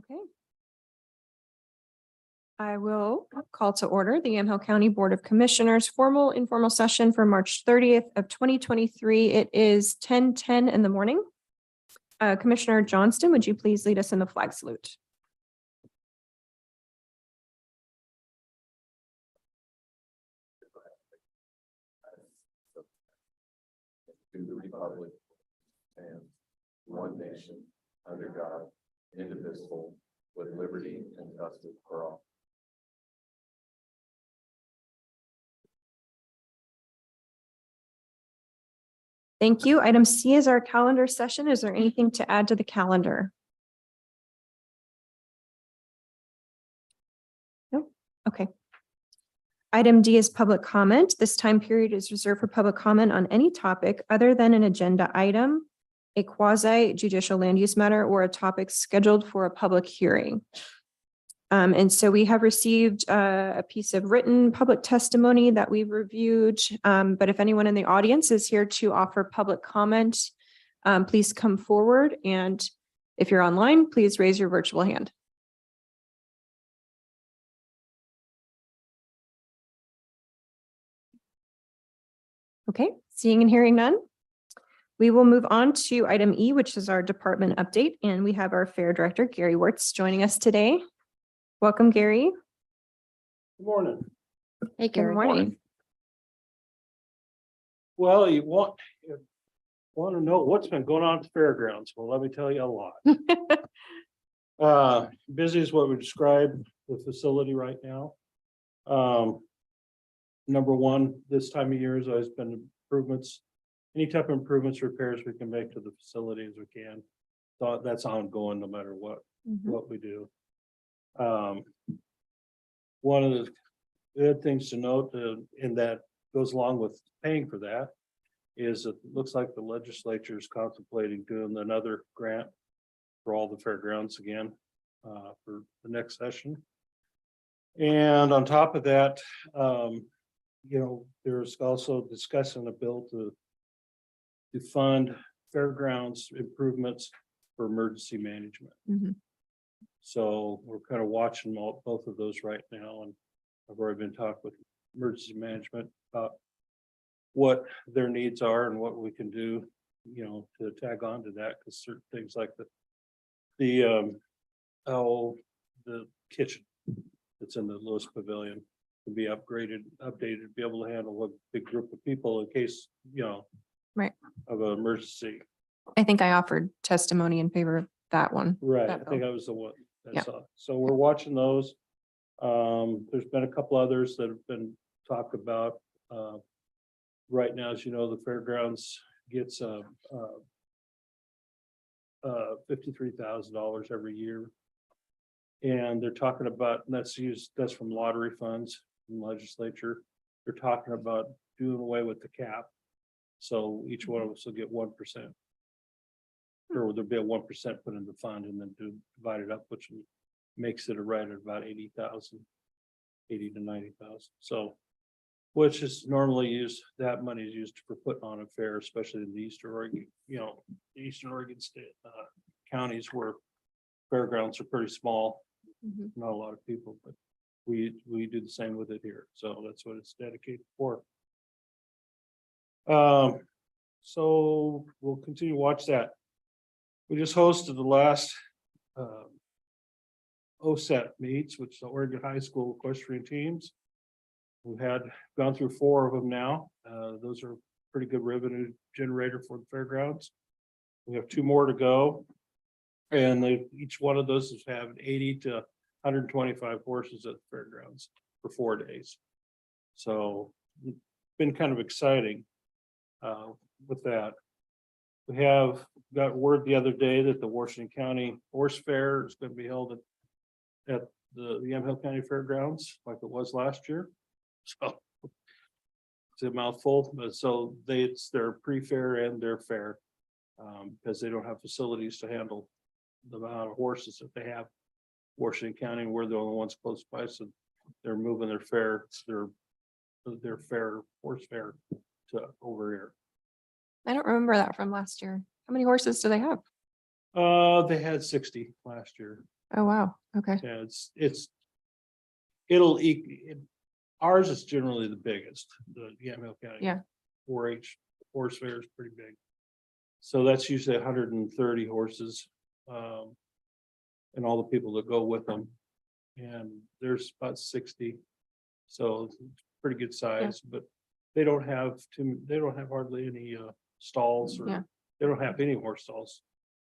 Okay. I will call to order the Yamhill County Board of Commissioners formal informal session for March 30th of 2023. It is 10:10 in the morning. Commissioner Johnston, would you please lead us in the flag salute? To the republic and one nation under God, indivisible, with liberty and justice for all. Thank you. Item C is our calendar session. Is there anything to add to the calendar? No. Okay. Item D is public comment. This time period is reserved for public comment on any topic other than an agenda item, a quasi judicial land use matter, or a topic scheduled for a public hearing. And so we have received a piece of written public testimony that we've reviewed. But if anyone in the audience is here to offer public comment, please come forward. And if you're online, please raise your virtual hand. Okay, seeing and hearing none. We will move on to item E, which is our department update. And we have our fair director, Gary Wirtz, joining us today. Welcome, Gary. Good morning. Hey, good morning. Well, you want to know what's been going on at the fairgrounds. Well, let me tell you a lot. Busy is what we describe the facility right now. Number one, this time of year has always been improvements. Any type of improvements, repairs we can make to the facility as we can. So that's ongoing no matter what we do. One of the good things to note in that goes along with paying for that is it looks like the legislature is contemplating doing another grant for all the fairgrounds again for the next session. And on top of that, there's also discussing a bill to fund fairgrounds improvements for emergency management. So we're kind of watching both of those right now, and I've already been talking with emergency management about what their needs are and what we can do, to tag on to that, because certain things like the kitchen that's in the Lewis Pavilion can be updated, be able to handle a big group of people in case, right, of an emergency. I think I offered testimony in favor of that one. Right, that I think I was the one that Yeah. saw. So we're watching those. There's been a couple others that have been talked about. Right now, as you know, the fairgrounds gets $53,000 every year. And they're talking about, and that's from lottery funds from legislature. They're talking about doing away with the cap. So each one of us will get 1%. Or there'll be a 1% put in the fund and then divide it up, which makes it right at about 80,000, 80 to 90,000. So, which is normally used, that money is used for putting on a fair, especially in the Eastern Oregon, the Eastern Oregon state counties where fairgrounds are pretty small, not a lot of people, but we do the same with it here. So that's what it's dedicated for. So we'll continue to watch that. We just hosted the last OSET meets, which is the Oregon High School equestrian teams. We've gone through 4 of them now. Those are pretty good revenue generator for the fairgrounds. We have 2 more to go. And each one of those is having 80 to 125 horses at the fairgrounds for 4 days. So it's been kind of exciting with that. We have got word the other day that the Washington County Horse Fair is going to be held at the Yamhill County Fairgrounds like it was last year. So it's a mouthful, but so it's their pre-fair and their fair because they don't have facilities to handle the amount of horses that they have. Washington County, we're the only ones close by, so they're moving their fair, their fair, horse fair to over here. I don't remember that from last year. How many horses do they have? They had 60 last year. Oh, wow. Okay. Yeah, ours is generally the biggest, the Yamhill County. Yeah. 4-H horse fair is pretty big. So that's usually 130 horses. And all the people that go with them. And there's about 60. So it's pretty good size, but they don't have hardly any stalls or Yeah. they don't have any horse stalls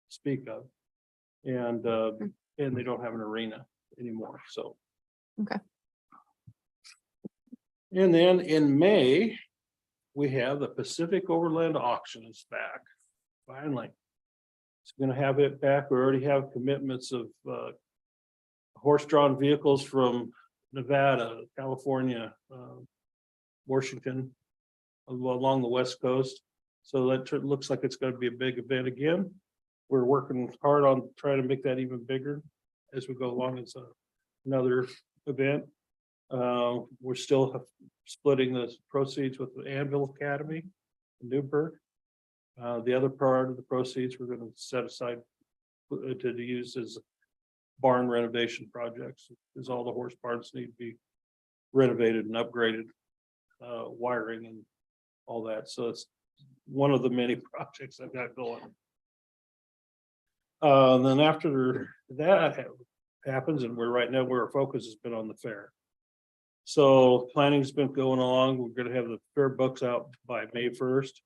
to speak of. And they don't have an arena anymore, so. Okay. And then in May, we have the Pacific Overland Auction is back, finally. It's gonna have it back. We already have commitments of horse-drawn vehicles from Nevada, California, Washington, along the West Coast. So that looks like it's gonna be a big event again. We're working hard on trying to make that even bigger as we go along. It's another event. We're still splitting the proceeds with the Anvil Academy in Newburgh. The other part of the proceeds we're going to set aside to use as barn renovation projects, because all the horse barns need to be renovated and upgraded, wiring and all that. So it's one of the many projects I've got going. Then after that happens, and we're right now where our focus has been on the fair. So planning's been going along. We're gonna have the fair books out by May 1st.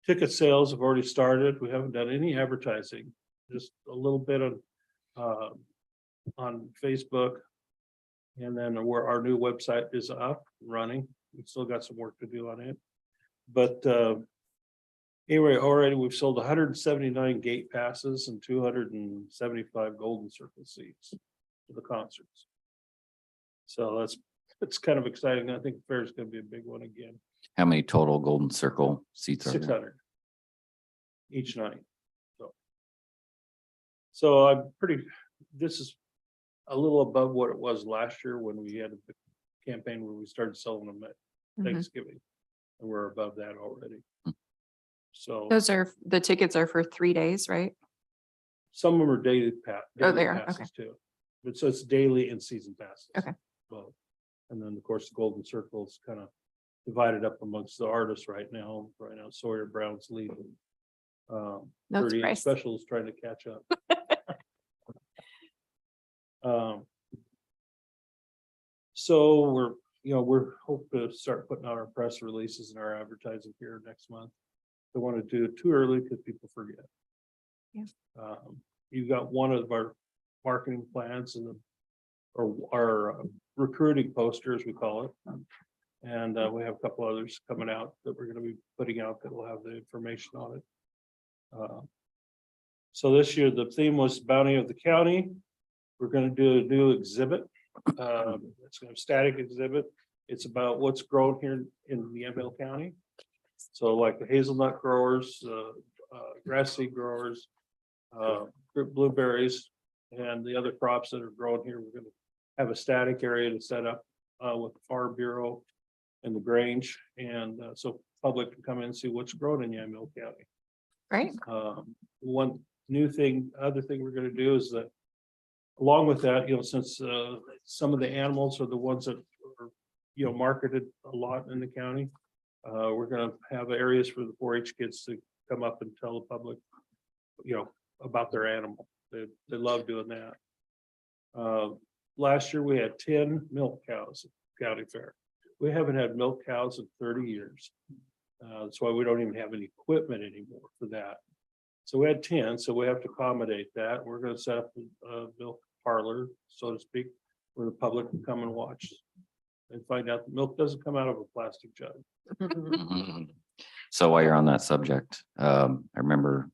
Ticket sales have already started. We haven't done any advertising, just a little bit on Facebook. And then where our new website is up and running. We've still got some work to do on it. But anyway, already we've sold 179 gate passes and 275 golden circle seats for the concerts. So it's kind of exciting. I think the fair is going to be a big one again. How many total golden circle seats are there? 600 each night. So I'm this is a little above what it was last year when we had a campaign where we started selling them at Mhm. Thanksgiving. And we're above that already. So The tickets are for 3 days, right? some of them are daily they are, passes too. But so it's daily and season passes. Okay. Well, and then of course the golden circle is kind of divided up amongst the artists right now. Right now Sawyer Brown's leading. No 38 surprise. Specials trying to catch up. So we're hoping to start putting out our press releases and our advertising here next month. Don't want to do it too early because people forget. Yeah. You've got one of our marketing plans and our recruiting posters, we call it. And we have a couple others coming out that we're going to be putting out that will have the information on it. So this year, the theme was Bounty of the County. We're going to do a new exhibit. It's a static exhibit. It's about what's grown here in the Yamhill County. So like the hazelnut growers, grass seed growers, blueberries, and the other crops that are grown here. We're going to have a static area to set up with the Farm Bureau and the Grange. And so public can come in and see what's grown in Yamhill County. Right. One other thing we're going to do is that along with that, since some of the animals are the ones that are, marketed a lot in the county, we're going to have areas for the 4-H kids to come up and tell the public, about their animal. They love doing that. Last year we had 10 milk cows at County Fair. We haven't had milk cows in 30 years. That's why we don't even have any equipment anymore for that. So we had 10, so we have to accommodate that. We're going to set up a milk parlor, so to speak, where the public can come and watch and find out the milk doesn't come out of a plastic jug. Mhm. So while you're on that subject, I remember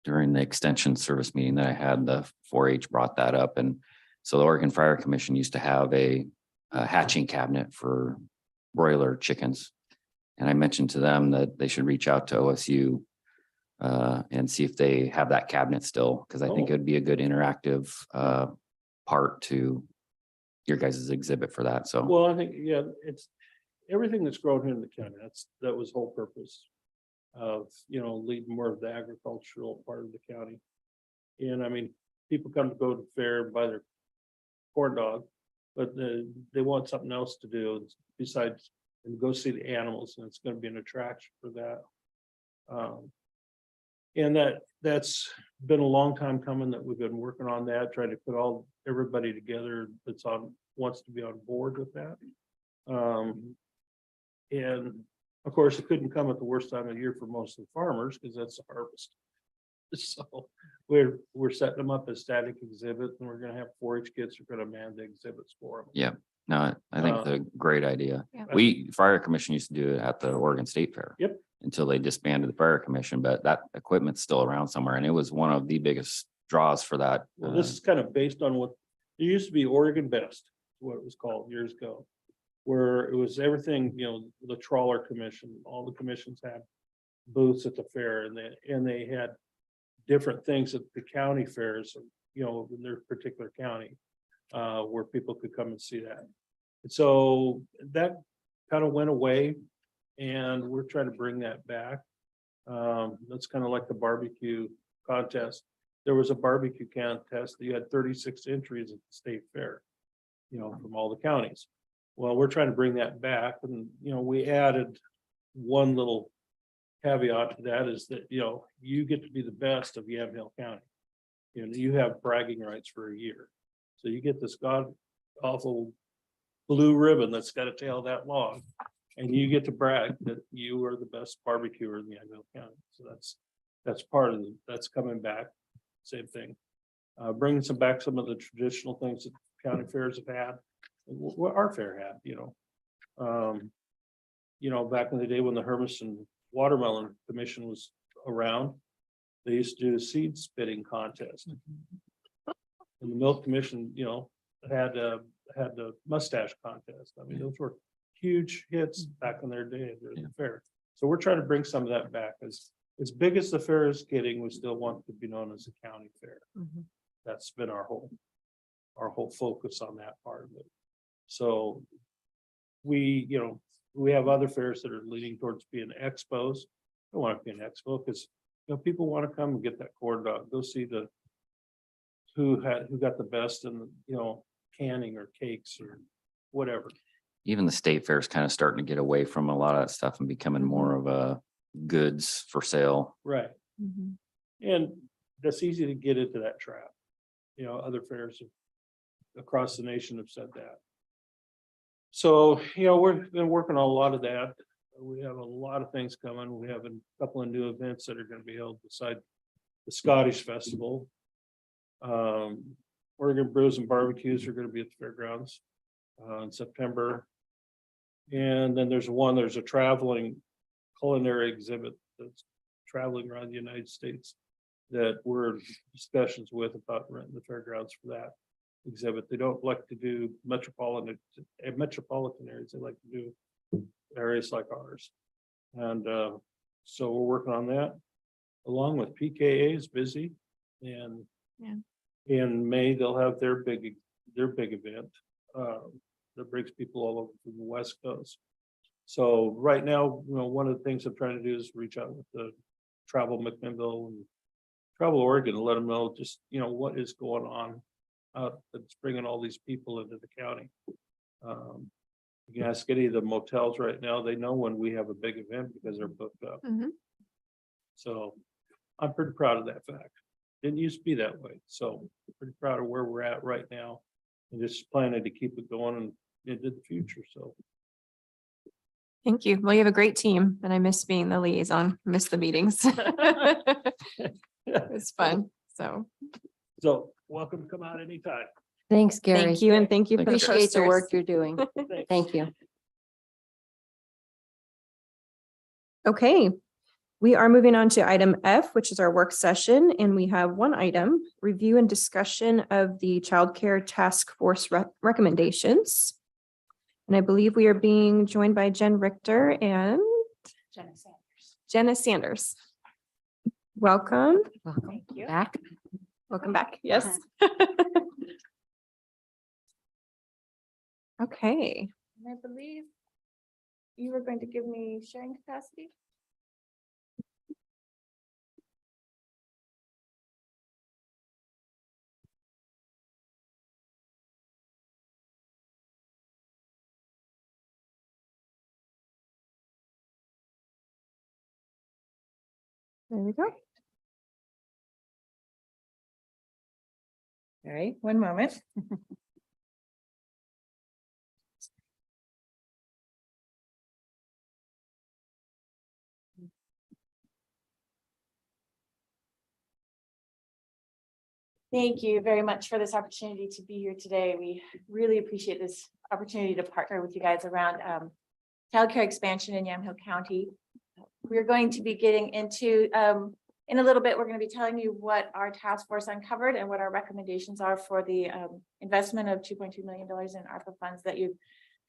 during the extension service meeting that I had, the 4-H brought that up. And so the Oregon Fire Commission used to have a hatching cabinet for broiler chickens. And I mentioned to them that they should reach out to OSU and see if they have that cabinet still, because I think it would be a good interactive part to your guys' exhibit for that. So, Well, I think, it's everything that's grown here in the county. That was the whole purpose of, leading more of the agricultural part of the county. And I mean, people come to go to the fair and buy their corn dog, but they want something else to do besides and go see the animals, and it's gonna be an attraction for that. And that's been a long time coming that we've been working on that, trying to put everybody together that's wants to be on board with that. And of course, it couldn't come at the worst time of year for most of the farmers, because that's the harvest. So we're setting them up as static exhibits, and we're gonna have 4-H kids who are gonna man the exhibits for them. Yeah. No, I think it's a great idea. Yeah. Fire commission used to do it at the Oregon State Fair. Yep. Until they disbanded the fire commission, but that equipment's still around somewhere, and it was one of the biggest draws for that. Well, this is kind of based on what, it used to be Oregon Best, what it was called years ago. Where it was everything, the trawler commission, all the commissions had booths at the fair, and they had different things at the county fairs, in their particular county, where people could come and see that. And so that kind of went away, and we're trying to bring that back. That's kind of like the barbecue contest. There was a barbecue contest that you had 36 entries at the state fair, from all the counties. Well, we're trying to bring that back, and, we added one little caveat to that is that, you get to be the best of Yamhill County. You have bragging rights for a year. So you get this god awful blue ribbon that's got a tail that long, and you get to brag that you are the best barbecuer in Yamhill County. So that's part of that's coming back. Same thing. Bringing back some of the traditional things that county fairs have had. What our fair had, back in the day when the Hermiston Watermelon Commission was around, they used to do a seed spitting contest. And the Milk Commission, had the mustache contest. I mean, those were huge hits back in their day at the fair. So we're trying to bring some of that back. As big as the fair is getting, we still want to be known as a county fair. That's been our whole focus on that part of it. So we have other fairs that are leaning towards being expos. I want to be an expo because people want to come and get that corn dog, go see who got the best in canning or cakes or whatever. Even the state fair is kind of starting to get away from a lot of that stuff and becoming more of a goods for sale. Right. And that's easy to get into that trap. Other fairs across the nation have said that. So, we've been working on a lot of that. We have a lot of things coming. We have a couple of new events that are going to be held beside the Scottish Festival. Oregon Brews and Barbecues are going to be at the fairgrounds in September. And then there's a traveling culinary exhibit that's traveling around the United States that we're in discussions with about renting the fairgrounds for that exhibit. They don't like to do metropolitan areas. They like to do areas like ours. And so we're working on that along with PKA is busy, and in May they'll have their big event that brings people all over from the West Coast. So right now, one of the things I'm trying to do is reach out with the Travel McMinnville and Travel Oregon and let them know just what is going on. That's bringing all these people into the county. You can ask any of the motels right now, they know when we have a big event because they're booked up. So I'm pretty proud of that fact. Didn't used to be that way. So pretty proud of where we're at right now and just planning to keep it going and into the future. So. Thank you. Well, you have a great team, and I miss being the liaison, miss the meetings. It's fun. So Welcome to come out anytime. Thanks, Gary. thank you. And thank you for the Appreciate the posters. work you're doing. Thanks. Thank you. Okay, we are moving on to item F, which is our work session, and we have one item, review and discussion of the childcare task force recommendations. And I believe we are being joined by Jen Richter and Jenna Sanders. Welcome. Welcome back. Welcome back. Yes. Okay. And I believe you were going to give me sharing capacity. There we go. All right, one moment. Thank you very much for this opportunity to be here today. We really appreciate this opportunity to partner with you guys around childcare expansion in Yamhill County. We're going to be getting into, in a little bit, we're going to be telling you what our task force uncovered and what our recommendations are for the investment of $2.2 million in ARPA funds that you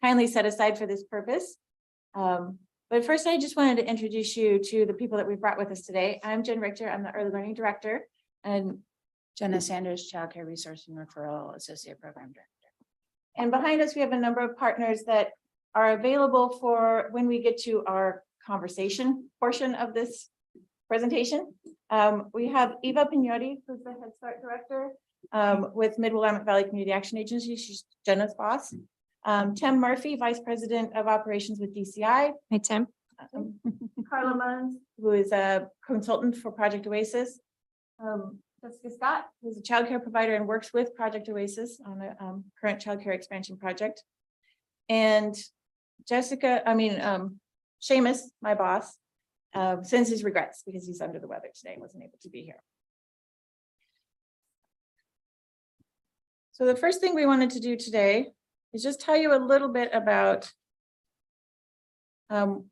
kindly set aside for this purpose. But first, I just wanted to introduce you to the people that we brought with us today. I'm Jen Richter. I'm the Early Learning Director, and Jenna Sanders, Child Care Resource and Referral Associate Program Director. And behind us, we have a number of partners that are available for when we get to our conversation portion of this presentation. We have Eva Pignotti, who's the Head Start Director with Mid-Willamette Valley Community Action Agency. She's Jenna's boss. Tim Murphy, Vice President of Operations with DCI. Hey, Tim. Carla Munns, who is a consultant for Project Oasis. Jessica Scott, who's a childcare provider and works with Project Oasis on a current childcare expansion project. And Seamus, my boss, sends his regrets because he's under the weather today and wasn't able to be here. So the first thing we wanted to do today is just tell you a little bit about our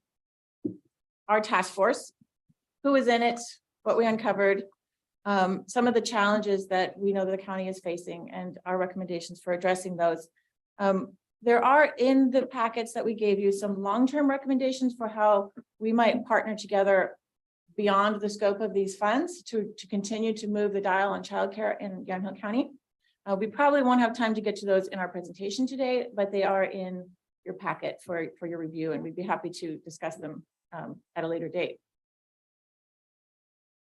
task force, who is in it, what we uncovered, some of the challenges that we know that the county is facing and our recommendations for addressing those. There are in the packets that we gave you some long-term recommendations for how we might partner together beyond the scope of these funds to continue to move the dial on childcare in Yamhill County. We probably won't have time to get to those in our presentation today, but they are in your packet for your review, and we'd be happy to discuss them at a later date.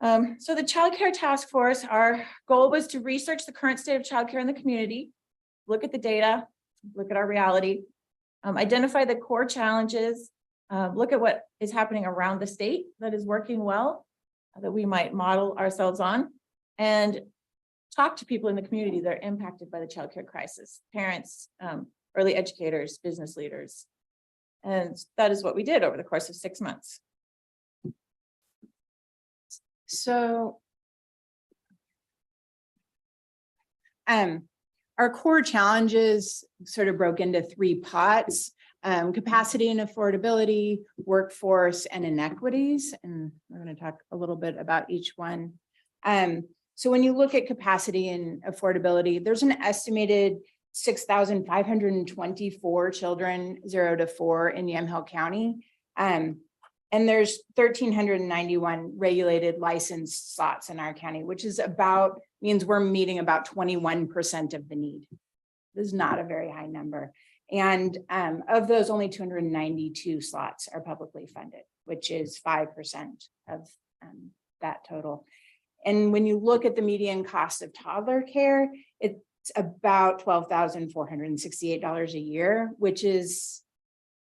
So the Child Care Task Force, our goal was to research the current state of childcare in the community, look at the data, look at our reality, identify the core challenges, look at what is happening around the state that is working well, that we might model ourselves on, and talk to people in the community that are impacted by the childcare crisis, parents, early educators, business leaders. And that is what we did over the course of 6 months. So our core challenges sort of broke into 3 pots: capacity and affordability, workforce, and inequities. And we're going to talk a little bit about each one. So when you look at capacity and affordability, there's an estimated 6,524 children 0 to 4 in Yamhill County. And there's 1,391 regulated licensed slots in our county, which is means we're meeting about 21% of the need. This is not a very high number. And of those, only 292 slots are publicly funded, which is 5% of that total. And when you look at the median cost of toddler care, it's about $12,468 a year, which is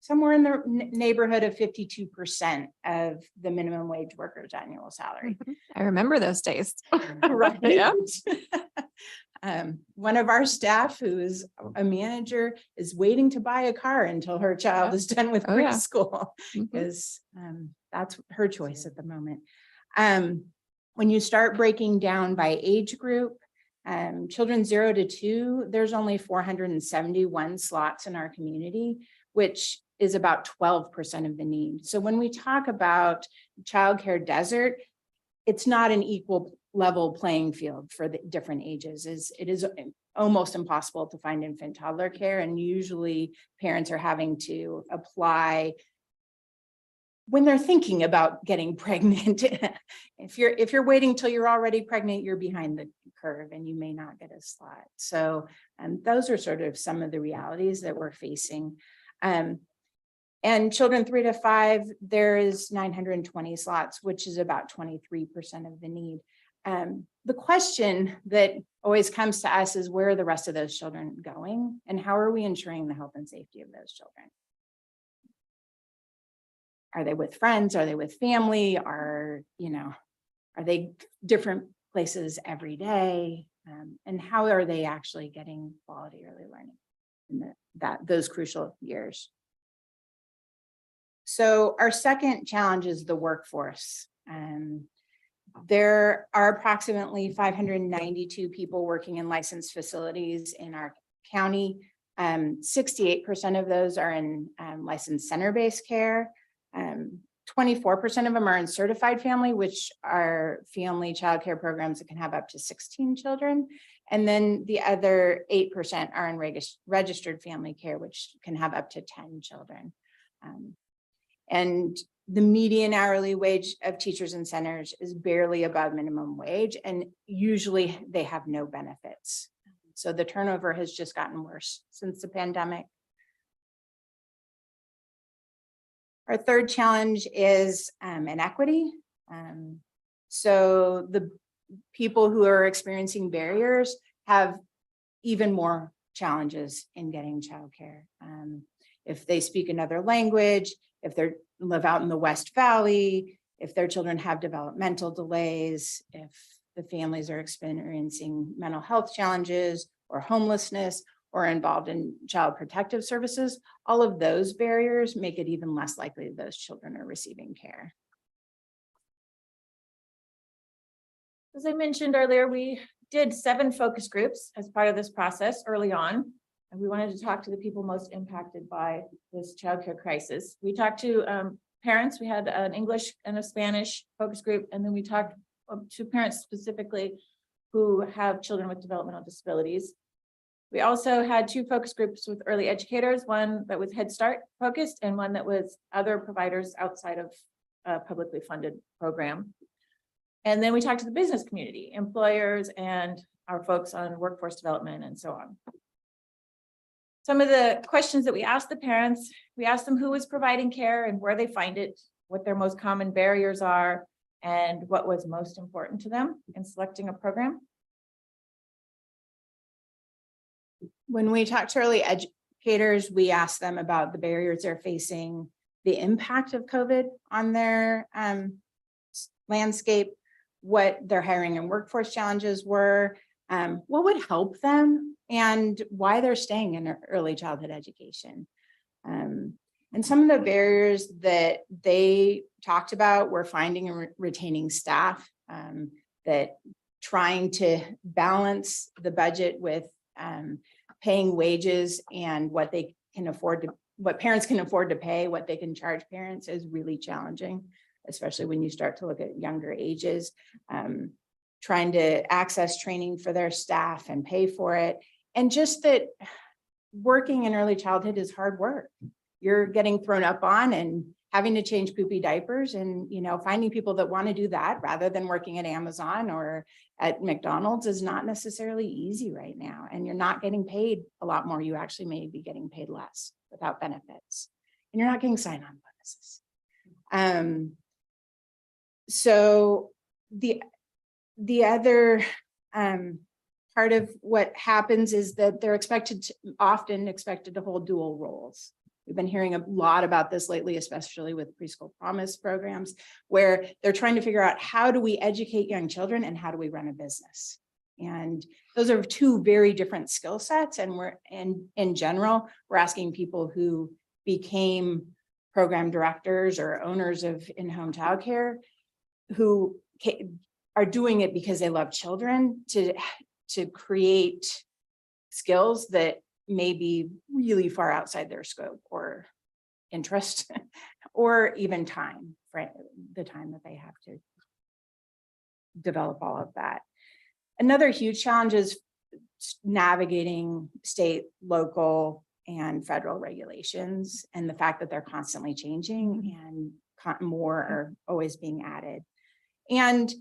somewhere in the neighborhood of 52% of the minimum wage worker's annual salary. I remember those days. Right. Yeah. One of our staff, who is a manager, is waiting to buy a car until her child is done with Oh, yeah. preschool, Mhm. because that's her choice at the moment. When you start breaking down by age group, children 0 to 2, there's only 471 slots in our community, which is about 12% of the need. So when we talk about childcare desert, it's not an equal level playing field for the different ages. It is almost impossible to find infant toddler care, and usually parents are having to apply when they're thinking about getting pregnant. If you're waiting till you're already pregnant, you're behind the curve and you may not get a slot. So those are sort of some of the realities that we're facing. And children 3 to 5, there is 920 slots, which is about 23% of the need. The question that always comes to us is, where are the rest of those children going? And how are we ensuring the health and safety of those children? Are they with friends? Are they with family? Are they different places every day? And how are they actually getting quality early learning in those crucial years? So our second challenge is the workforce. There are approximately 592 people working in licensed facilities in our county. 68% of those are in licensed center-based care. 24% of them are in certified family, which are family childcare programs that can have up to 16 children. And then the other 8% are in registered family care, which can have up to 10 children. And the median hourly wage of teachers and centers is barely above minimum wage, and usually they have no benefits. So the turnover has just gotten worse since the pandemic. Our third challenge is inequity. So the people who are experiencing barriers have even more challenges in getting childcare. If they speak another language, if they live out in the West Valley, if their children have developmental delays, if the families are experiencing mental health challenges or homelessness or involved in child protective services, all of those barriers make it even less likely that those children are receiving care. As I mentioned earlier, we did 7 focus groups as part of this process early on. And we wanted to talk to the people most impacted by this childcare crisis. We talked to parents. We had an English and a Spanish focus group. And then we talked to parents specifically who have children with developmental disabilities. We also had 2 focus groups with early educators, one that was Head Start focused and one that was other providers outside of a publicly funded program. And then we talked to the business community, employers, and our folks on workforce development and so on. Some of the questions that we asked the parents, we asked them who was providing care and where they find it, what their most common barriers are, and what was most important to them in selecting a program. When we talk to early educators, we ask them about the barriers they're facing, the impact of COVID on their landscape, what their hiring and workforce challenges were, what would help them, and why they're staying in early childhood education. And some of the barriers that they talked about were finding and retaining staff, that trying to balance the budget with paying wages and what they can afford to, what parents can afford to pay, what they can charge parents is really challenging, especially when you start to look at younger ages. Trying to access training for their staff and pay for it. And just that working in early childhood is hard work. You're getting thrown up on and having to change poopy diapers, and finding people that want to do that rather than working at Amazon or at McDonald's is not necessarily easy right now. And you're not getting paid a lot more. You actually may be getting paid less without benefits, and you're not getting sign-on bonuses. So the other part of what happens is that they're often expected to hold dual roles. We've been hearing a lot about this lately, especially with preschool promise programs, where they're trying to figure out how do we educate young children and how do we run a business. And those are 2 very different skill sets. And in general, we're asking people who became program directors or owners of in-home childcare who are doing it because they love children to create skills that may be really far outside their scope or interest or even time, for the time that they have to develop all of that. Another huge challenge is navigating state, local, and federal regulations, and the fact that they're constantly changing and more are always being added. And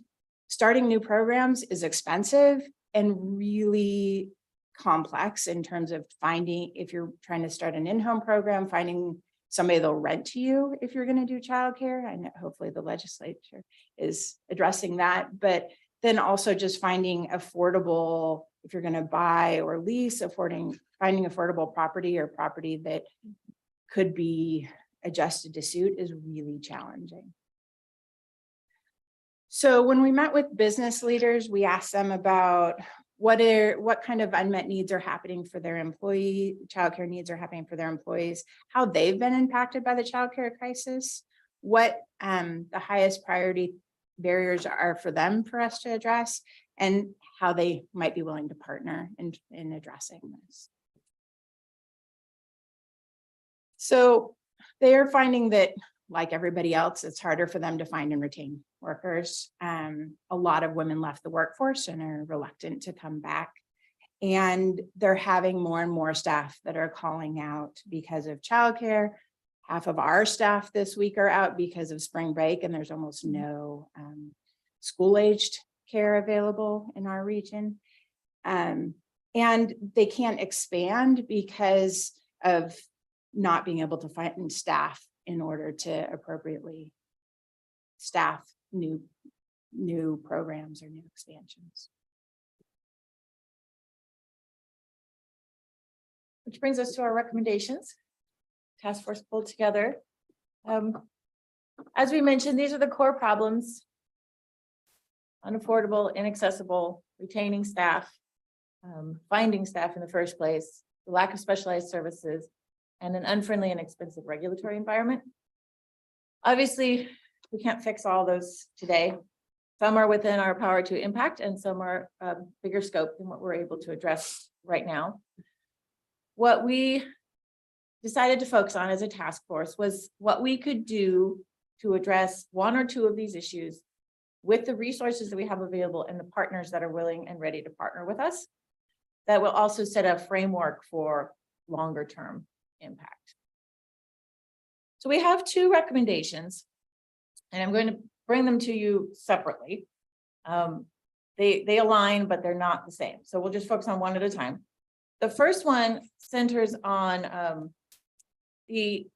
starting new programs is expensive and really complex in terms of finding, if you're trying to start an in-home program, finding somebody that'll rent to you if you're going to do childcare. And hopefully the legislature is addressing that, but then also just finding affordable, if you're going to buy or lease, finding affordable property or property that could be adjusted to suit is really challenging. So when we met with business leaders, we asked them about what kind of unmet needs are happening for their childcare needs are happening for their employees, how they've been impacted by the childcare crisis, what the highest priority barriers are for them for us to address, and how they might be willing to partner in addressing this. So they are finding that, like everybody else, it's harder for them to find and retain workers. A lot of women left the workforce and are reluctant to come back. And they're having more and more staff that are calling out because of childcare. Half of our staff this week are out because of spring break, and there's almost no school-aged care available in our region. And they can't expand because of not being able to find staff in order to appropriately staff new programs or new expansions. Which brings us to our recommendations. Task force pulled together. As we mentioned, these are the core problems: unaffordable, inaccessible, retaining staff, finding staff in the first place, the lack of specialized services, and an unfriendly and expensive regulatory environment. Obviously, we can't fix all those today. Some are within our power to impact, and some are bigger scope than what we're able to address right now. What we decided to focus on as a task force was what we could do to address one or two of these issues with the resources that we have available and the partners that are willing and ready to partner with us. That will also set a framework for longer term impact. So we have two recommendations, and I'm going to bring them to you separately. They align, but they're not the same. So we'll just focus on one at a time. The first one centers on the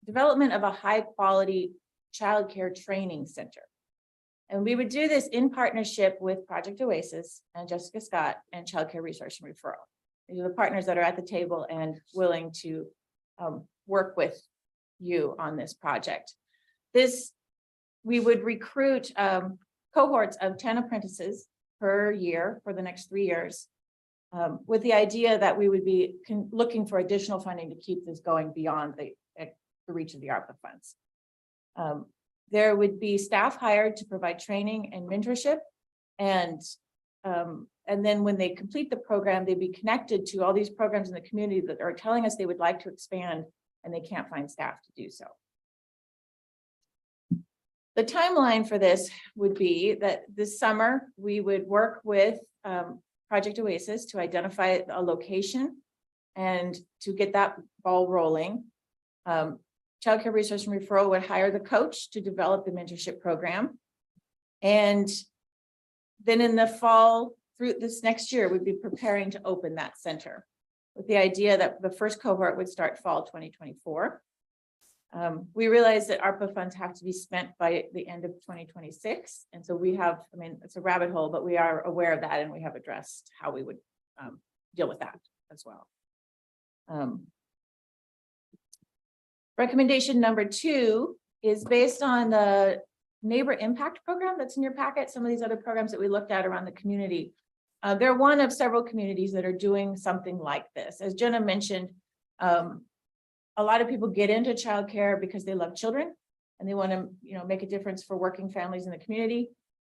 development of a high quality childcare training center. And we would do this in partnership with Project Oasis and Jessica Scott and Childcare Resource and Referral. These are the partners that are at the table and willing to work with you on this project. We would recruit cohorts of 10 apprentices per year for the next 3 years, with the idea that we would be looking for additional funding to keep this going beyond the reach of the ARPA funds. There would be staff hired to provide training and mentorship, and then when they complete the program, they'd be connected to all these programs in the community that are telling us they would like to expand, and they can't find staff to do so. The timeline for this would be that this summer we would work with Project Oasis to identify a location and to get that ball rolling. Childcare Resource and Referral would hire the coach to develop the mentorship program. And then in the fall, through this next year, we'd be preparing to open that center with the idea that the first cohort would start fall 2024. We realize that ARPA funds have to be spent by the end of 2026. And so we have, I mean, it's a rabbit hole, but we are aware of that, and we have addressed how we would deal with that as well. Recommendation number 2 is based on the Neighbor Impact Program that's in your packet. Some of these other programs that we looked at around the community. They're one of several communities that are doing something like this. As Jenna mentioned, a lot of people get into childcare because they love children and they want to, make a difference for working families in the community.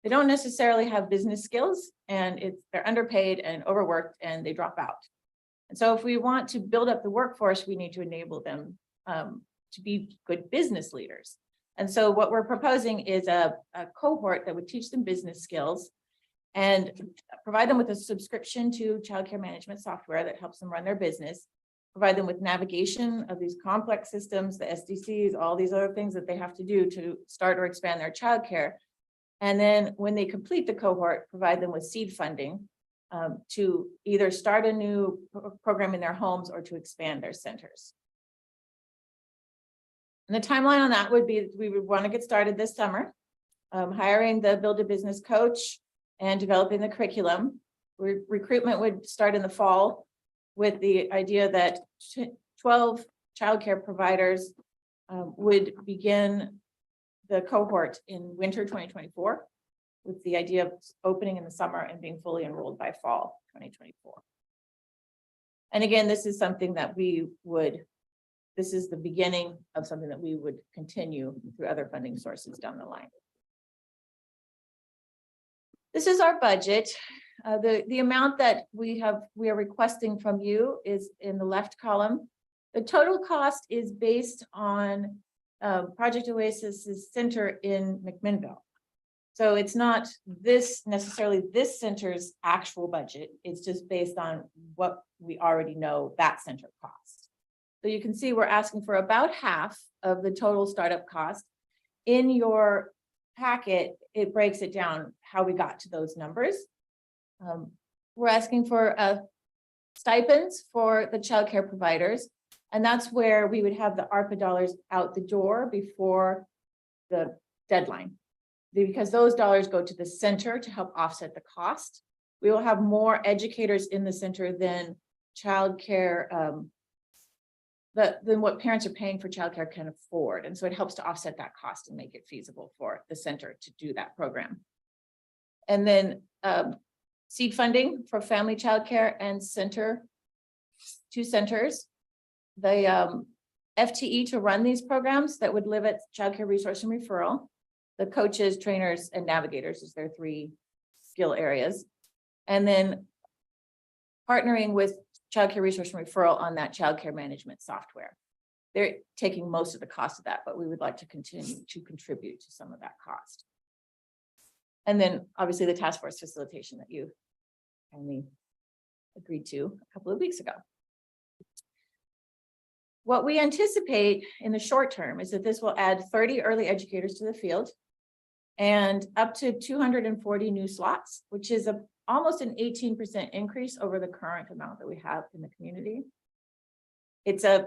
They don't necessarily have business skills, and they're underpaid and overworked, and they drop out. And so if we want to build up the workforce, we need to enable them to be good business leaders. And so what we're proposing is a cohort that would teach them business skills and provide them with a subscription to childcare management software that helps them run their business, provide them with navigation of these complex systems, the SDCs, all these other things that they have to do to start or expand their childcare. And then when they complete the cohort, provide them with seed funding to either start a new program in their homes or to expand their centers. And the timeline on that would be, we would want to get started this summer, hiring the Build a Business coach and developing the curriculum. Recruitment would start in the fall with the idea that 12 childcare providers would begin the cohort in winter 2024. with the idea of opening in the summer and being fully enrolled by fall 2024. And again, this is something that this is the beginning of something that we would continue through other funding sources down the line. This is our budget. The amount that we are requesting from you is in the left column. The total cost is based on Project Oasis's center in McMinnville. So it's not necessarily this center's actual budget. It's just based on what we already know that center costs. So you can see we're asking for about half of the total startup cost. In your packet, it breaks it down how we got to those numbers. We're asking for stipends for the childcare providers, and that's where we would have the ARPA dollars out the door before the deadline, because those dollars go to the center to help offset the cost. We will have more educators in the center than childcare, than what parents are paying for childcare can afford, and so it helps to offset that cost and make it feasible for the center to do that program. And then seed funding for family childcare and two centers. The FTE to run these programs that would live at childcare resource and referral. The coaches, trainers, and navigators is their 3 skill areas. And then partnering with childcare resource and referral on that childcare management software. They're taking most of the cost of that, but we would like to continue to contribute to some of that cost. And then obviously the task force facilitation that you only agreed to a couple of weeks ago. What we anticipate in the short term is that this will add 30 early educators to the field and up to 240 new slots, which is almost an 18% increase over the current amount that we have in the community. It's a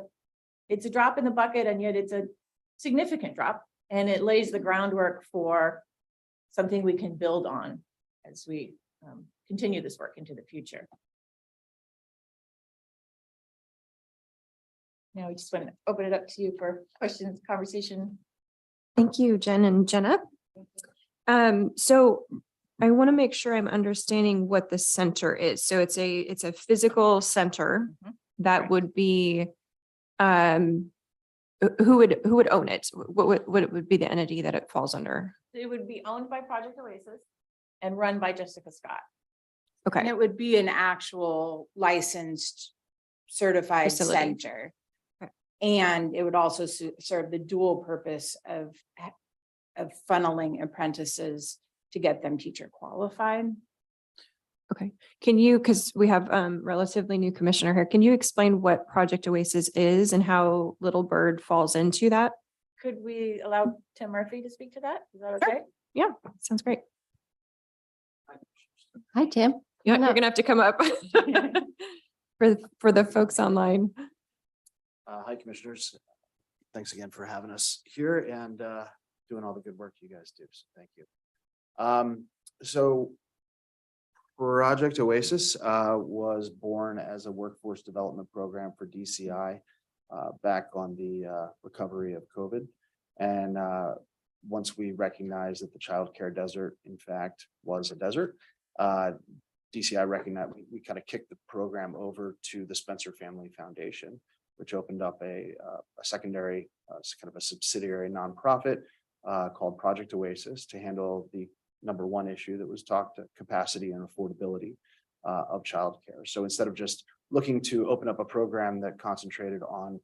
drop in the bucket, and yet it's a significant drop, and it lays the groundwork for something we can build on as we continue this work into the future. Now we just want to open it up to you for questions, conversation. Thank you, Jen and Jenna. So I want to make sure I'm understanding what the center is. So it's a physical center that Right. would be, who would own it? What would be the entity that it falls under? It would be owned by Project Oasis and run by Jessica Scott. And Okay, it would be an actual licensed certified Facility. center. Okay. And it would also serve the dual purpose of funneling apprentices to get them teacher qualified. okay. Can you, because we have relatively new commissioner here, can you explain what Project Oasis is and how Little Bird falls into that? Could we allow Tim Murphy to speak to that? Is that Sure. okay? Yeah, sounds great. Hi, Tim. Yeah, Come you're up. gonna have to come up for the folks online. Hi, Commissioners. Thanks again for having us here and doing all the good work you guys do. So thank you. So Project Oasis was born as a workforce development program for DCI back on the recovery of COVID. And once we recognized that the childcare desert, in fact, was a desert, DCI recognized we kind of kicked the program over to the Spencer Family Foundation, which opened up a secondary, kind of a subsidiary nonprofit called Project Oasis to handle the #1 issue that was talked, capacity and affordability of childcare. So instead of just looking to open up a program that concentrated on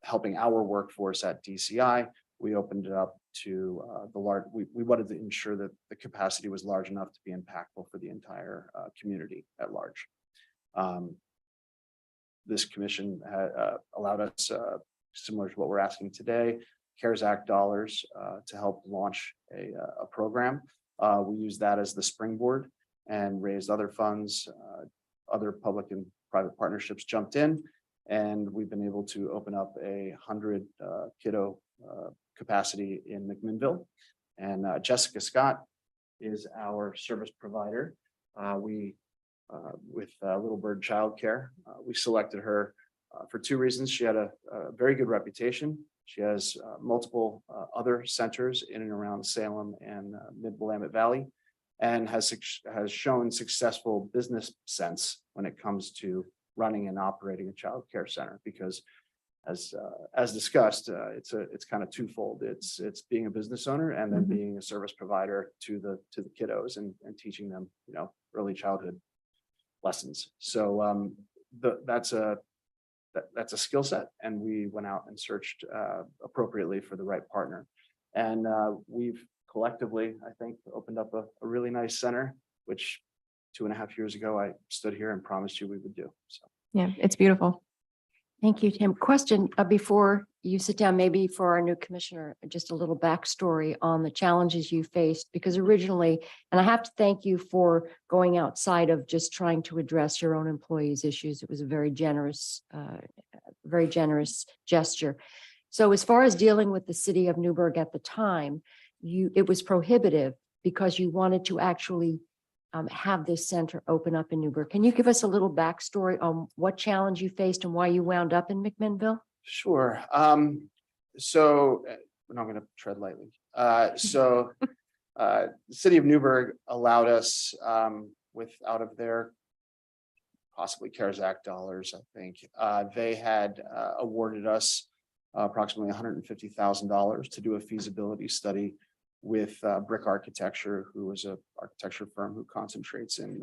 helping our workforce at DCI, we opened it up to the large. We wanted to ensure that the capacity was large enough to be impactful for the entire community at large. This commission had allowed us, similar to what we're asking today, CARES Act dollars to help launch a program. We used that as the springboard and raised other funds. Other public and private partnerships jumped in, and we've been able to open up 100 kiddo capacity in McMinnville. And Jessica Scott is our service provider. With Little Bird Childcare, we selected her for 2 reasons. She had a very good reputation She has multiple other centers in and around Salem and Mid-Willamette Valley, and has shown successful business sense when it comes to running and operating a child care center. Because as discussed, it's kind of twofold. It's being a business owner and then Mhm. being a service provider to the kiddos and teaching them, early childhood lessons. So that's a skill set, and we went out and searched appropriately for the right partner. And we've collectively, I think, opened up a really nice center, which 2.5 years ago I stood here and promised you we would do. So. Yeah, it's beautiful. Thank you, Tim. Question before you sit down, maybe for our new commissioner, just a little backstory on the challenges you faced, because originally, and I have to thank you for going outside of just trying to address your own employees' issues. It was a very generous gesture. So as far as dealing with the city of Newburgh at the time, it was prohibitive because you wanted to actually have this center open up in Newburgh. Can you give us a little backstory on what challenge you faced and why you wound up in McMinnville? Sure. So I'm not going to tread lightly. The city of Newburgh allowed us out of their possibly CARES Act dollars, I think. They had awarded us approximately $150,000 to do a feasibility study with Brick Architecture, who is an architecture firm who concentrates in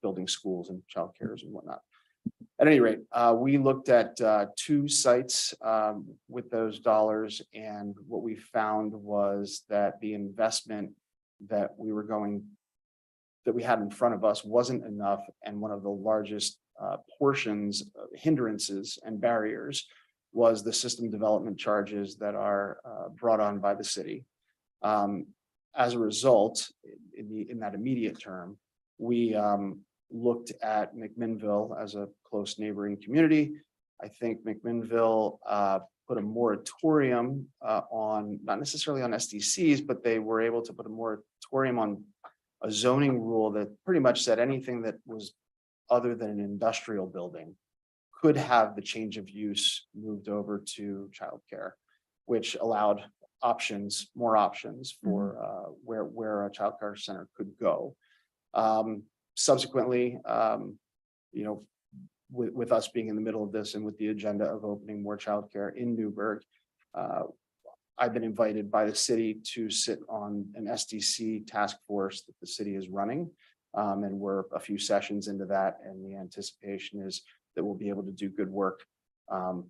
building schools and childcares and whatnot. At any rate, we looked at 2 sites with those dollars, and what we found was that the investment that we had in front of us wasn't enough, and one of the largest hindrances and barriers was the system development charges that are brought on by the city. As a result, in that immediate term, we looked at McMinnville as a close neighboring community. I think McMinnville put a moratorium on, not necessarily on SDCs, but they were able to put a moratorium on a zoning rule that pretty much said anything that was other than an industrial building could have the change of use moved over to childcare, which allowed more options for where a childcare center could go. Subsequently, with us being in the middle of this and with the agenda of opening more childcare in Newburgh, I've been invited by the city to sit on an SDC task force that the city is running. And we're a few sessions into that, and the anticipation is that we'll be able to do good work, to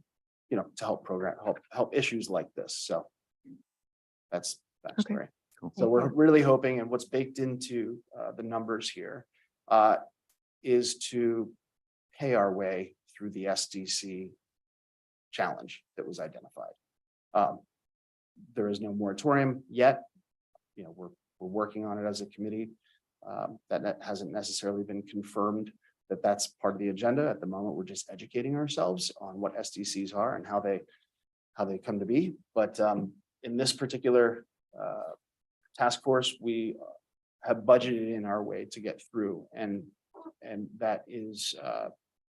help issues like this. So that's Okay. great. Cool. So we're really hoping, and what's baked into the numbers here is to pay our way through the SDC challenge that was identified. There is no moratorium yet. We're working on it as a committee. That hasn't necessarily been confirmed that that's part of the agenda. At the moment, we're just educating ourselves on what SDCs are and how they come to be. But in this particular task force, we have budgeted in our way to get through, and that is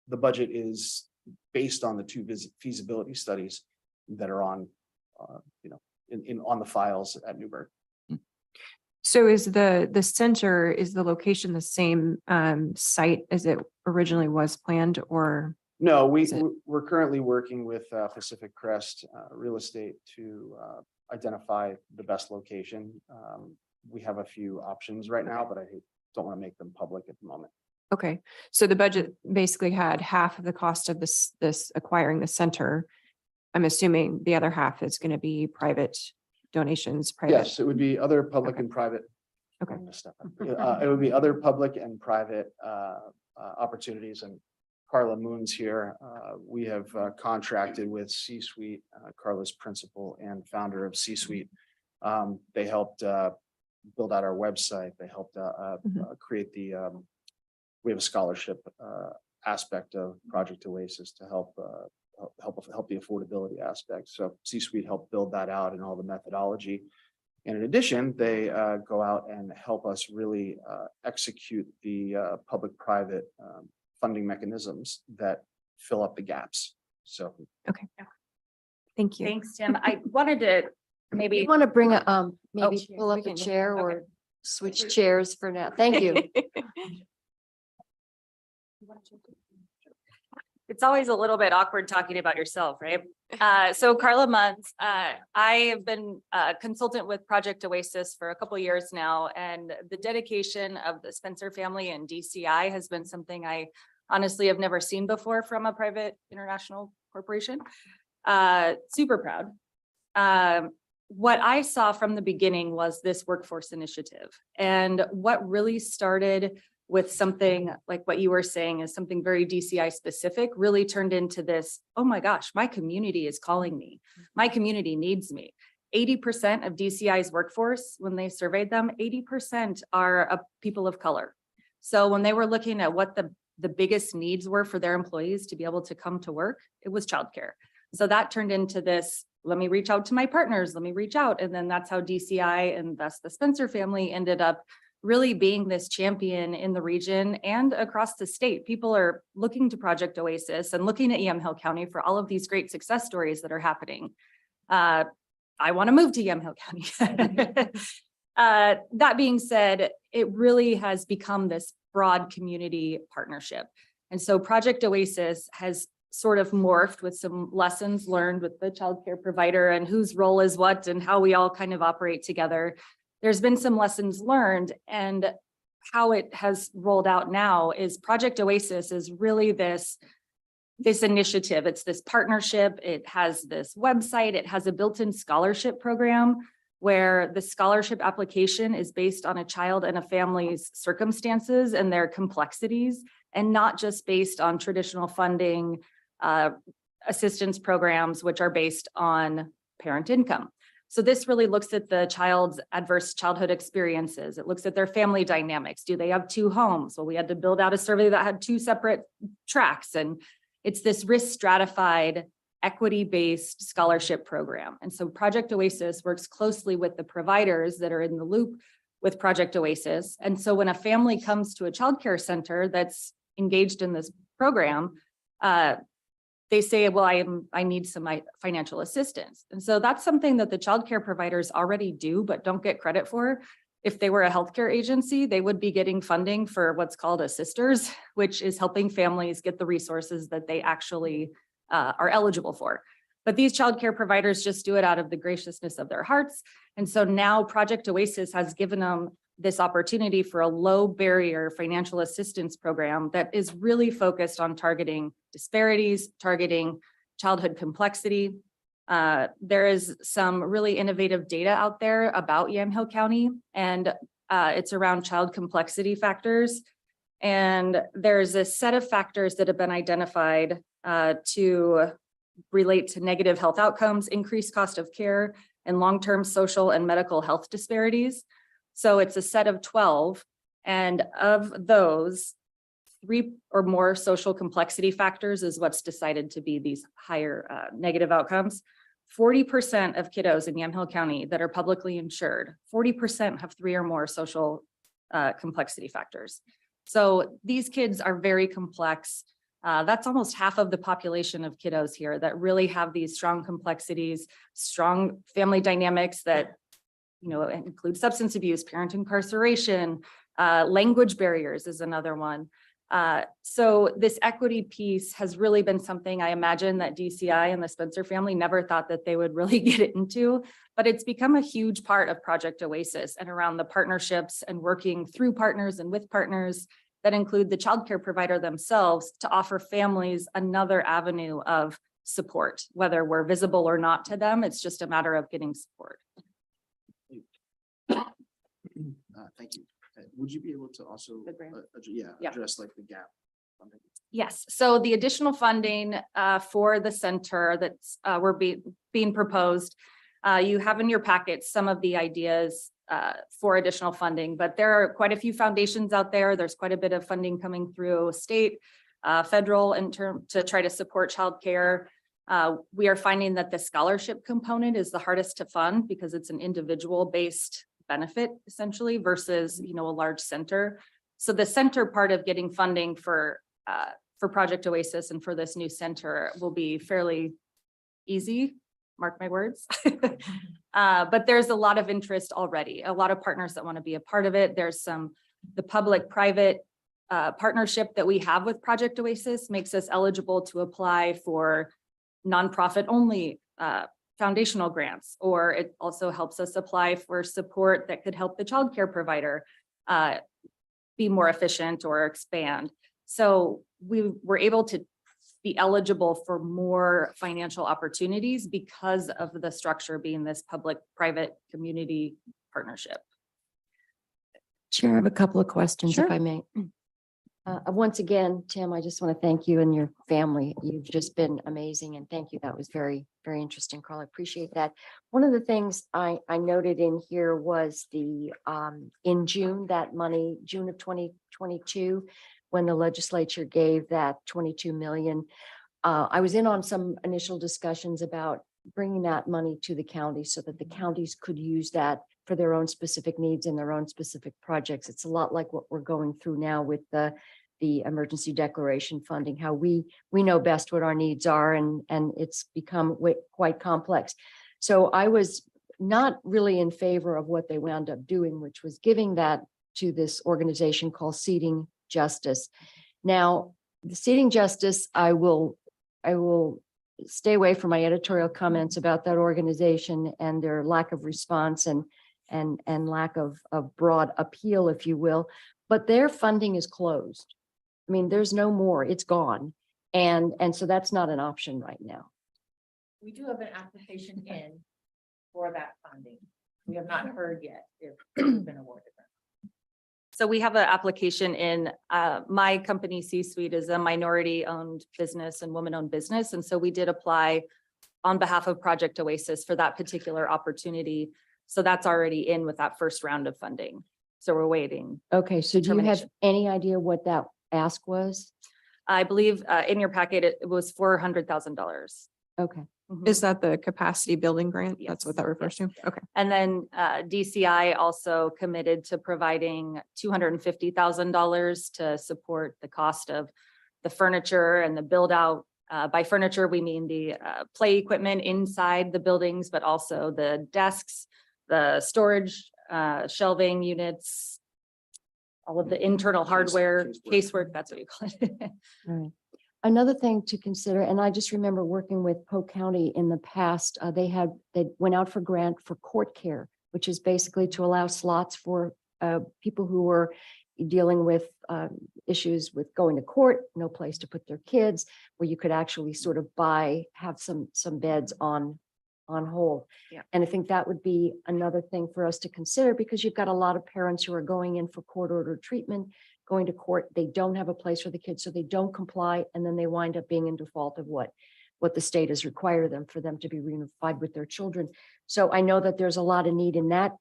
the budget is based on the 2 feasibility studies that are on on the files at Newburgh. So is the center, is the location the same site as it originally was planned, or? No, Is it- we're currently working with Pacific Crest Real Estate to identify the best location. We have a few options right now, but I don't want to make them public at the moment. Okay, so the budget basically had half of the cost of this acquiring the center. I'm assuming the other half is going to be private donations, private. Yes, it would be other public Okay. and private. Okay. I'm gonna step up. It would be other public and private opportunities. And Carla Moon's here. We have contracted with C-Suite, Carla's principal and founder of C-Suite. They helped build out our website. They helped create we have a scholarship aspect of Project Oasis to help the affordability aspect. So C-Suite helped build that out and all the methodology. And in addition, they go out and help us really execute the public-private funding mechanisms that fill up the gaps. So. Okay. Thank you. Thanks, Tim. I wanted to You maybe. want to bring a, maybe chair. pull We up a can- chair okay. or switch chairs for now. Thank you. It's always a little bit awkward talking about yourself, right? So Carla Muntz, I have been a consultant with Project Oasis for a couple years now, and the dedication of the Spencer family and DCI has been something I honestly have never seen before from a private international corporation. Super proud. What I saw from the beginning was this workforce initiative, and what really started with something like what you were saying is something very DCI specific, really turned into this, oh my gosh, my community is calling me. My community needs me. 80% of DCI's workforce, when they surveyed them, 80% are people of color. So when they were looking at what the biggest needs were for their employees to be able to come to work, it was childcare. So that turned into this, let me reach out to my partners, let me reach out. And then that's how DCI and thus the Spencer family ended up really being this champion in the region and across the state. People are looking to Project Oasis and looking at Yamhill County for all of these great success stories that are happening. I want to move to Yamhill County. That being said, it really has become this broad community partnership. And so Project Oasis has sort of morphed with some lessons learned with the childcare provider and whose role is what and how we all kind of operate together. There's been some lessons learned, and how it has rolled out now is Project Oasis is really this initiative. It's this partnership. It has this website. It has a built-in scholarship program where the scholarship application is based on a child and a family's circumstances and their complexities, and not just based on traditional funding assistance programs, which are based on parent income. So this really looks at the child's adverse childhood experiences. It looks at their family dynamics. Do they have two homes? Well, we had to build out a survey that had two separate tracks, and it's this risk stratified, equity-based scholarship program. And so Project Oasis works closely with the providers that are in the loop with Project Oasis. And so when a family comes to a childcare center that's engaged in this program, they say, well, I need some financial assistance. And so that's something that the childcare providers already do, but don't get credit for. If they were a healthcare agency, they would be getting funding for what's called a sisters, which is helping families get the resources that they actually are eligible for. But these childcare providers just do it out of the graciousness of their hearts. And so now Project Oasis has given them this opportunity for a low barrier financial assistance program that is really focused on targeting disparities, targeting childhood complexity. There is some really innovative data out there about Yamhill County, and it's around child complexity factors. And there's a set of factors that have been identified to relate to negative health outcomes, increased cost of care, and long-term social and medical health disparities. So it's a set of 12, and of those, 3 or more social complexity factors is what's decided to be these higher negative outcomes. 40% of kiddos in Yamhill County that are publicly insured, 40% have 3 or more social complexity factors. So these kids are very complex. That's almost half of the population of kiddos here that really have these strong complexities, strong family dynamics that include substance abuse, parent incarceration, language barriers is another one. So this equity piece has really been something I imagine that DCI and the Spencer family never thought that they would really get into, but it's become a huge part of Project Oasis and around the partnerships and working through partners and with partners that include the childcare provider themselves to offer families another avenue of support, whether we're visible or not to them. It's just a matter of getting support. Thank you. Would you be able to also, The grant. yeah, Yeah. address like the gap funding? Yes, so the additional funding for the center that's being proposed, you have in your packet some of the ideas for additional funding, but there are quite a few foundations out there. There's quite a bit of funding coming through state, federal in term to try to support childcare. We are finding that the scholarship component is the hardest to fund because it's an individual based benefit essentially versus, a large center. So the center part of getting funding for Project Oasis and for this new center will be fairly easy. mark my words. But there's a lot of interest already, a lot of partners that want to be a part of it. There's the public-private partnership that we have with Project Oasis makes us eligible to apply for nonprofit only foundational grants, or it also helps us apply for support that could help the childcare provider be more efficient or expand. So we were able to be eligible for more financial opportunities because of the structure being this public-private community partnership. Chair, I have a couple of questions, if Sure. I may. Once again, Tim, I just want to thank you and your family. You've just been amazing, and thank you. That was very, very interesting, Carl. I appreciate that. One of the things I noted in here was the in June, that money, June of 2022, when the legislature gave that 22 million. I was in on some initial discussions about bringing that money to the county so that the counties could use that for their own specific needs and their own specific projects. It's a lot like what we're going through now with the emergency declaration funding, how we know best what our needs are, and it's become quite complex. So I was not really in favor of what they wound up doing, which was giving that to this organization called Seating Justice. Now, the Seating Justice, I will stay away from my editorial comments about that organization and their lack of response and lack of broad appeal, if you will, but their funding is closed. I mean, there's no more, it's gone. And so that's not an option right now. We do have an application in for that funding. We have not heard yet if it's been awarded. So we have an application in, my company C-Suite is a minority-owned business and woman-owned business. And so we did apply on behalf of Project Oasis for that particular opportunity. So that's already in with that first round of funding. So we're waiting. Okay, so do you have Determination. any idea what that ask was? I believe in your packet, it was $400,000. Okay, Is that the capacity building grant? Yes. That's what that refers to? Okay. And then DCI also committed to providing $250,000 to support the cost of the furniture and the build out. By furniture, we mean the play equipment inside the buildings, but also the desks, the storage, shelving units, all of the internal hardware, casework, that's what you call it. all right. Another thing to consider, and I just remember working with Polk County in the past, they went out for grant for court care, which is basically to allow slots for people who were dealing with issues with going to court, no place to put their kids, where you could actually sort of have some beds on hold. Yeah. And I think that would be another thing for us to consider, because you've got a lot of parents who are going in for court ordered treatment, going to court, they don't have a place for the kids, so they don't comply, and then they wind up being in default of what the state has required them for them to be reunified with their children. So I know that there's a lot of need in that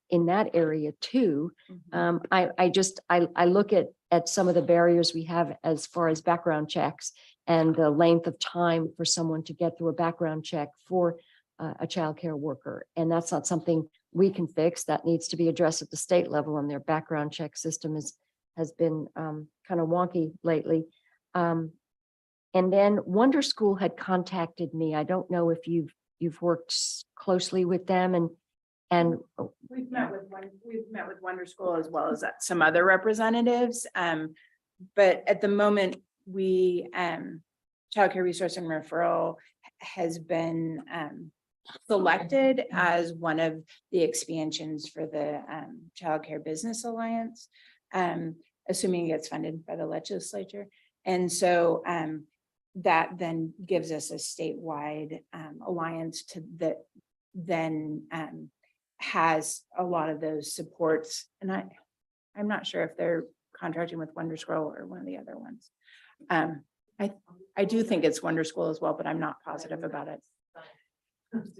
area too. I look at some of the barriers we have as far as background checks and the length of time for someone to get through a background check for a childcare worker. And that's not something we can fix. That needs to be addressed at the state level, and their background check system has been kind of wonky lately. And then Wonder School had contacted me. I don't know if you've worked closely with them and We've met with Wonder School as well as some other representatives. But at the moment, Childcare Resource and Referral has been selected as one of the expansions for the Childcare Business Alliance, assuming it gets funded by the legislature. And so that then gives us a statewide alliance that then has a lot of those supports. And I'm not sure if they're contracting with Wonder Scroll or one of the other ones. I do think it's Wonder School as well, but I'm not positive about it.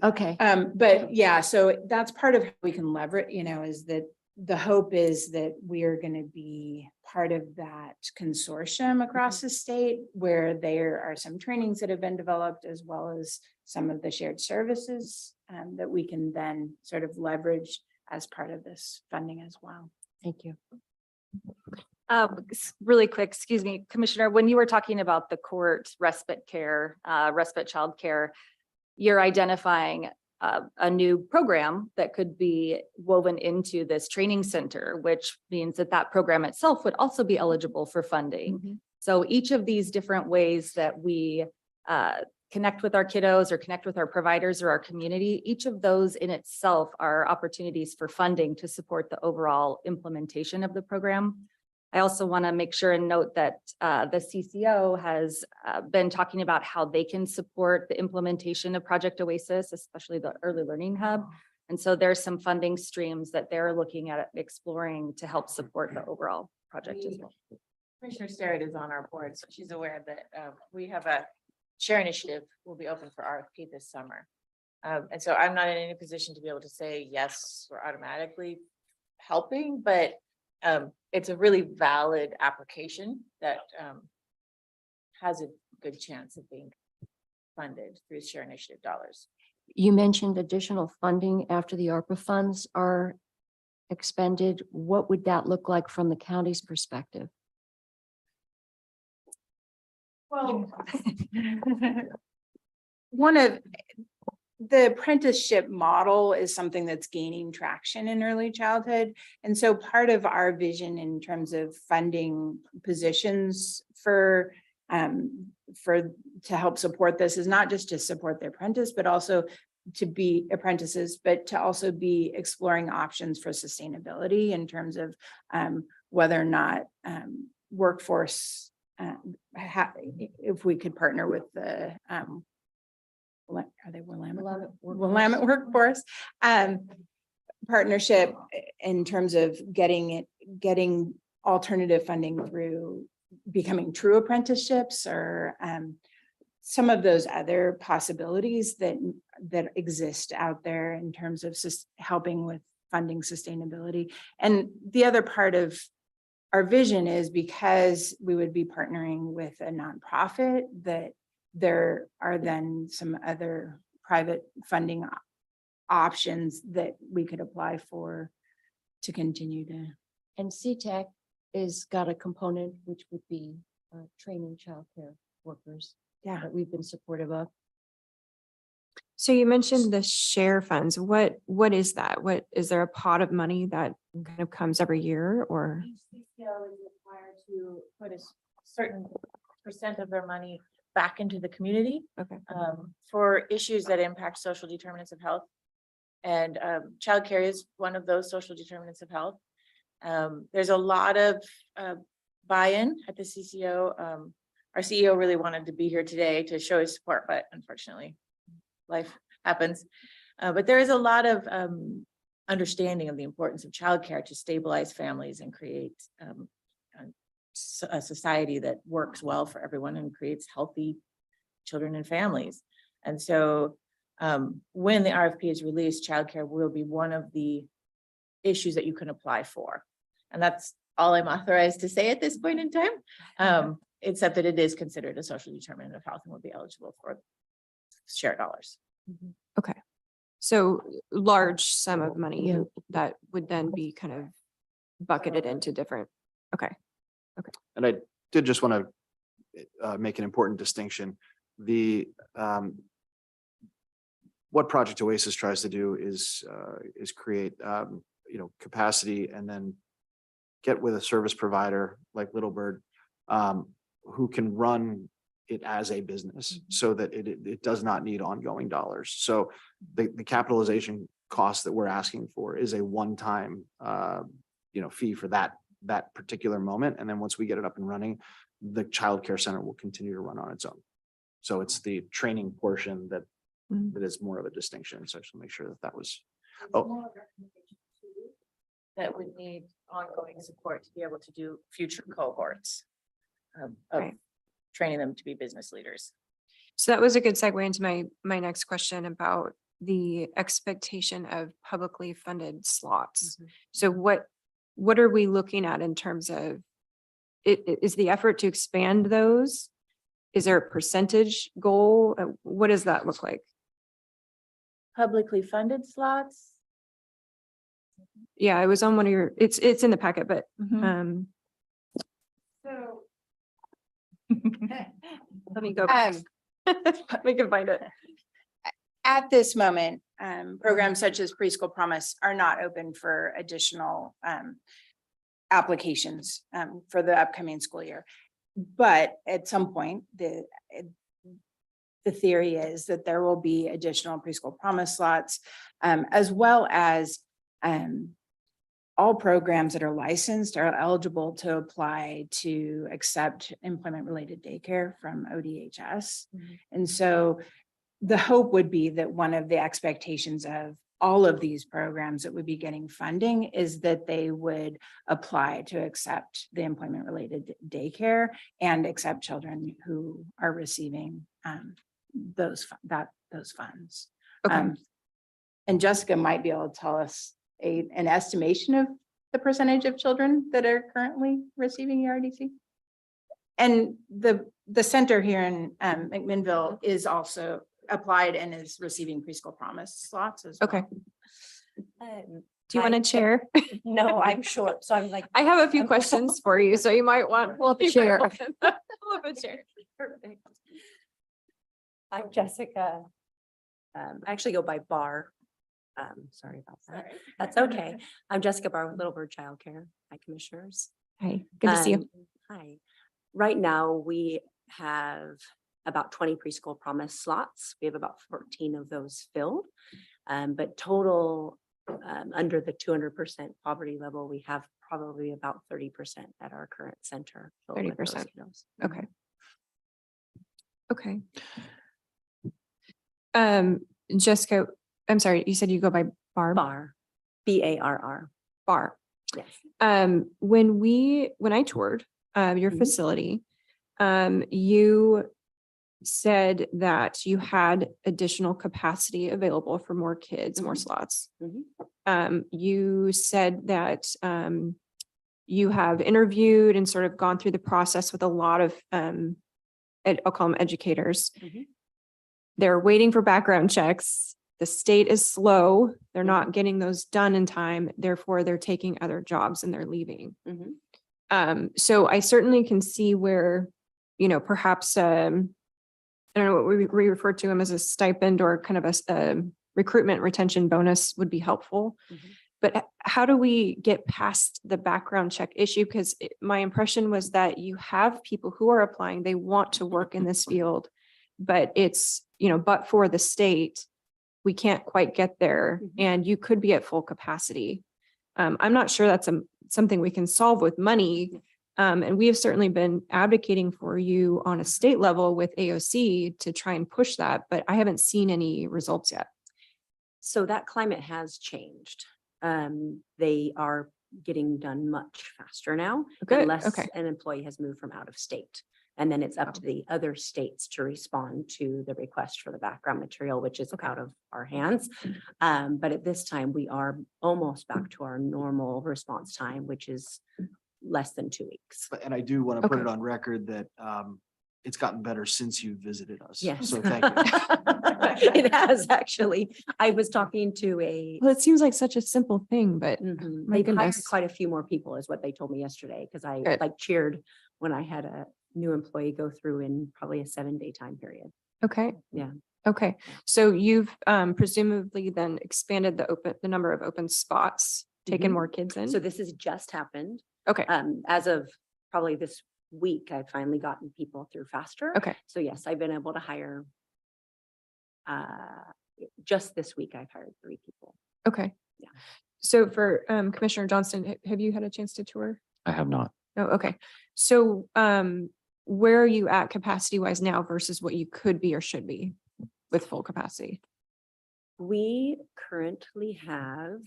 okay. But yeah, so that's part of how we can leverage, is that the hope is that we are going to be part of that consortium across the state, where there are some trainings that have been developed, as well as some of the shared services that we can then sort of leverage as part of this funding as well. Thank you. Really quick, excuse me, Commissioner, when you were talking about the court respite care, respite child care, you're identifying a new program that could be woven into this training center, which means that that program itself would also be eligible for funding. So each of these different ways that we connect with our kiddos or connect with our providers or our community, each of those in itself are opportunities for funding to support the overall implementation of the program. I also want to make sure and note that the CCO has been talking about how they can support the implementation of Project Oasis, especially the Early Learning Hub. And so there's some funding streams that they're looking at exploring to help support the overall project as well. Commissioner Starrett is on our board, so she's aware that we have a share initiative will be open for RFP this summer. And so I'm not in any position to be able to say, yes, we're automatically helping, but it's a really valid application that has a good chance of being funded through share initiative dollars. You mentioned additional funding after the ARPA funds are expended. What would that look like from the county's perspective? Well, one of the apprenticeship model is something that's gaining traction in early childhood. And so part of our vision in terms of funding positions for to help support this is not just to support the apprentice, but also to be apprentices, but to also be exploring options for sustainability in terms of whether or not workforce, if we could partner with the are they Willamette Workforce partnership in terms of getting alternative funding through becoming true apprenticeships or some of those other possibilities that exist out there in terms of helping with funding sustainability. And the other part of our vision is because we would be partnering with a nonprofit, that there are then some other private funding options that we could apply for to continue to. And CTEC is got a component which would be training childcare workers. Yeah. That we've been supportive of. So you mentioned the share funds. What is that? What is there a pot of money that kind of comes every year or? CCO is required to put a certain percent of their money back into the community. Okay. For issues that impact social determinants of health. And childcare is one of those social determinants of health. There's a lot of buy-in at the CCO. Our CEO really wanted to be here today to show his support, but unfortunately, life happens. But there is a lot of understanding of the importance of childcare to stabilize families and create a society that works well for everyone and creates healthy children and families. And so when the RFP is released, childcare will be one of the issues that you can apply for. And that's all I'm authorized to say at this point in time, except that it is considered a social determinant of health and will be eligible for share dollars. Okay. So large sum of money Yeah. that would then be kind of bucketed into different, okay. And I did just want to make an important distinction. What Project Oasis tries to do is create capacity and then get with a service provider like Little Bird who can run it as a business so that it does not need ongoing dollars. So the capitalization cost that we're asking for is a one-time fee for that particular moment. And then once we get it up and running, the childcare center will continue to run on its own. So it's the training portion that is more of a distinction. So I just want to make sure that was. That would need ongoing support to be able to do future cohorts of Right. training them to be business leaders. So that was a good segue into my next question about the expectation of publicly funded slots. So what are we looking at in terms of is the effort to expand those? Is there a percentage goal? What does that look like? Publicly funded slots. Yeah, it was on one of your, it's in the packet, but So. let me go back. We can find it. At this moment, programs such as Preschool Promise are not open for additional applications for the upcoming school year. But at some point, the theory is that there will be additional Preschool Promise slots, as well as all programs that are licensed are eligible to apply to accept employment-related daycare from ODHS. And so the hope would be that one of the expectations of all of these programs that would be getting funding is that they would apply to accept the employment-related daycare and accept children who are receiving those funds. Okay. And Jessica might be able to tell us an estimation of the percentage of children that are currently receiving ERDC. And the center here in McMinnville is also applied and is receiving Preschool Promise slots as well. Okay. Do you want to chair? No, I'm short, so I'm like. I have a few questions for you, so you might want. Well, the chair. Perfect. I'm Jessica. I actually go by Bar. Sorry about that. That's okay. I'm Jessica Barr with Little Bird Childcare. Hi, commissioners. Hi, good to see you. Hi. Right now, we have about 20 Preschool Promise slots. We have about 14 of those filled. But total, under the 200% poverty level, we have probably about 30% at our current center. filled with those 30%. kiddos. Okay. Okay. Jessica, I'm sorry, you said you go by Barb? Bar, BARR. Bar. Yes. When I toured your Mhm. facility, you said that you had additional capacity available for more kids, more Mhm. slots. Mhm. You said that you have interviewed and sort of gone through the process with a lot of I'll call them educators. Mhm. They're waiting for background checks. The state is slow. They're Mhm. not getting those done in time. Therefore, they're taking other jobs and they're leaving. Mhm. So I certainly can see where, perhaps, I don't know what we refer to them as a stipend or kind of a recruitment retention bonus would be helpful. Mhm. But how do we get past the background check issue? Because my impression was that you have people who are applying, they want to work in this field, but it's, but for the state, we can't quite get there Mhm. and you could be at full capacity. I'm not sure that's something we can solve with money. And we have certainly been advocating for you on a state level with AOC to try and push that, but I haven't seen any results yet. So that climate has changed. They are getting done much faster now. Good, Unless okay. an employee has moved from out of state. And then it's up to the other states to respond to the request for the background material, which is out of our hands. But at this time, we are almost back to our normal response time, which is less than 2 weeks. And I do want to put it Okay. on record that it's gotten better since you visited us. Yes. So thank you. It has actually. I was talking to a. Well, it seems like such a simple thing, but Mhm. my They've hired goodness. quite a few more people is what they told me yesterday, because I Good. like cheered when I had a new employee go through in probably a 7-day time period. Okay. Yeah. Okay. So you've presumably then expanded the number of open spots, taken Mhm. more kids in? So this has just happened. Okay. As of probably this week, I've finally gotten people through faster. Okay. So yes, I've been able to hire. Just this week, I've hired 3 people. Okay. Yeah. So for Commissioner Johnston, have you had a chance to tour? I have not. Oh, okay. So where are you at capacity wise now versus what you could be or should be with full capacity? We currently have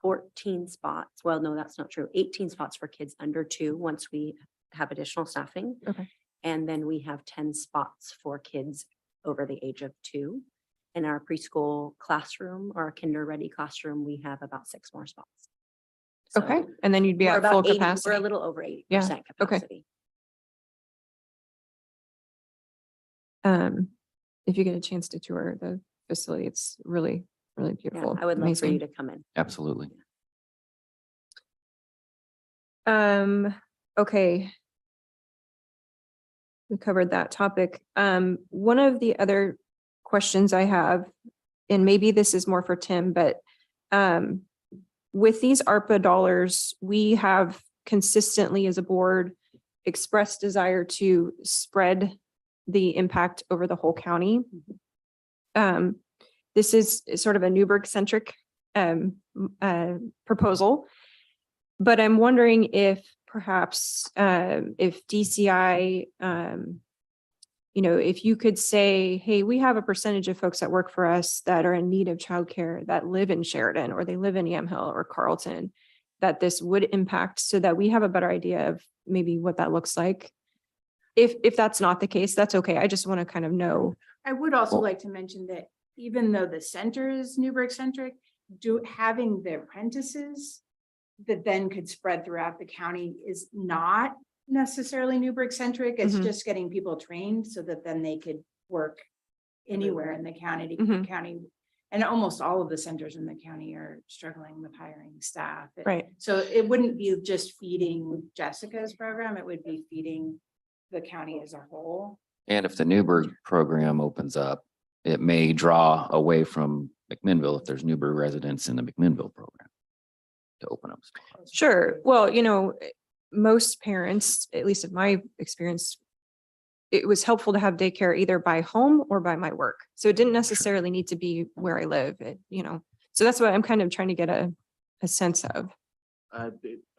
14 spots. Well, no, that's not true. 18 spots for kids under 2 once we have additional staffing. Okay. And then we have 10 spots for kids over the age of 2. In our preschool classroom or kinder ready classroom, we have about 6 more spots. So Okay. And then you'd be we're at about full 80 capacity. We're a little over 80% Yeah, okay. capacity. If you get a chance to tour the facility, it's really, really Yeah, beautiful. I would love for you amazing. to come in. Absolutely. Okay. We covered that topic. One of the other questions I have, and maybe this is more for Tim, but with these ARPA dollars, we have consistently as a board expressed desire to spread the impact over the whole county. This is sort of a Newburgh-centric proposal, but I'm wondering if perhaps if DCI, if you could say, hey, we have a percentage of folks that work for us that are in need of childcare that live in Sheridan, or they live in Yamhill or Carlton, that this would impact, so that we have a better idea of maybe what that looks like. If that's not the case, that's okay. I just want to kind of know. I would also Well- like to mention that even though the center is Newburgh centric, having the apprentices that then could spread throughout the county is not necessarily Newburgh centric. It's Mhm. just getting people trained so that then they could work anywhere in the county, Mhm. And almost all of the centers in the county are struggling with hiring staff. Right. So it wouldn't be just feeding Jessica's program, it would be feeding the county as a whole. And if the Newburgh program opens up, it may draw away from McMinnville if there's Newburgh residents in the McMinnville program to open up spots. Sure. Well, most parents, at least in my experience, it was helpful to have daycare either by home or by my work. So it didn't necessarily need to be where I live, so that's what I'm kind of trying to get a sense of.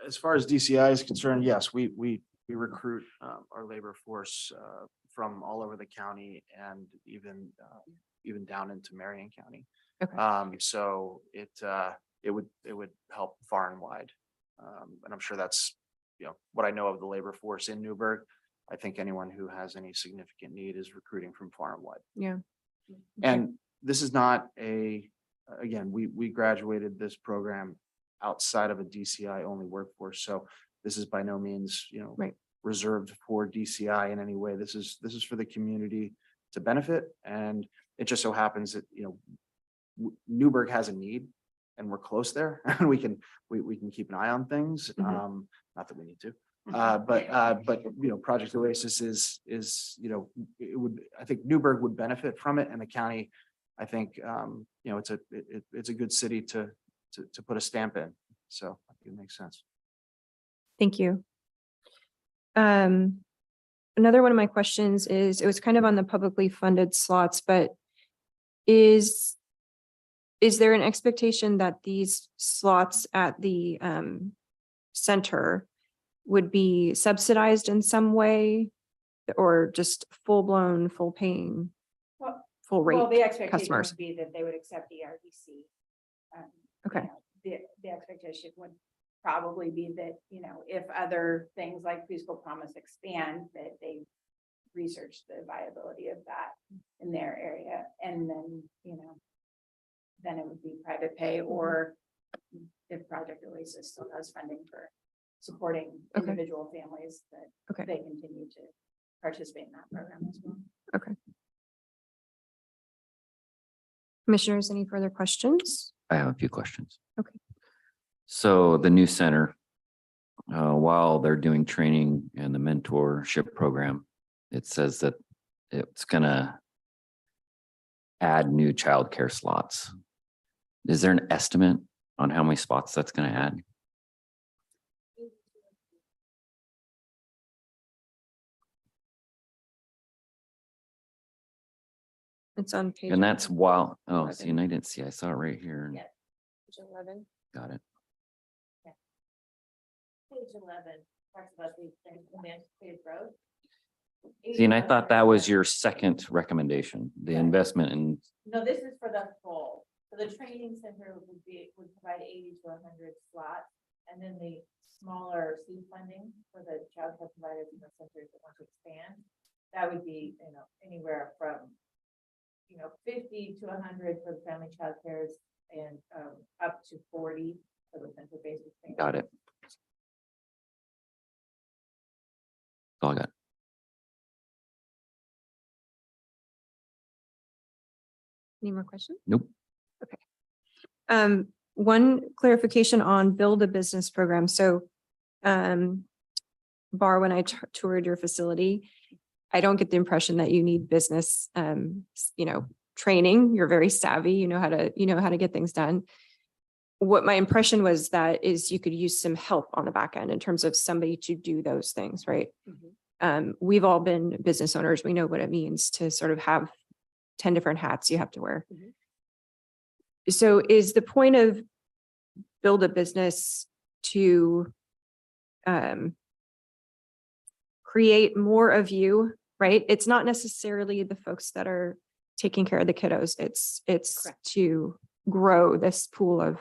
As far as DCI is concerned, yes, we recruit our labor force from all over the county and even down into Marion County. Okay. So it would help far and wide. And I'm sure that's, what I know of the labor force in Newburgh. I think anyone who has any significant need is recruiting from far and wide. Yeah. And this is not again, we graduated this program outside of a DCI only workforce. So this is by no means, Right. reserved for DCI in any way. This is for the community to benefit. And it just so happens that, Newburgh has a need and we're close there and we can keep an eye on things. Mhm. Not that we need to. But Project Oasis is, I think Newburgh would benefit from it, and the county, I think, it's a good city to put a stamp in. So I think it makes sense. Thank you. Another one of my questions is, it was kind of on the publicly funded slots, but is there an expectation that these slots at the center would be subsidized in some way, or just full-blown, full-paying, Well, full rate? Well, the expectation customers? would be that they would accept ERDC. Okay. The expectation would probably be that, if other things like preschool promise expand, that they research the viability of that in their area. And then, then it would be private pay, or if Project Oasis still has funding for supporting Okay. individual families, that Okay. they continue to participate in that program as well. Okay. Commissioners, any further questions? I have a few questions. Okay. So the new center, while they're doing training and the mentorship program, it says that it's gonna add new childcare slots. Is there an estimate on how many spots that's gonna add? It's on page. And that's while, oh, see, 11. and I didn't see, I saw it right here. Yeah. Page 11. Got it. Page 11, talks about the anticipated growth. See, and I thought that was your second recommendation, the Yeah. investment in, No, this is for the full. So the training center would provide 80 to 100 slots. And then the smaller seed funding for the childcare providers in the centers that want to expand. That would be, anywhere from, 50 to 100 for the family childcares and up to 40 for the center-based expansion. got it. That's all I got. Any more questions? Nope. One clarification on build a business program. So, Bar, when I toured your facility, I don't get the impression that you need business, training, you're very savvy, you know how to get things done. What my impression was that is you could use some help on the back end in terms of somebody to do those things, right? We've all been business owners. We know what it means to sort of have 10 different hats you have to wear. So is the point of build a business to create more of you, right? It's not necessarily the folks that are taking care of the kiddos. It's Correct. to grow this pool of,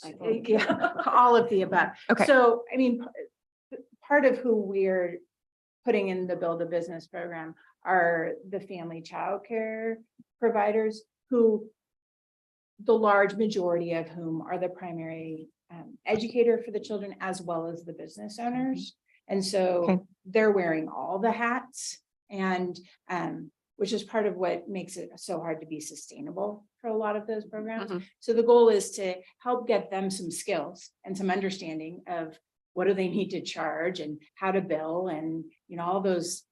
I think. Yeah, all of the above. Okay. So, I mean, part of who we're putting in the Build a Business program are the family childcare providers who the large majority of whom are the primary educator for the children as well as the business owners. And so Okay. they're wearing all the hats and which is part of what makes it so hard to be sustainable for a lot of those programs. So the goal is to help get them some skills and some understanding of what do they need to charge and how to bill and, you know, all those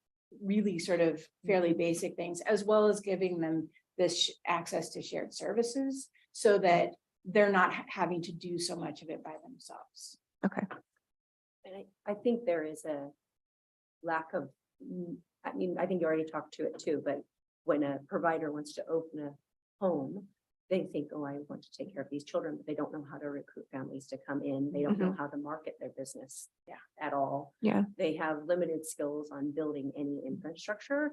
really sort of fairly basic things, as well as giving them this access to shared services so that they're not having to do so much of it by themselves. okay. And I think there is a lack of, I mean, I think you already talked to it too, but when a provider wants to open a home, they think, oh, I want to take care of these children, but they don't know how to recruit families to come in. They don't know how to market their business at all. Yeah. They have limited skills on building any infrastructure.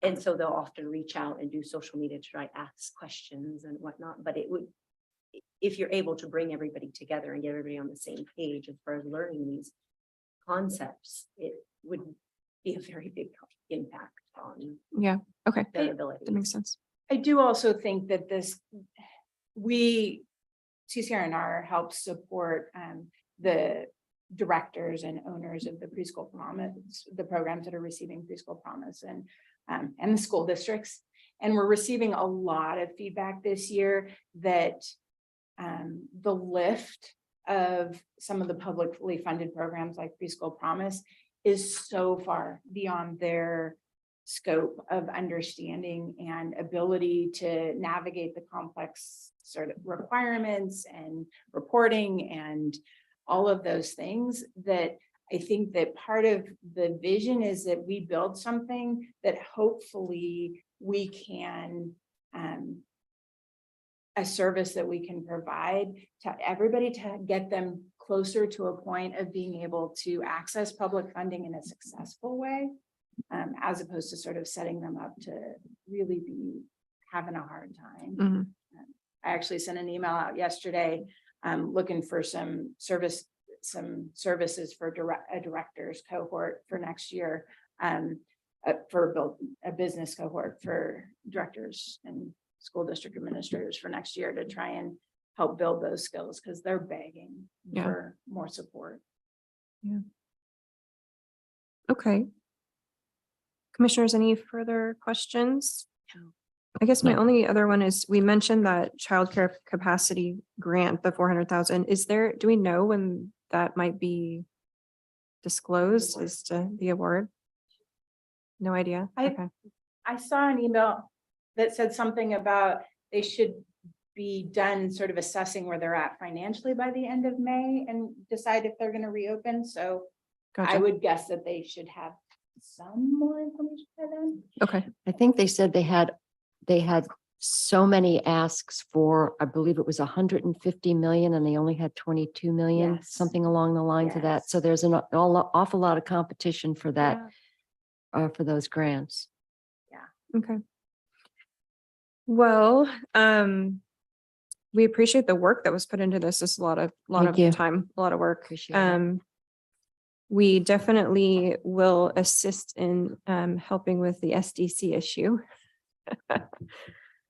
And so they'll often reach out and do social media to try ask questions and whatnot, but it would, if you're able to bring everybody together and get everybody on the same page as far as learning these concepts, it would be a very big impact on Yeah. Okay. their ability. That makes sense. I do also think that CCR&R helps support the directors and owners of the preschool promise, the programs that are receiving preschool promise and the school districts. And we're receiving a lot of feedback this year that the lift of some of the publicly funded programs like Preschool Promise is so far beyond their scope of understanding and ability to navigate the complex sort of requirements and reporting and all of those things, that I think that part of the vision is that we build something that hopefully we can a service that we can provide to everybody to get them closer to a point of being able to access public funding in a successful way, as opposed to sort of setting them up to really be having a hard time. I actually sent an email out yesterday looking for some services for a director's cohort for next year, for a business cohort for directors and school district administrators for next year to try and help build those skills because they're begging for more support. Okay. Commissioners, any further questions? I guess my only other one is, we mentioned that childcare capacity grant, the 400,000. Do we know when that might be disclosed as to the award? No idea. Okay. I saw an email that said something about they should be done sort of assessing where they're at financially by the end of May and decide if they're going to reopen. So Gotcha. I would guess that they should have some more information by then. Okay. I think they said they had so many asks for, I believe it was 150 million and they only had 22 million, Yes. something along the lines of that. Yes. So there's an awful lot of competition for that, for those grants. Okay. Well, we appreciate the work that was put into this. It's a lot of Thank you. time, a lot of work. Appreciate it. We definitely will assist in helping with the SDC issue.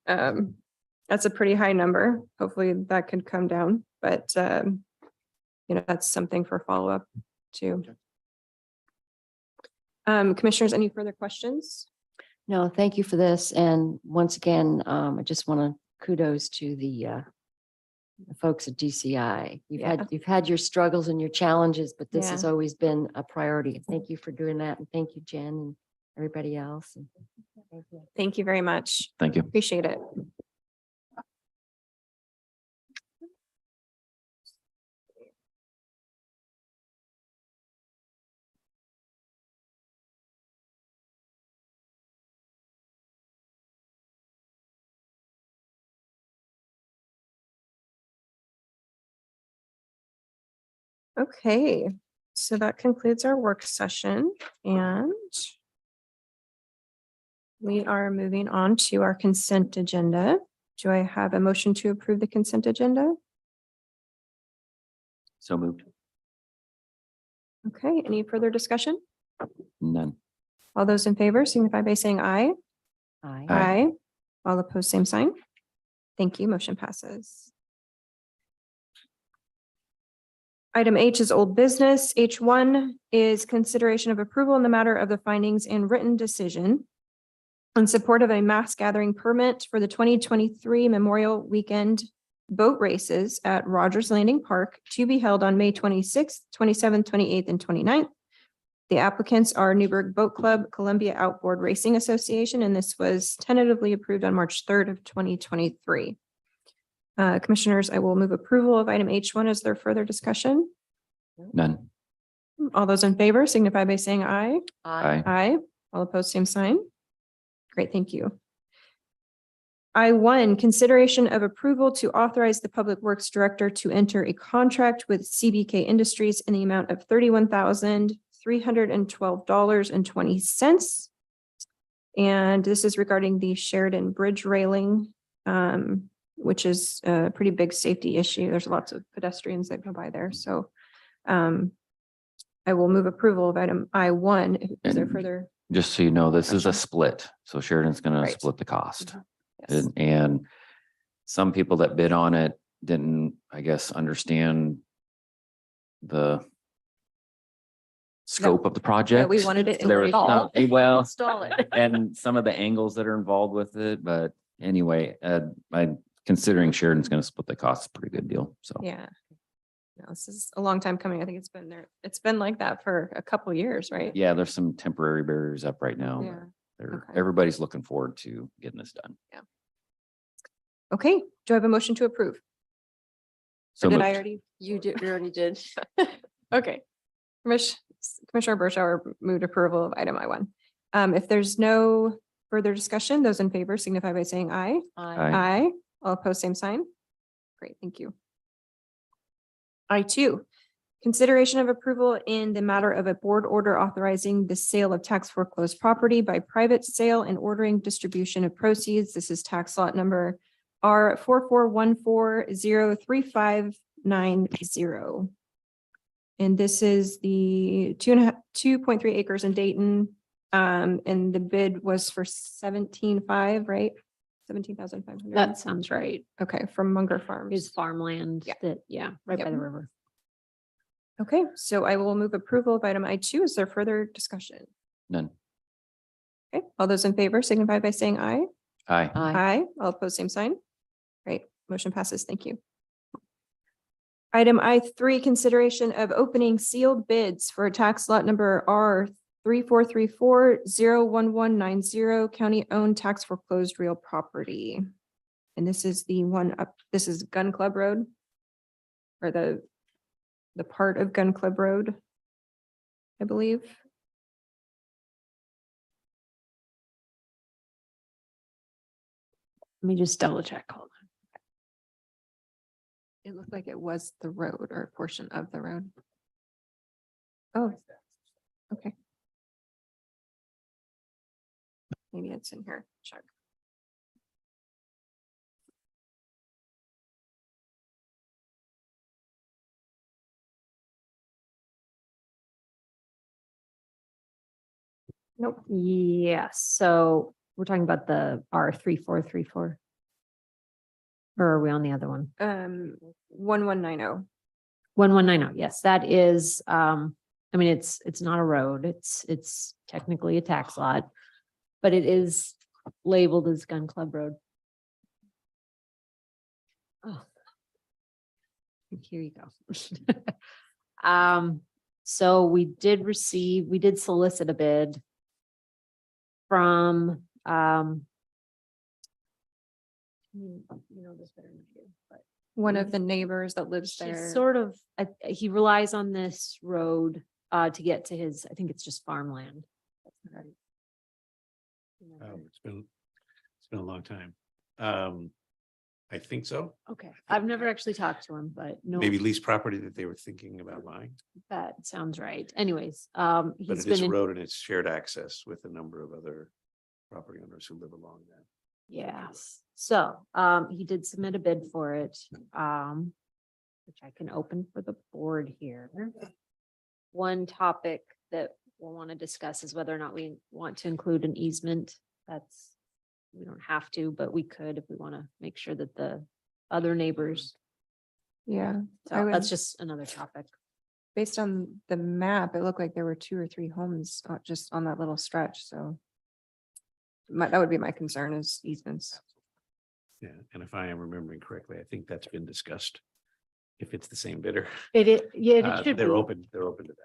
That's a pretty high number. Hopefully that could come down, but that's something for follow-up too. Commissioners, any further questions? No, thank you for this. And once again, I just want to kudos to the folks at DCI. You've had your struggles and your challenges, but this has always been a priority. Thank you for doing that. And thank you, Jen, and everybody else. And Thank you very much. Thank you. Appreciate it. Okay, so that concludes our work session and we are moving on to our consent agenda. Do I have a motion to approve the consent agenda? So moved. Okay, any further discussion? None. All those in favor signify by saying aye. Aye. Aye. All opposed, same sign. Thank you. Motion passes. Item H is old business. H1 is consideration of approval in the matter of the findings and written decision in support of a mass gathering permit for the 2023 Memorial Weekend boat races at Rogers Landing Park to be held on May 26th, 27th, 28th, and 29th. The applicants are Newburgh Boat Club, Columbia Outboard Racing Association, and this was tentatively approved on March 3rd of 2023. Commissioners, I will move approval of item H1. Is there further discussion? None. All those in favor signify by saying aye. Aye. Aye. All opposed, same sign. Great, thank you. I1, consideration of approval to authorize the Public Works Director to enter a contract with CBK Industries in the amount of $31,312.20. And this is regarding the Sheridan Bridge railing, which is a pretty big safety issue. There's lots of pedestrians that go by there, so I will move approval of item I1. Is there And further? Just so you know, this is a split. So Sheridan's gonna Right. split the cost. Yes. And some people that bid on it didn't, I guess, understand the scope of the project. we wanted it There was installed. well, Install it. and some of the angles that are involved with it, but anyway, I'm considering Sheridan's gonna split the cost, it's a pretty good deal, so. Yeah. No, this is a long time coming. I think it's been there. It's been like that for a couple years, right? Yeah, there's some temporary barriers up right now. Yeah. Okay. Everybody's looking forward to getting this done. Okay, do I have a motion to approve? So Or did I moved. already? You already did. Okay. Commissioner Bershauer moved approval of item I1. If there's no further discussion, those in favor signify by saying aye. Aye. Aye. All opposed, same sign. Great, thank you. I2, consideration of approval in the matter of a board order authorizing the sale of tax foreclosed property by private sale and ordering distribution of proceeds. This is tax lot number R4414035990. And this is the 2.3 acres in Dayton. And the bid was for 17.5, right? 17,500. That sounds right. Okay, from Munger Farms. Is farmland Yeah. that, right by Yep. the river. Okay, so I will move approval of item I2. Is there further discussion? None. Okay, all those in favor signify by saying aye. Aye. Aye. All opposed, same sign. Great, motion passes. Thank you. Item I3, consideration of opening sealed bids for tax lot number R3434-01190, county-owned tax foreclosed real property. And this is the one up, this is Gun Club Road, or the part of Gun Club Road, I believe. Let me just double check. Hold on. It looked like it was the road or a portion of the road. Oh, okay. Maybe it's in here. Check. Nope. Yes, so we're talking about the R3434. Or are we on the other one? 1190. 1190, yes, that is, I mean, it's not a road, it's technically a tax lot, but it is labeled as Gun Club Road. Oh. Here you go. So we did solicit a bid from You know this better than I do, but One of the neighbors that lives she's there. sort of, he relies on this road to get to his, I think it's just farmland. It's been a long time. I think so. Okay, I've never actually talked to him, but no, Maybe lease property that they were thinking about buying, that sounds right. Anyways, but he's it is been a in, road and it's shared access with a number of other property owners who live along that. yes. So, he did submit a bid for it, which I can open for the board here. One topic that we'll want to discuss is whether or not we want to include an easement. We don't have to, but we could if we want to make sure that the other neighbors. Yeah, I So would- that's just another topic. based on the map, it looked like there were 2 or 3 homes just on that little stretch, so. That would be my concern is easements. Yeah, and if I am remembering correctly, I think that's been discussed. If it's the same bidder, Yeah, it should be. they're open to that.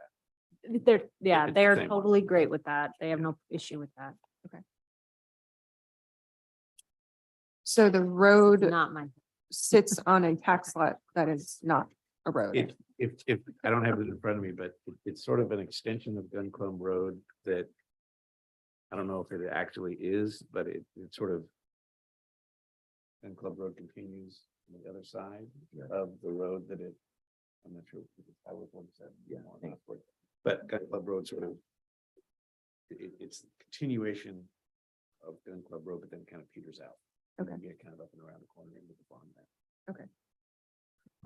Yeah, it's the they're same one. totally great with that. They have no issue with that. So the road Not my, sits on a tax lot that is not a road. If, I don't have it in front of me, but it's sort of an extension of Gun Club Road that. I don't know if it actually is, but it's sort of. Gun Club Road continues on the other side of the road that I'm not sure. if it's Highway 47. Yeah. But Gun Club Road sort of. It's the continuation of Gun Club Road, but then kind of peters out. And then get kind of up and around the corner into the farm there.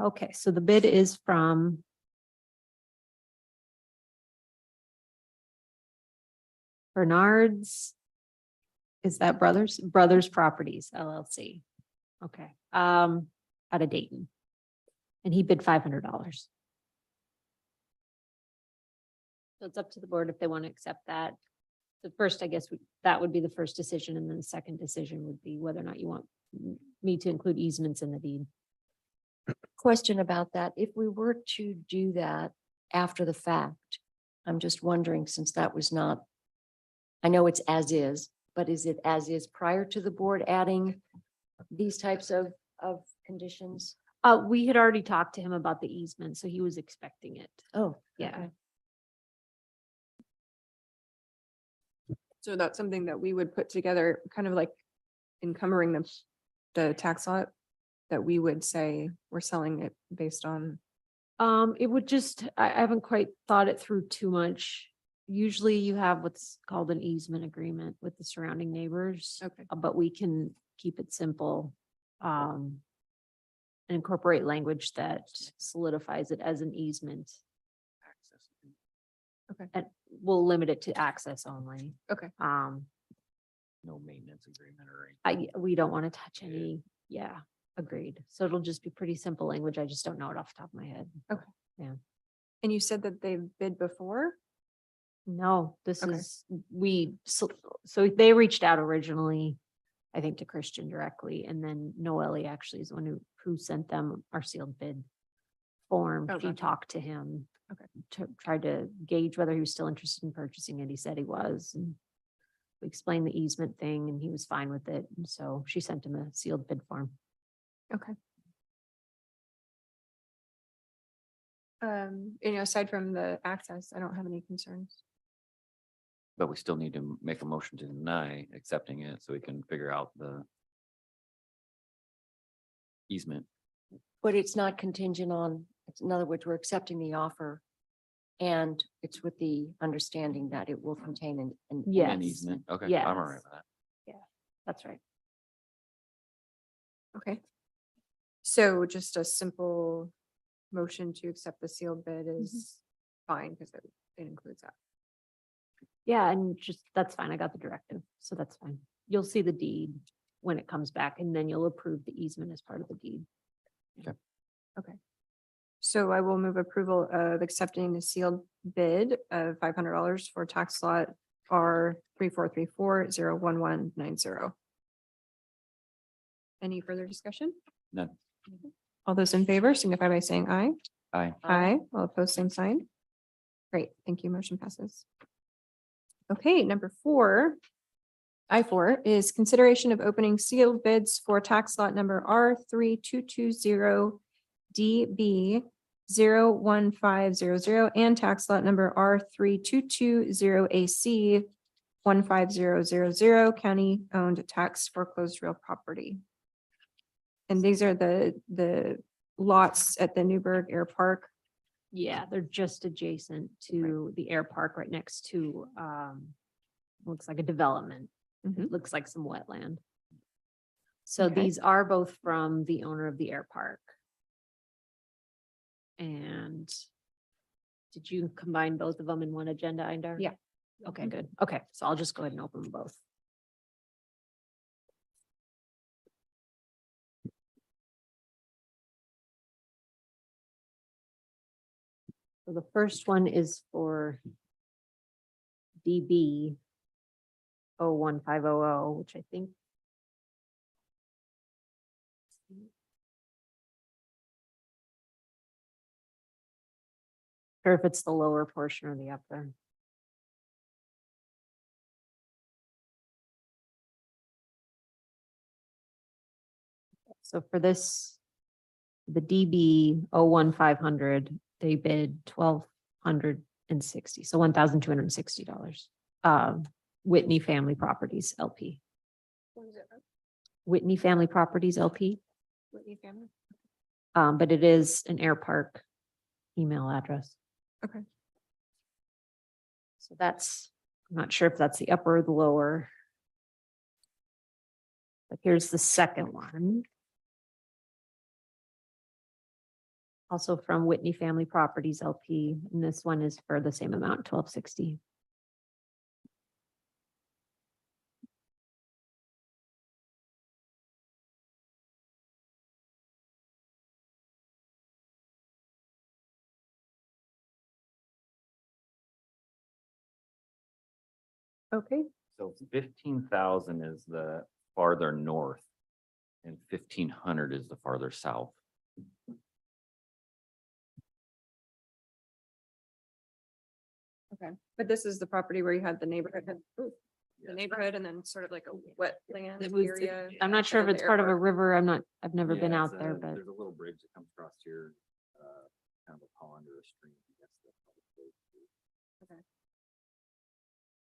okay, so the bid is from. Bernard's. Is that Brothers Properties LLC? Okay, out of Dayton. And he bid $500. So it's up to the board if they want to accept that. The first, I guess, that would be the first decision, and then the second decision would be whether or not you want me to include easements in the deed. Question about that. If we were to do that after the fact, I'm just wondering, since that was not, I know it's as is, but is it as is prior to the board adding these types of conditions? We had already talked to him about the easement, so he was expecting it. Oh, Yeah. okay. So that's something that we would put together, kind of like encumbering the tax lot. That we would say we're selling it based on. It would just, I haven't quite thought it through too much. Usually you have what's called an easement agreement with the surrounding neighbors. Okay. But we can keep it simple. And incorporate language that solidifies it as an easement. Okay. And we'll limit it to access only. Okay. No maintenance agreement or anything. We don't want to touch any, yeah, agreed. So it'll just be pretty simple language. I just don't know it off the top of my head. And you said that they bid before? No, this Okay. is, so they reached out originally, I think to Christian directly, and then Noelle actually is the one who sent them our sealed bid form. Oh, She gotcha. talked to him. Okay. To try to gauge whether he was still interested in purchasing it. He said he was, and we explained the easement thing and he was fine with it. And so she sent him a sealed bid form. Okay. Aside from the access, I don't have any concerns. But we still need to make a motion to deny accepting it so we can figure out the easement. But it's not contingent on, in other words, we're accepting the offer. And it's with the understanding that it will contain an Yes. An easement. Okay, Yes. I'm all right with that. That's right. Okay. So just a simple motion to accept the sealed bid is fine because it includes that. Yeah, and just, that's fine. I got the directive, so that's fine. You'll see the deed when it comes back and then you'll approve the easement as part of the deed. So I will move approval of accepting the sealed bid of $500 for tax lot R 3434-01190. Any further discussion? None. All those in favor signify by saying aye. Aye. Aye. All opposed, same sign. Great, thank you. Motion passes. Okay, number 4. I4 is consideration of opening sealed bids for tax lot number R3220DB 01500 and tax lot number R3220AC 15000 county-owned tax foreclosed real property. And these are the lots at the Newburgh Air Park. Yeah, they're just adjacent to the air park right next to, looks like a development. It looks like some wetland. So Okay. these are both from the owner of the air park. And did you combine both of them in one agenda, Indar? Yeah. Okay, good. Okay, so I'll just go ahead and open them both. So the first one is for DB 01500, which I think. Or if it's the lower portion or the upper. So for this, the DB 01500, they bid $1,260, so $1,260. Whitney Family Properties LP. Whitney Family Properties LP. Whitney family. But it is an air park email address. Okay. So that's, I'm not sure if that's the upper or the lower. But here's the second one. Also from Whitney Family Properties LP, and this one is for the same amount, $1,260. Okay, So 15,000 is the farther north and 1,500 is the farther south. okay. But this is the property where you had the neighborhood, the neighborhood and then sort of like a wetland It was- area. I'm not sure if and it's the part of a airport. river. I've never been out there, but There's a little bridge that comes across here, kind of a pond or a stream. I guess that's how it's supposed to be.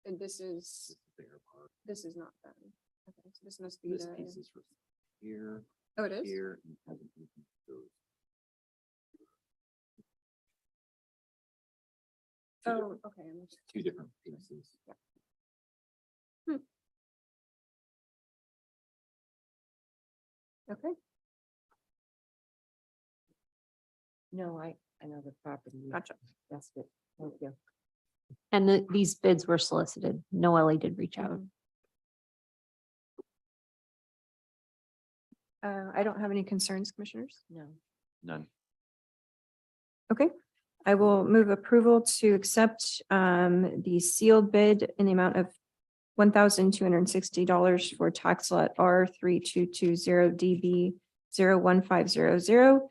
And this is, This is the air park. this is not them. Okay, so this must be This the, piece is from here, oh, it is? here. and hasn't even goes. Two Oh, different- okay. I'm just- Two different pieces. Okay, No, I know the property. gotcha. That's good. Thank you. and these bids were solicited. Noelle did reach out. I don't have any concerns, commissioners. No. None. Okay, I will move approval to accept the sealed bid in the amount of $1,260 for tax lot R3220DB 01500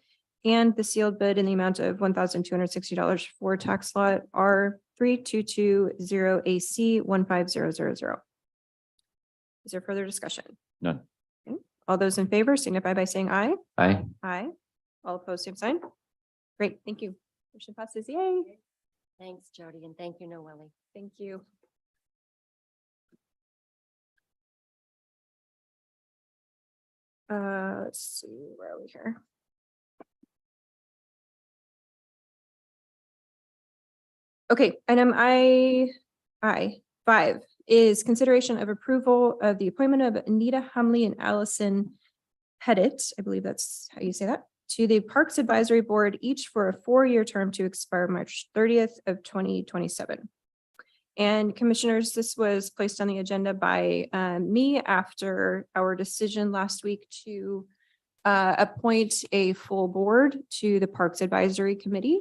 and the sealed bid in the amount of $1,260 for tax lot R3220AC 15000. Is there further discussion? None. All those in favor signify by saying aye. Aye. Aye. All opposed, same sign. Great, thank you. Motion passes, yay. Thanks, Jody, and thank you, Noelle. Thank you. Let's see, where are we here? Okay, item I5 is consideration of approval of the appointment of Anita Humley and Allison Pettit, I believe that's how you say that, to the Parks Advisory Board, each for a 4-year term to expire March 30th of 2027. And commissioners, this was placed on the agenda by me after our decision last week to appoint a full board to the Parks Advisory Committee.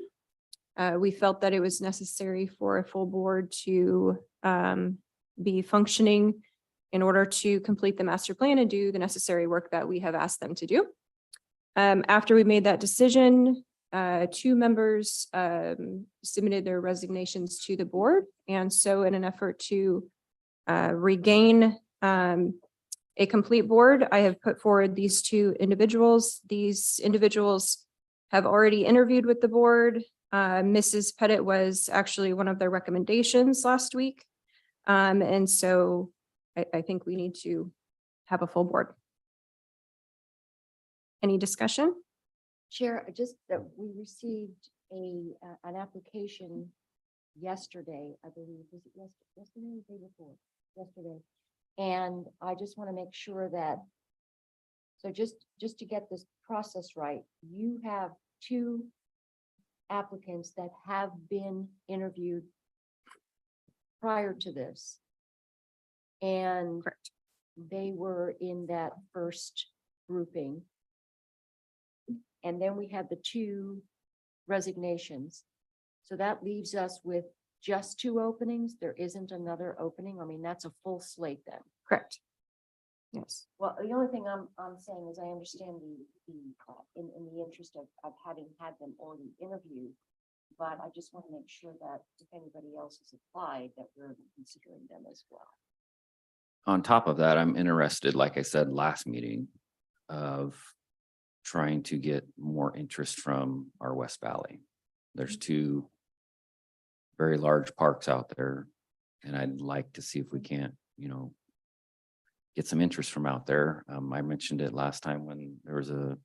We felt that it was necessary for a full board to be functioning in order to complete the master plan and do the necessary work that we have asked them to do. After we made that decision, 2 members submitted their resignations to the board. And so in an effort to regain A complete board. I have put forward these two individuals. These individuals have already interviewed with the board. Mrs. Pettit was actually one of their recommendations last week. And so I think we need to have a full board. Any discussion? Chair, just that we received an application yesterday, I believe, was it yesterday or the day before? Yesterday. And I just want to make sure that, so just to get this process right, you have two applicants that have been interviewed prior to this. And they were in that first grouping. And then we had the two resignations. So that leaves us with just two openings. There isn't another opening. I mean, that's a full slate then. Correct. Yes. Well, the only thing I'm saying is I understand in the interest of having had them already interviewed. But I just want to make sure that if anybody else has applied, that we're considering them as well. On top of that, I'm interested, like I said, last meeting, of trying to get more interest from our West Valley. There's two very large parks out there, and I'd like to see if we can't, get some interest from out there. I mentioned it last time when there was a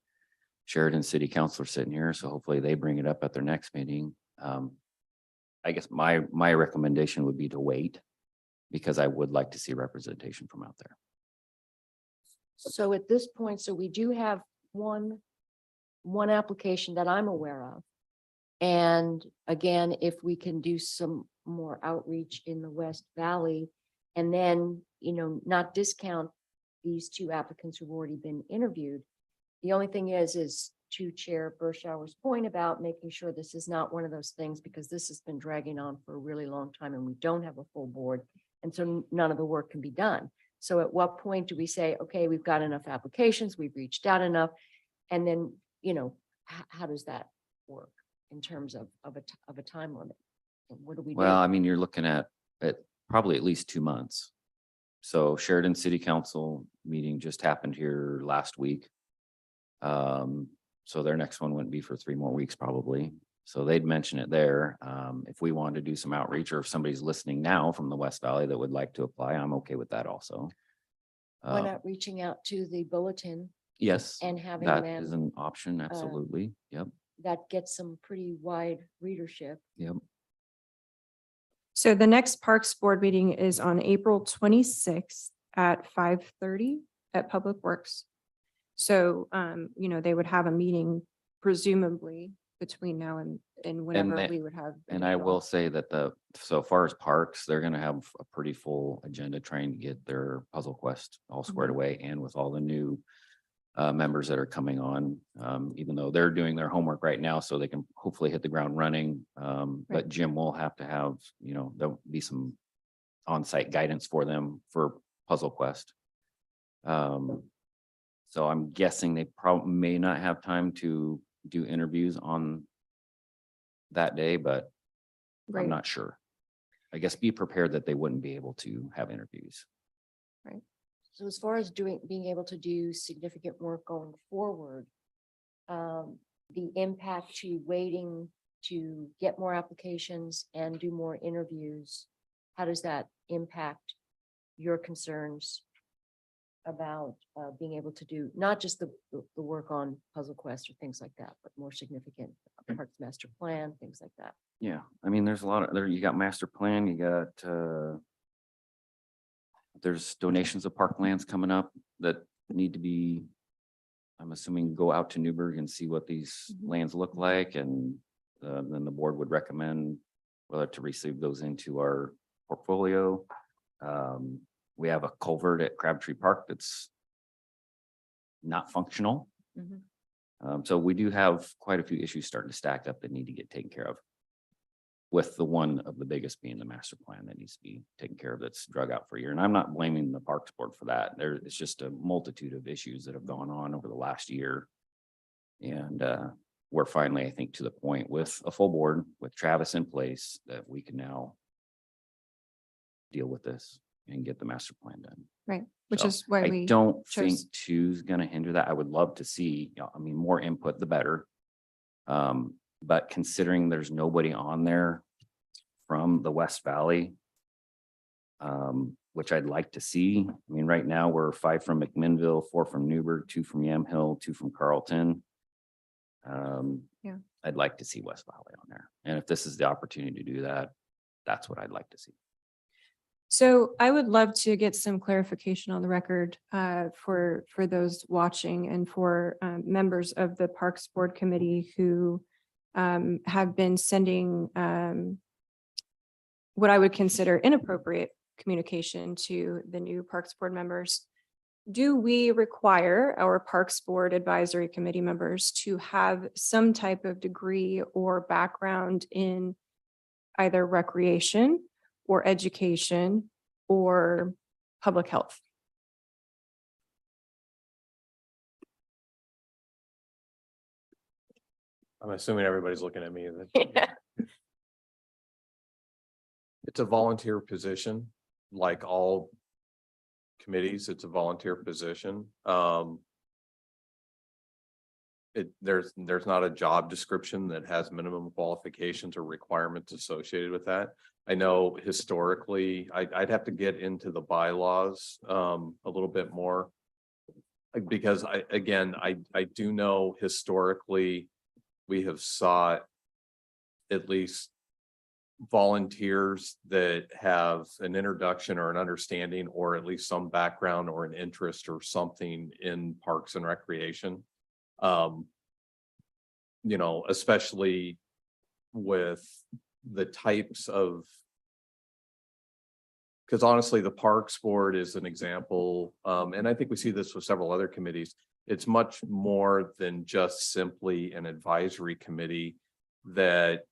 Sheridan City Councilor sitting here, so hopefully they bring it up at their next meeting. I guess my recommendation would be to wait, because I would like to see representation from out there. So at this point, so we do have one application that I'm aware of. And again, if we can do some more outreach in the West Valley, and then, not discount these two applicants who've already been interviewed. The only thing is to Chair Bershauer's point about making sure this is not one of those things, because this has been dragging on for a really long time and we don't have a full board. And so none of the work can be done. So at what point do we say, okay, we've got enough applications, we've reached out enough? And then, how does that work in terms of a time limit? And what do we do? Well, I mean, you're looking at probably at least 2 months. So Sheridan City Council meeting just happened here last week. So their next one wouldn't be for 3 more weeks probably. So they'd mention it there. If we wanted to do some outreach, or if somebody's listening now from the West Valley that would like to apply, I'm okay with that also. Why not reaching out to the bulletin Yes, and having that is them, an option. Absolutely. Yep. that gets some pretty wide readership. Yep. So the next Parks Board meeting is on April 26th at 5:30 at Public Works. So, they would have a meeting presumably between now and whenever they- we would have. And I will say that so far as parks, they're gonna have a pretty full agenda trying to get their puzzle quest all squared away, and with all the new members that are coming on, even though they're doing their homework right now, so they can hopefully hit the ground running. But Jim will have to have, there'll be some on-site guidance for them for Puzzle Quest. So I'm guessing they probably may not have time to do interviews on that day, but Right. I'm not sure. I guess be prepared that they wouldn't be able to have interviews. So as far as being able to do significant work going forward, the impact to waiting to get more applications and do more interviews, how does that impact your concerns about being able to do not just the work on Puzzle Quest or things like that, but more significant Parks Master Plan, things like that? Yeah, I mean, there's a lot of there. You got master plan, you got there's donations of parklands coming up that need to be, I'm assuming, go out to Newburgh and see what these lands look like, and then the board would recommend whether to receive those into our portfolio. We have a culvert at Crabtree Park that's not functional. So we do have quite a few issues starting to stack up that need to get taken care of, with the one of the biggest being the master plan that needs to be taken care of, that's drug out for a year. And I'm not blaming the Parks Board for that. It's just a multitude of issues that have gone on over the last year. And we're finally, I think, to the point with a full board, with Travis in place, that we can now deal with this. and get the master plan done. Right, which So, is why I we don't think chose. two's gonna hinder that. I would love to see, I mean, more input, the better. But considering there's nobody on there from the West Valley, which I'd like to see. I mean, right now, we're 5 from McMinnville, 4 from Newburgh, 2 from Yamhill, 2 from Carlton. Yeah. I'd like to see West Valley on there. And if this is the opportunity to do that, that's what I'd like to see. So I would love to get some clarification on the record for those watching and for members of the Parks Board Committee who have been sending what I would consider inappropriate communication to the new Parks Board members. Do we require our Parks Board Advisory Committee members to have some type of degree or background in either recreation or education or public health? I'm assuming everybody's looking at me. It's a volunteer position, like all committees, it's a volunteer position. There's not a job description that has minimum qualifications or requirements associated with that. I know historically, I'd have to get into the bylaws a little bit more. Because I do know historically, we have sought at least volunteers that have an introduction or an understanding, or at least some background or an interest or something in parks and recreation. You know, especially with the types of, because honestly, the Parks Board is an example, and I think we see this with several other committees. It's much more than just simply an advisory committee that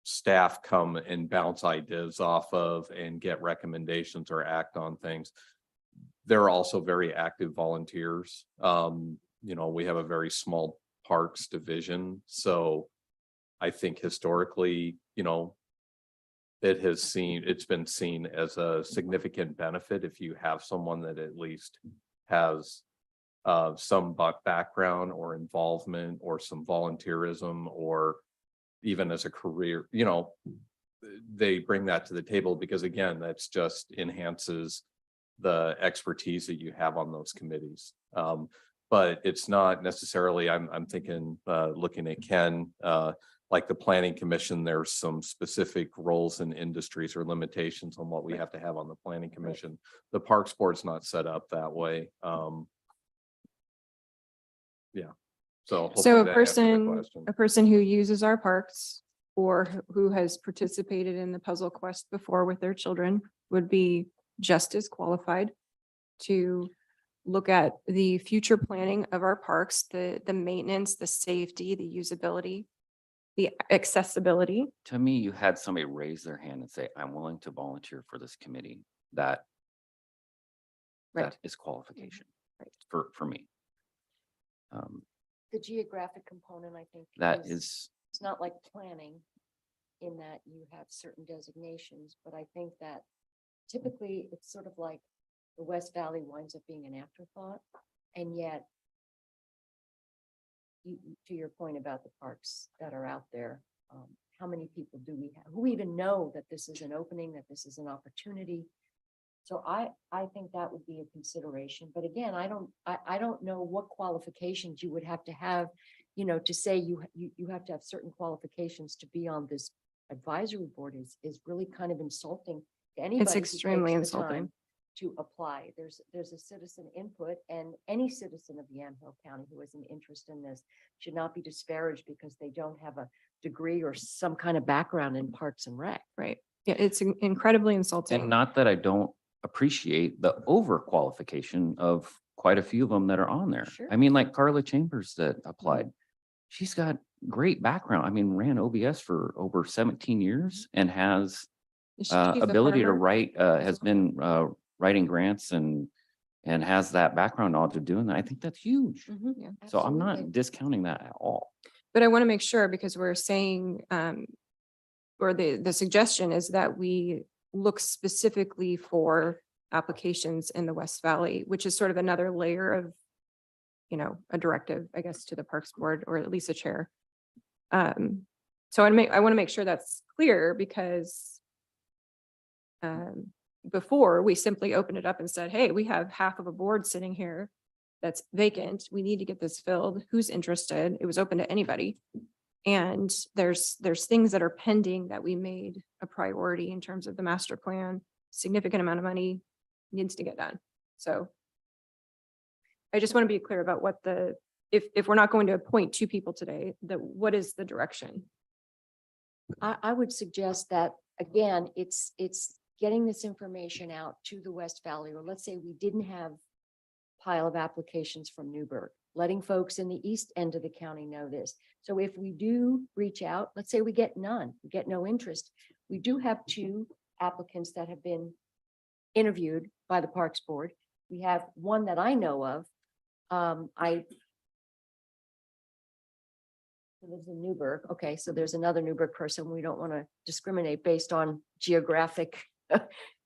staff come and bounce ideas off of and get recommendations or act on things. They're also very active volunteers. You know, we have a very small parks division, so I think historically, you know, it's been seen as a significant benefit if you have someone that at least has some background or involvement or some volunteerism, or even as a career, you know, they bring that to the table, because again, that's just enhances the expertise that you have on those committees. But it's not necessarily, I'm thinking, looking at Ken, like the Planning Commission, there's some specific roles in industries or limitations on what we have to have on the Planning Commission. The Parks Board's not set up that way. Yeah. So hopefully So that answers the question. a person who uses our parks or who has participated in the Puzzle Quest before with their children would be just as qualified to look at the future planning of our parks, the maintenance, the safety, the usability, the accessibility. To me, you had somebody raise their hand and say, I'm willing to volunteer for this committee. That Right. is qualification Right. for me. The geographic component, I think. That is, It's not like planning in that you have certain designations, but I think that typically it's sort of like the West Valley winds up being an afterthought. And yet, to your point about the parks that are out there, how many people do we have who even know that this is an opening, that this is an opportunity? So I think that would be a consideration. But again, I don't know what qualifications you would have to have, you know, to say you have to have certain qualifications to be on this advisory board is really kind of insulting to anybody. It's who extremely takes the insulting. time to apply. There's a citizen input, and any citizen of Yamhill County who has an interest in this should not be disparaged because they don't have a degree or some kind of background in Parks and Rec. Right. Yeah, it's incredibly insulting. and not that I don't appreciate the overqualification of quite a few of them that are on there. Sure. I mean, like Carla Chambers that applied. She's got great background. I mean, ran OBS for over 17 years and has She's a ability to farmer. write, has been writing grants and has that background knowledge of doing that. I think that's huge. Yeah. So I'm Absolutely. not discounting that at all. But I want to make sure, because we're saying, or the suggestion is that we look specifically for applications in the West Valley, which is sort of another layer of, a directive, I guess, to the Parks Board, or at least a chair. So I want to make sure that's clear, because before we simply opened it up and said, hey, we have half of a board sitting here that's vacant. We need to get this filled. Who's interested? It was open to anybody. And there's things that are pending that we made a priority in terms of the master plan. Significant amount of money needs to get done. So I just want to be clear about what if we're not going to appoint 2 people today, what is the direction? I would suggest that, again, it's getting this information out to the West Valley, or let's say we didn't have pile of applications from Newburgh, letting folks in the east end of the county know this. So if we do reach out, let's say we get none, we get no interest. We do have 2 applicants that have been interviewed by the Parks Board. We have one that I know of. Lives in Newburgh. Okay, so there's another Newburgh person. We don't want to discriminate based on geographic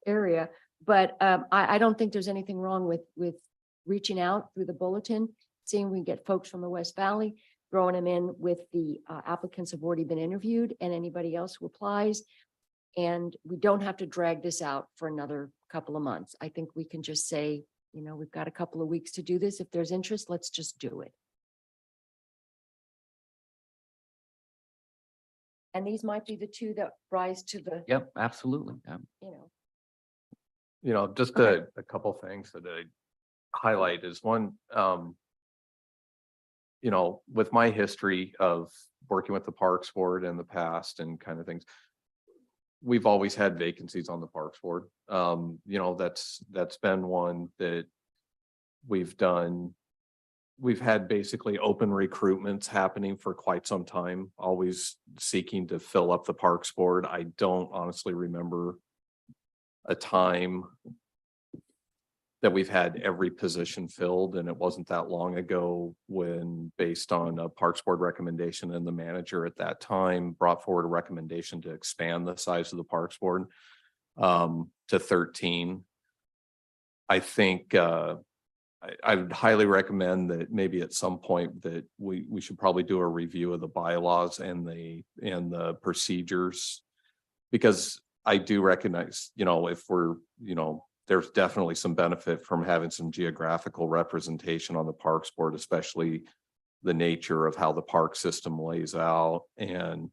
area. But I don't think there's anything wrong with reaching out through the bulletin, seeing we get folks from the West Valley, throwing them in with the applicants have already been interviewed and anybody else who applies. And we don't have to drag this out for another couple of months. I think we can just say, we've got a couple of weeks to do this. If there's interest, let's just do it. And these might be the 2 that rise to the, Yep, absolutely. Just a couple things that I highlight is one, with my history of working with the Parks Board in the past and kind of things, we've always had vacancies on the Parks Board. That's been one that we've done. We've had basically open recruitments happening for quite some time, always seeking to fill up the Parks Board. I don't honestly remember a time that we've had every position filled, and it wasn't that long ago when, based on a Parks Board recommendation, and the manager at that time brought forward a recommendation to expand the size of the Parks Board to 13. I think I would highly recommend that maybe at some point that we should probably do a review of the bylaws and the procedures, because I do recognize, if we're, there's definitely some benefit from having some geographical representation on the Parks Board, especially the nature of how the park system lays out. And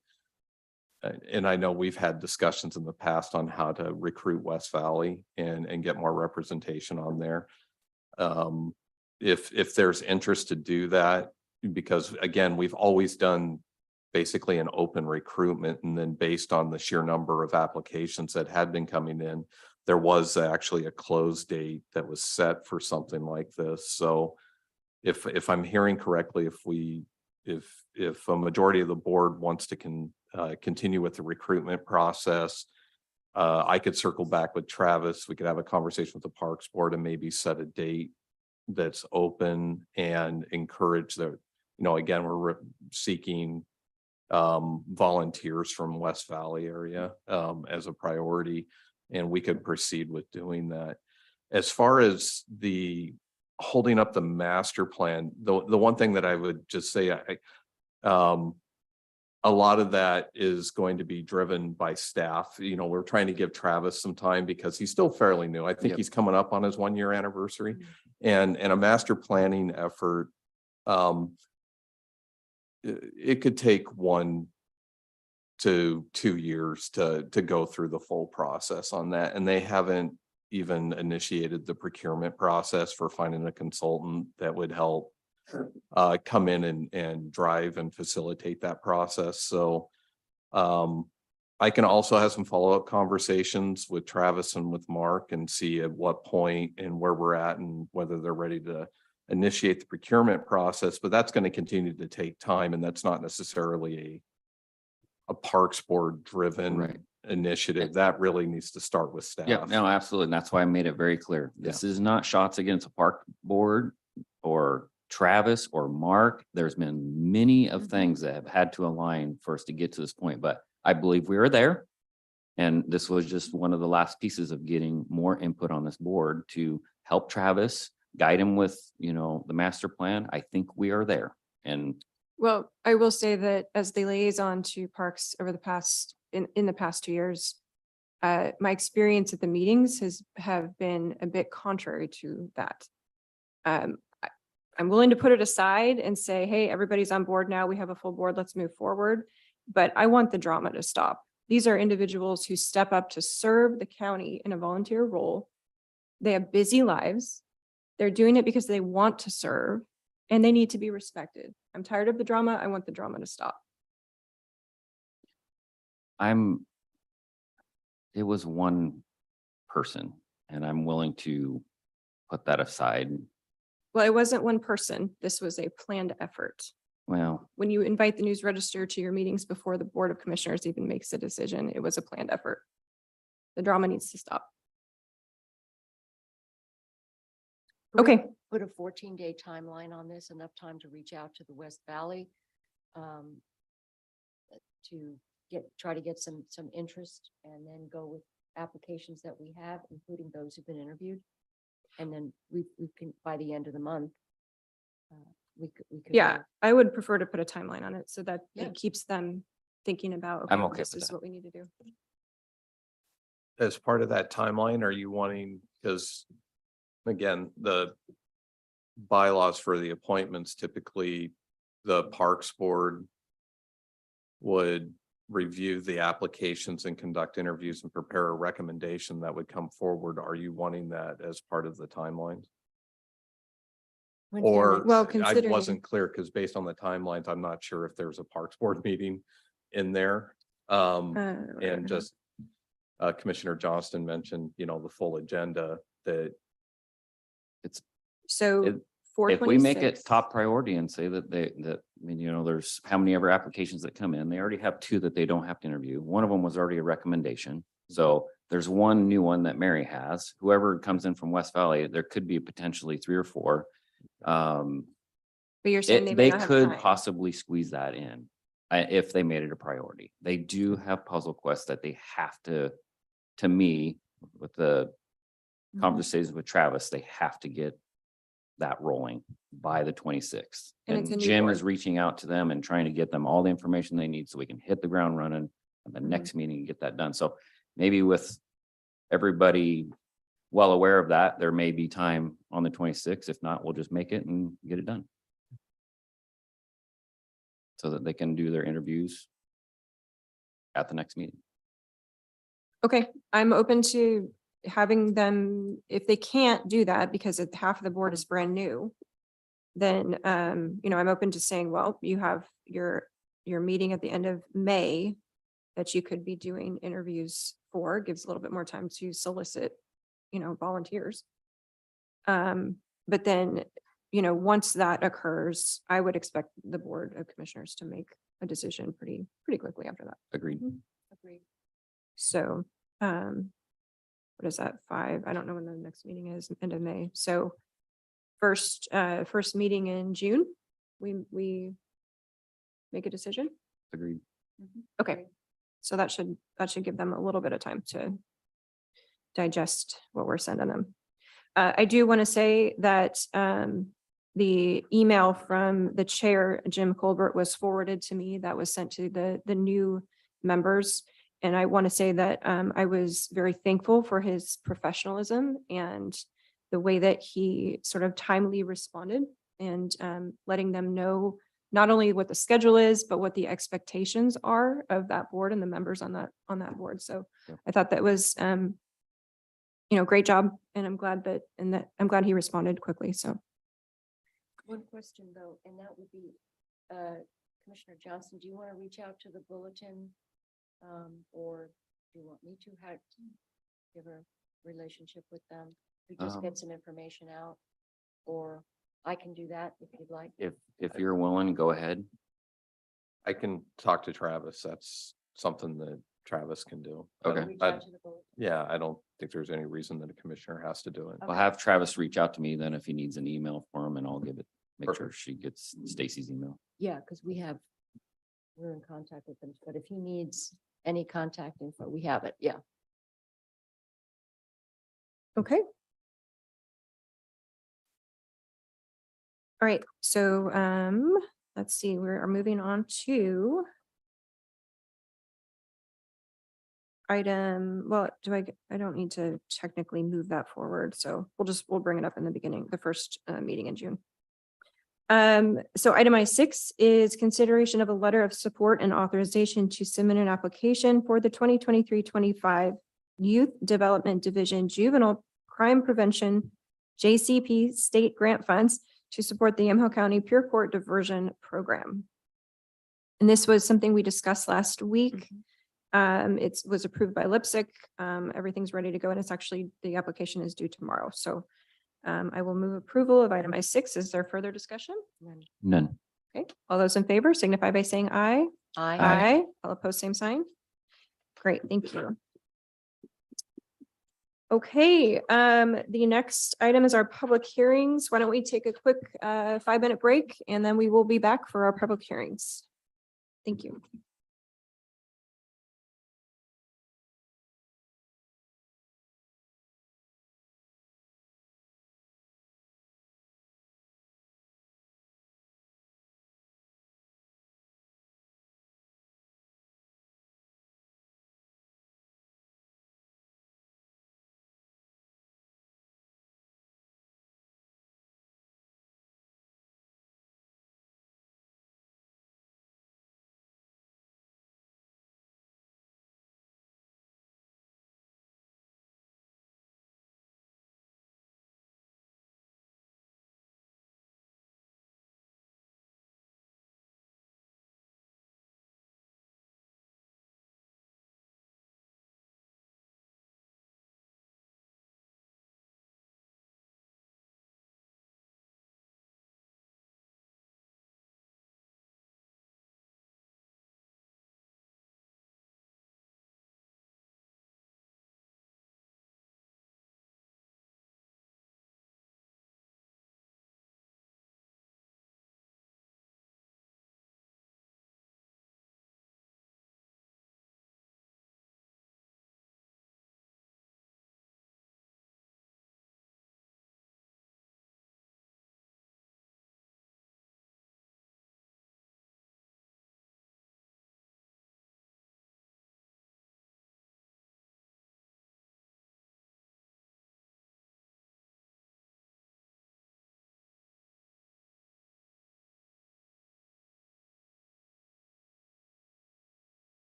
I know we've had discussions in the past on how to recruit West Valley and get more representation on there. If there's interest to do that, because again, we've always done basically an open recruitment, and then based on the sheer number of applications that had been coming in, there was actually a close date that was set for something like this. So if I'm hearing correctly, if a majority of the board wants to continue with the recruitment process, I could circle back with Travis. We could have a conversation with the Parks Board and maybe set a date that's open and encourage again, we're seeking volunteers from West Valley area as a priority, and we could proceed with doing that. As far as the holding up the master plan, the one thing that I would just say, a lot of that is going to be driven by staff. We're trying to give Travis some time because he's still fairly new. I think Yep. he's coming up on his 1-year anniversary, and a master planning effort. It could take 1 to 2 years to go through the full process on that. And they haven't even initiated the procurement process for finding a consultant that would help come in and drive and facilitate that process. So I can also have some follow-up conversations with Travis and with Mark and see at what point and where we're at and whether they're ready to initiate the procurement process. But that's going to continue to take time, and that's not necessarily a Parks Board driven Right. initiative. That really needs to start with staff. Yeah, no, absolutely. And that's why I made it very clear. This is not shots against a Park Board or Travis or Mark. There's been many of things that have had to align for us to get to this point, but I believe we are there. And this was just one of the last pieces of getting more input on this board to help Travis, guide him with, the master plan. I think we are there. And Well, I will say that as the liaison to parks over the past, in the past 2 years, my experience at the meetings have been a bit contrary to that. I'm willing to put it aside and say, hey, everybody's on board now. We have a full board. Let's move forward. But I want the drama to stop. These are individuals who step up to serve the county in a volunteer role. They have busy lives. They're doing it because they want to serve and they need to be respected. I'm tired of the drama. I want the drama to stop. it was one person and I'm willing to put that aside. Well, it wasn't one person. This was a planned effort. Well, When you invite the news register to your meetings before the Board of Commissioners even makes a decision, it was a planned effort. The drama needs to stop. Okay, Put a 14-day timeline on this, enough time to reach out to the West Valley. To try to get some interest and then go with applications that we have, including those who've been interviewed. And then we can, by the end of the month. We could. yeah, I would prefer to put a timeline on it so that Yeah. it keeps them thinking about, I'm okay, okay this with is that. what we need to do. As part of that timeline, are you wanting, because again, the bylaws for the appointments, typically the Parks Board would review the applications and conduct interviews and prepare a recommendation that would come forward. Are you wanting that as part of the timeline? When's their Or next- Well, I considering- wasn't clear because based on the timelines, I'm not sure if there's a Parks Board meeting in there. And just Commissioner Johnston mentioned, the full agenda that So If- four if we make it 26. top priority and say that there's how many ever applications that come in, they already have two that they don't have to interview. One of them was already a recommendation. So there's one new one that Mary has. Whoever comes in from West Valley, there could be potentially 3 or 4. But you're saying they may They not have could time. possibly squeeze that in if they made it a priority. They do have puzzle quests that they have to me, with the Mhm. conversations with Travis, they have to get that rolling by the 26th. And it's a And new Jim board. is reaching out to them and trying to get them all the information they need so we can hit the ground running at the Mhm. next meeting and get that done. So maybe with everybody well aware of that, there may be time on the 26th. If not, we'll just make it and get it done. So that they can do their interviews at the next meeting. Okay, I'm open to having them, if they can't do that because half of the board is brand new, then, I'm open to saying, well, you have your meeting at the end of May that you could be doing interviews for, gives a little bit more time to solicit, volunteers. But then, once that occurs, I would expect the Board of Commissioners to make a decision pretty quickly after that. Agreed. Agreed. So, what is that, 5? I don't know when the next meeting is, end of May. So first meeting in June, we make a decision. Agreed. Okay. So that should give them a little bit of time to digest what we're sending them. I do want to say that, the email from the chair, Jim Colbert, was forwarded to me. That was sent to the new members. And I want to say that I was very thankful for his professionalism and the way that he sort of timely responded and letting them know not only what the schedule is, but what the expectations are of that board and the members on that board. So Yeah. I thought that was, great job. And I'm glad he responded quickly. So. One question though, and that would be, Commissioner Johnson, do you want to reach out to the bulletin? Or do you want me to have give a relationship with them? To just get some information out, or I can do that if you'd like. If you're willing, go ahead. I can talk to Travis. That's something that Travis can do. Okay. Reach I- out to the bulletin. Yeah, I don't think there's any reason that a commissioner has to do it. I'll have Travis reach out to me then if he needs an email for him and I'll make sure Perfect. she gets Stacy's email. Yeah, because we're in contact with them, but if he needs any contact info. We have it. Yeah. Okay. All right, so let's see, we are moving on to item, well, I don't need to technically move that forward, so we'll bring it up in the beginning, the first meeting in June. So item I6 is consideration of a letter of support and authorization to submit an application for the 2023-25 Youth Development Division Juvenile Crime Prevention JCP State Grant Funds to support the Yamhill County Pure Court Diversion Program. And this was something we discussed last week. It was approved by Lipsick. Everything's ready to go, and it's actually, the application is due tomorrow. So I will move approval of item I6. Is there further discussion? None. Okay, all those in favor signify by saying aye. I All opposed, same sign. Great, thank you. Okay, the next item is our public hearings. Why don't we take a quick 5-minute break, and then we will be back for our public hearings. Thank you.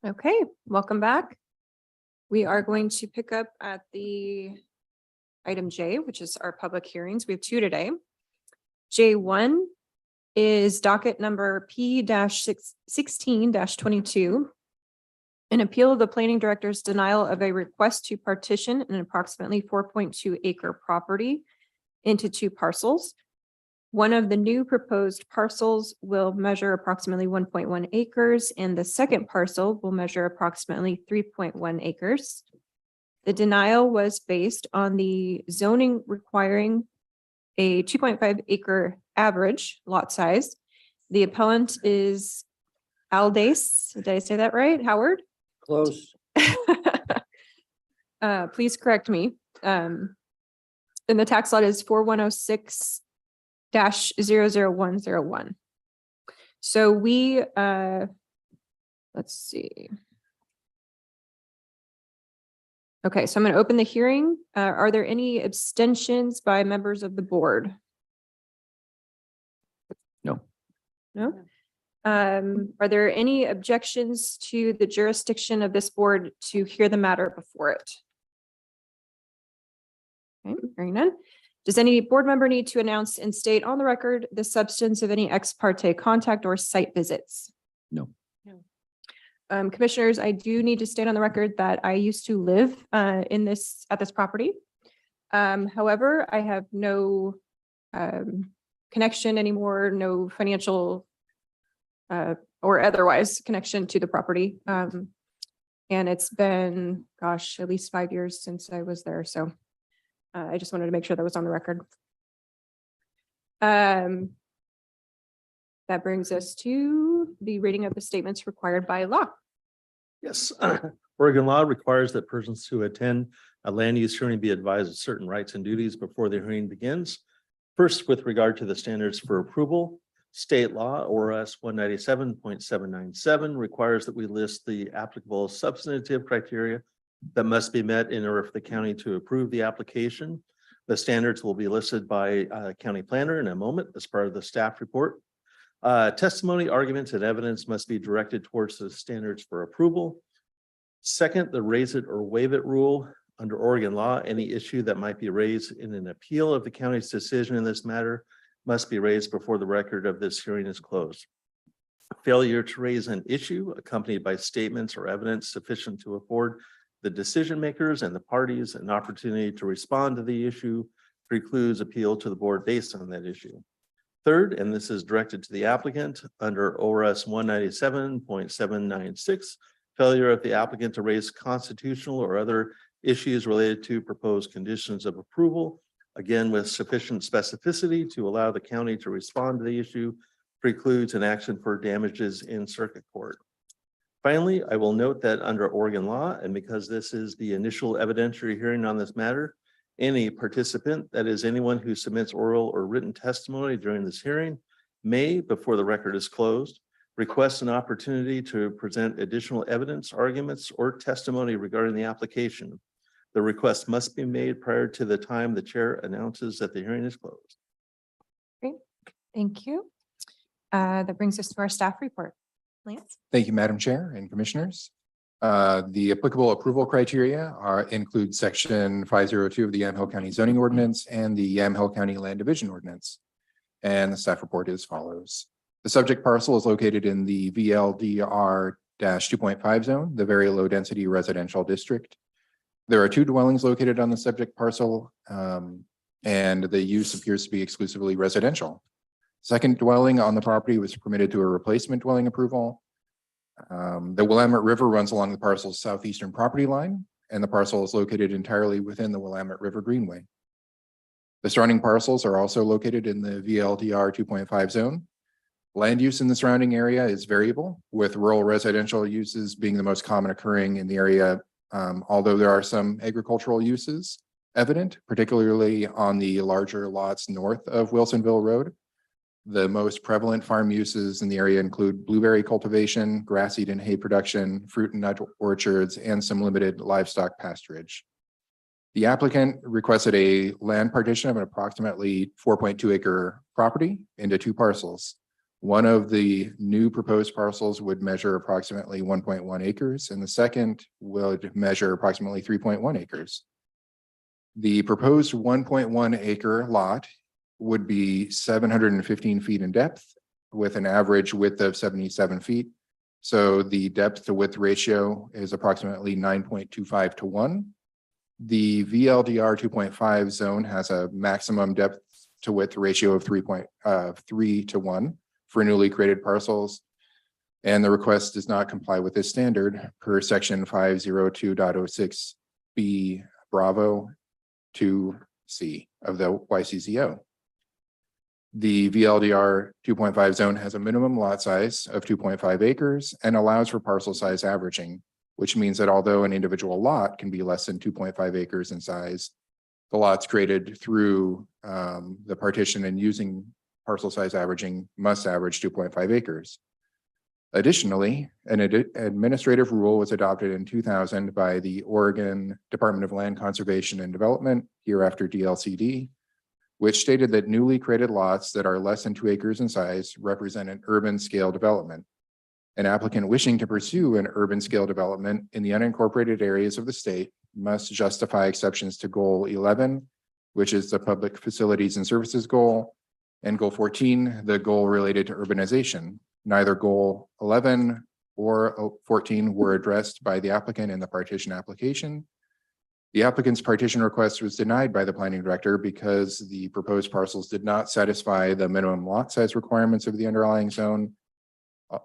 Okay, welcome back. We are going to pick up at the item J, which is our public hearings. We have two today. J1 is docket number P-16-22. An appeal of the planning director's denial of a request to partition an approximately 4.2 acre property into two parcels. One of the new proposed parcels will measure approximately 1.1 acres, and the second parcel will measure approximately 3.1 acres. The denial was based on the zoning requiring a 2.5 acre average lot size. The appellant is Aldace. Did I say that right, Howard? Close. Please correct me. And the tax lot is 4106-00101. So we, let's see. Okay, so I'm going to open the hearing. Are there any abstentions by members of the board? No. No? Are there any objections to the jurisdiction of this board to hear the matter before it? Okay, hearing none. Does any board member need to announce and state on the record the substance of any ex parte contact or site visits? No. Commissioners, I do need to state on the record that I used to live at this property. However, I have no connection anymore, no financial or otherwise connection to the property. And it's been, gosh, at least 5 years since I was there. So I just wanted to make sure that was on the record. That brings us to the reading of the statements required by law. Yes, Oregon law requires that persons who attend a land use hearing be advised of certain rights and duties before the hearing begins. First, with regard to the standards for approval, state law ORS 197.797 requires that we list the applicable substantive criteria that must be met in order for the county to approve the application. The standards will be listed by county planner in a moment as part of the staff report. Testimony, arguments, and evidence must be directed towards the standards for approval. Second, the raise it or waive it rule. Under Oregon law, any issue that might be raised in an appeal of the county's decision in this matter must be raised before the record of this hearing is closed. Failure to raise an issue accompanied by statements or evidence sufficient to afford the decision makers and the parties an opportunity to respond to the issue precludes appeal to the board based on that issue. Third, and this is directed to the applicant under ORS 197.796, failure of the applicant to raise constitutional or other issues related to proposed conditions of approval, again with sufficient specificity to allow the county to respond to the issue, precludes an action for damages in circuit court. Finally, I will note that under Oregon law, and because this is the initial evidentiary hearing on this matter, any participant, that is anyone who submits oral or written testimony during this hearing, may, before the record is closed, request an opportunity to present additional evidence, arguments, or testimony regarding the application. The request must be made prior to the time the chair announces that the hearing is closed. Great, thank you. That brings us to our staff report. Lance? Thank you, Madam Chair and Commissioners. The applicable approval criteria include section 502 of the Yamhill County zoning ordinance and the Yamhill County land division ordinance. And the staff report is as follows. The subject parcel is located in the VLDR 2.5 zone, the very low density residential district. There are two dwellings located on the subject parcel, and the use appears to be exclusively residential. Second dwelling on the property was permitted to a replacement dwelling approval. The Willamette River runs along the parcel's southeastern property line, and the parcel is located entirely within the Willamette River Greenway. The surrounding parcels are also located in the VLDR 2.5 zone. Land use in the surrounding area is variable, with rural residential uses being the most common occurring in the area, although there are some agricultural uses evident, particularly on the larger lots north of Wilsonville Road. The most prevalent farm uses in the area include blueberry cultivation, grass seed and hay production, fruit and nut orchards, and some limited livestock pasturage. The applicant requested a land partition of an approximately 4.2 acre property into two parcels. One of the new proposed parcels would measure approximately 1.1 acres, and the second would measure approximately 3.1 acres. The proposed 1.1 acre lot would be 715 feet in depth with an average width of 77 feet. So the depth to width ratio is approximately 9.25 to 1. The VLDR 2.5 zone has a maximum depth to width ratio of 3.3 to 1 for newly created parcels. And the request does not comply with this standard per section 502.06B Bravo 2C of the YCZO. The VLDR 2.5 zone has a minimum lot size of 2.5 acres and allows for parcel size averaging, which means that although an individual lot can be less than 2.5 acres in size, the lots created through the partition and using parcel size averaging must average 2.5 acres. Additionally, an administrative rule was adopted in 2000 by the Oregon Department of Land Conservation and Development, hereafter DLCD, which stated that newly created lots that are less than 2 acres in size represent an urban scale development. An applicant wishing to pursue an urban scale development in the unincorporated areas of the state must justify exceptions to Goal 11, which is the public facilities and services goal, and Goal 14, the goal related to urbanization. Neither Goal 11 or 14 were addressed by the applicant in the partition application. The applicant's partition request was denied by the planning director because the proposed parcels did not satisfy the minimum lot size requirements of the underlying zone,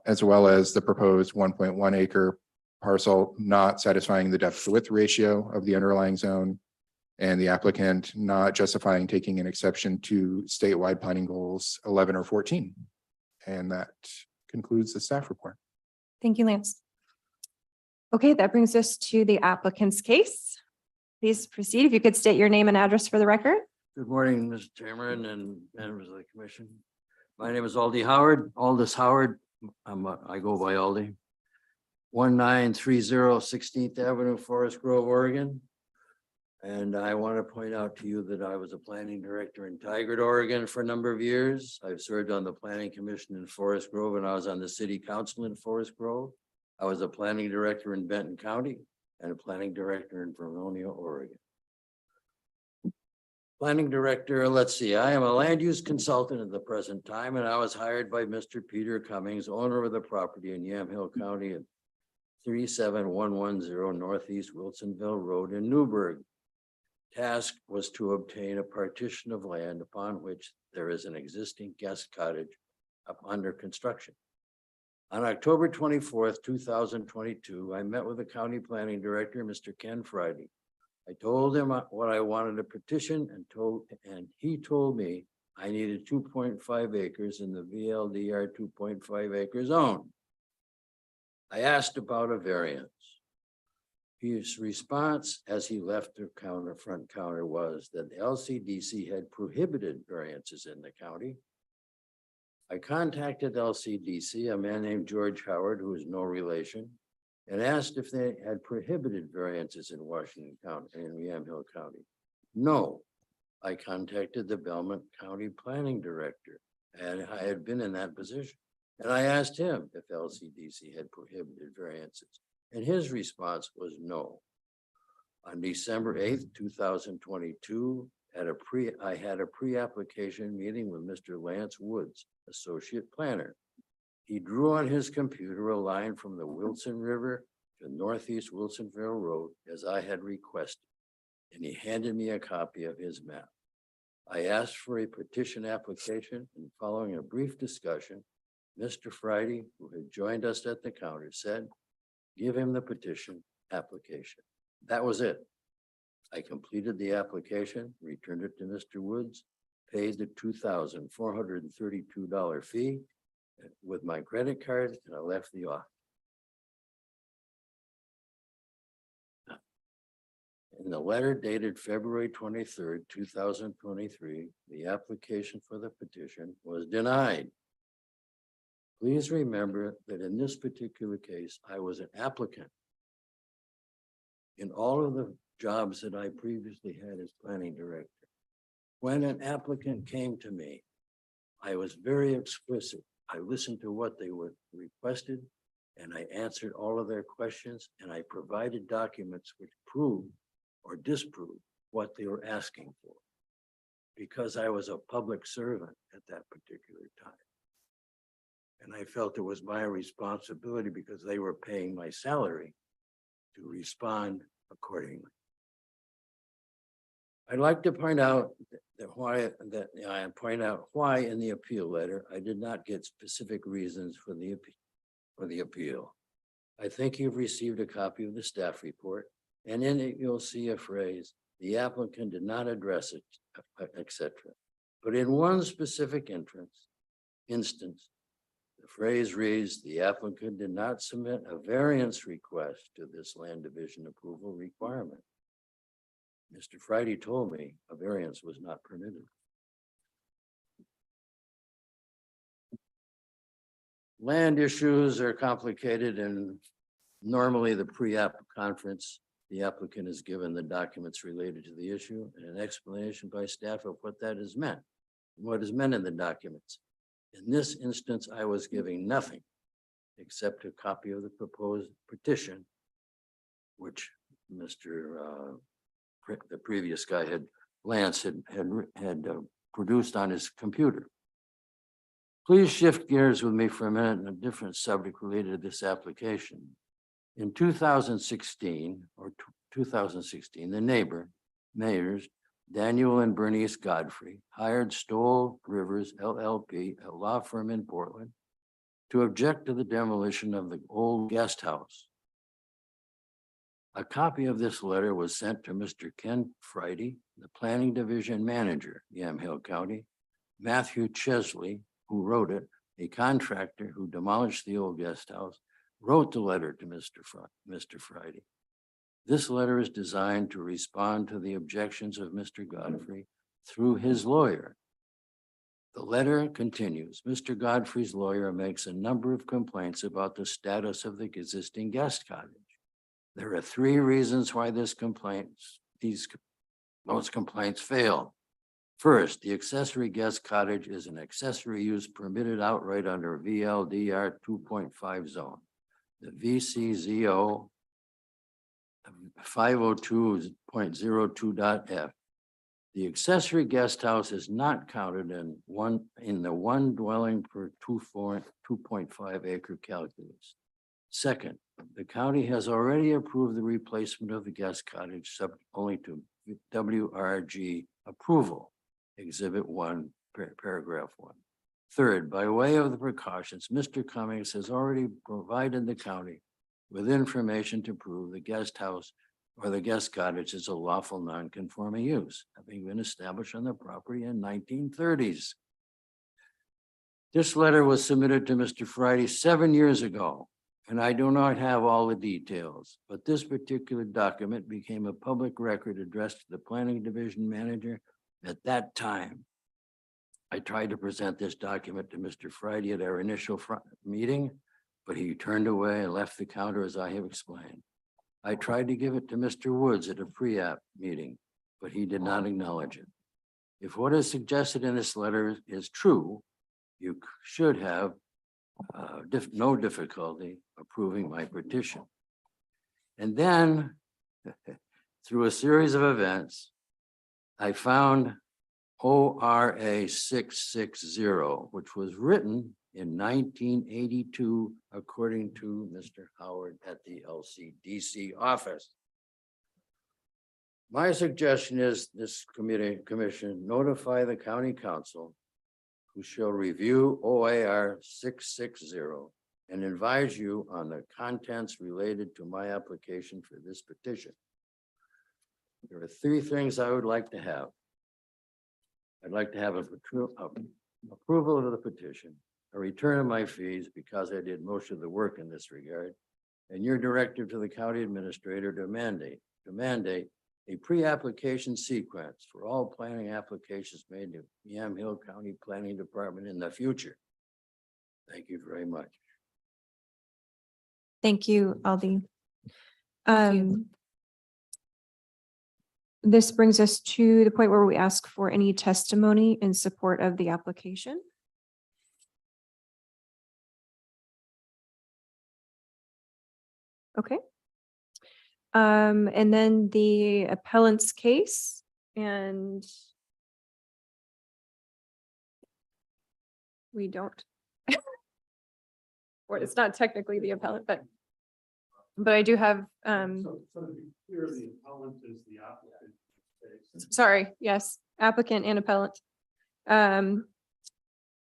as well as the proposed 1.1 acre parcel not satisfying the depth to width ratio of the underlying zone, and the applicant not justifying taking an exception to statewide planning goals 11 or 14. And that concludes the staff report. Thank you, Lance. Okay, that brings us to the applicant's case. Please proceed. If you could state your name and address for the record. Good morning, Mr. Chairman and members of the commission. My name is Aldis Howard. I go by Aldi. 1930 16th Avenue, Forest Grove, Oregon. And I want to point out to you that I was a planning director in Tigard, Oregon for a number of years. I've served on the planning commission in Forest Grove, and I was on the city council in Forest Grove. I was a planning director in Benton County and a planning director in Vernonia, Oregon. Planning director, let's see, I am a land use consultant at the present time, and I was hired by Mr. Peter Cummings, owner of the property in Yamhill County at 37110 Northeast Wilsonville Road in Newburgh. Task was to obtain a partition of land upon which there is an existing guest cottage up under construction. On October 24th, 2022, I met with the county planning director, Mr. Ken Friday. I told him what I wanted to petition and he told me I needed 2.5 acres in the VLDR 2.5 acre zone. I asked about a variance. His response as he left the front counter was that the LCDC had prohibited variances in the county. I contacted LCDC, a man named George Howard, who is no relation, and asked if they had prohibited variances in Washington County and Yamhill County. No, I contacted the Belmont County Planning Director, and I had been in that position. And I asked him if LCDC had prohibited variances, and his response was no. On December 8th, 2022, I had a pre-application meeting with Mr. Lance Woods, associate planner. He drew on his computer a line from the Wilson River to Northeast Wilsonville Road as I had requested, and he handed me a copy of his map. I asked for a petition application, and following a brief discussion, Mr. Friday, who had joined us at the counter, said, "Give him the petition application." That was it. I completed the application, returned it to Mr. Woods, paid the $2,432 fee with my credit card, and I left the office. In the letter dated February 23rd, 2023, the application for the petition was denied. Please remember that in this particular case, I was an applicant. In all of the jobs that I previously had as planning director, when an applicant came to me, I was very explicit. I listened to what they were requested, and I answered all of their questions, and I provided documents which proved or disproved what they were asking for. Because I was a public servant at that particular time. And I felt it was my responsibility, because they were paying my salary, to respond accordingly. I'd like to point out why in the appeal letter, I did not get specific reasons for the appeal. I think you've received a copy of the staff report, and in it you'll see a phrase, the applicant did not address it, etc. But in one specific instance, the phrase reads, the applicant did not submit a variance request to this land division approval requirement. Mr. Friday told me a variance was not permitted. Land issues are complicated, and normally the pre-app conference, the applicant is given the documents related to the issue and an explanation by staff of what that is meant, what is meant in the documents. In this instance, I was giving nothing except a copy of the proposed petition, which the previous guy Lance had produced on his computer. Please shift gears with me for a minute on a different subject related to this application. In 2016, the mayors, Daniel and Bernice Godfrey, hired Stoll Rivers LLP, a law firm in Portland, to object to the demolition of the old guest house. A copy of this letter was sent to Mr. Ken Friday, the Planning Division Manager, Yamhill County, Matthew Chesley, who wrote it, a contractor who demolished the old guest house, wrote the letter to Mr. Friday. This letter is designed to respond to the objections of Mr. Godfrey through his lawyer. The letter continues. Mr. Godfrey's lawyer makes a number of complaints about the status of the existing guest cottage. There are 3 reasons why those complaints fail. First, the accessory guest cottage is an accessory use permitted outright under VLDR 2.5 zone. The VCZO 502.02.f. The accessory guest house is not counted in the one dwelling per 2.5 acre calculus. Second, the county has already approved the replacement of the guest cottage subject only to WRG approval, Exhibit 1, paragraph 1. Third, by way of the precautions, Mr. Cummings has already provided the county with information to prove the guest house or the guest cottage is a lawful non-conforming use, having been established on the property in 1930s. This letter was submitted to Mr. Friday 7 years ago, and I do not have all the details, but this particular document became a public record addressed to the Planning Division Manager at that time. I tried to present this document to Mr. Friday at our initial meeting, but he turned away and left the counter as I have explained. I tried to give it to Mr. Woods at a pre-app meeting, but he did not acknowledge it. If what is suggested in this letter is true, you should have no difficulty approving my petition. And then through a series of events, I found ORA 660, which was written in 1982, according to Mr. Howard at the LCDC office. My suggestion is this commission notify the county council, who shall review OAR 660 and advise you on the contents related to my application for this petition. There are 3 things I would like to have. I'd like to have approval of the petition, a return of my fees because I did most of the work in this regard, and your directive to the county administrator to mandate a pre-application sequence for all planning applications made to Yamhill County Planning Department in the future. Thank you very much. Thank you, Aldi. This brings us to the point where we ask for any testimony in support of the application. Okay. And then the appellant's case and we don't. Or it's not technically the appellant, but I do have, So to be clear, the appellant is the applicant. sorry, yes, applicant and appellant.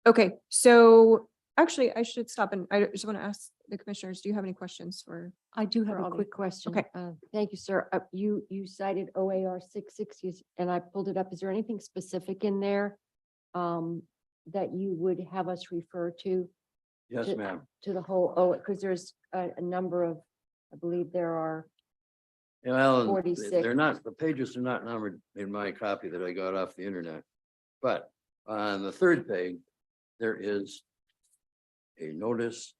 Okay, so actually I should stop and I just want to ask the commissioners, do you have any questions for? I do have For a all the- quick question. Okay. Thank you, sir. You cited OAR 660 and I pulled it up. Is there anything specific in there that you would have us refer to? Yes, to- ma'am. To the whole, because there's a number of, I believe there are, Well, 46. they're not, the pages are not numbered in my copy that I got off the internet. But on the third page, there is a notice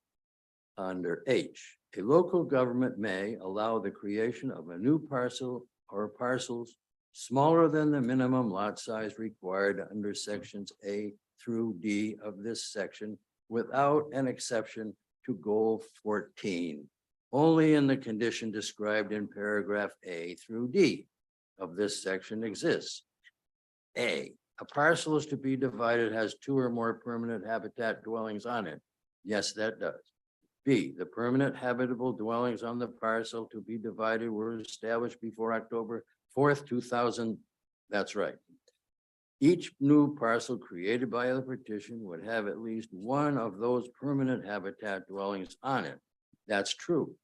under H. A local government may allow the creation of a new parcel or parcels smaller than the minimum lot size required under sections A through D of this section without an exception to goal 14, only in the condition described in paragraph A through D of this section exists. A parcel is to be divided, has 2 or more permanent habitat dwellings on it. Yes, that does. B, the permanent habitable dwellings on the parcel to be divided were established before October 4th, 2000. That's right. Each new parcel created by the petition would have at least one of those permanent habitat dwellings on it. That's true.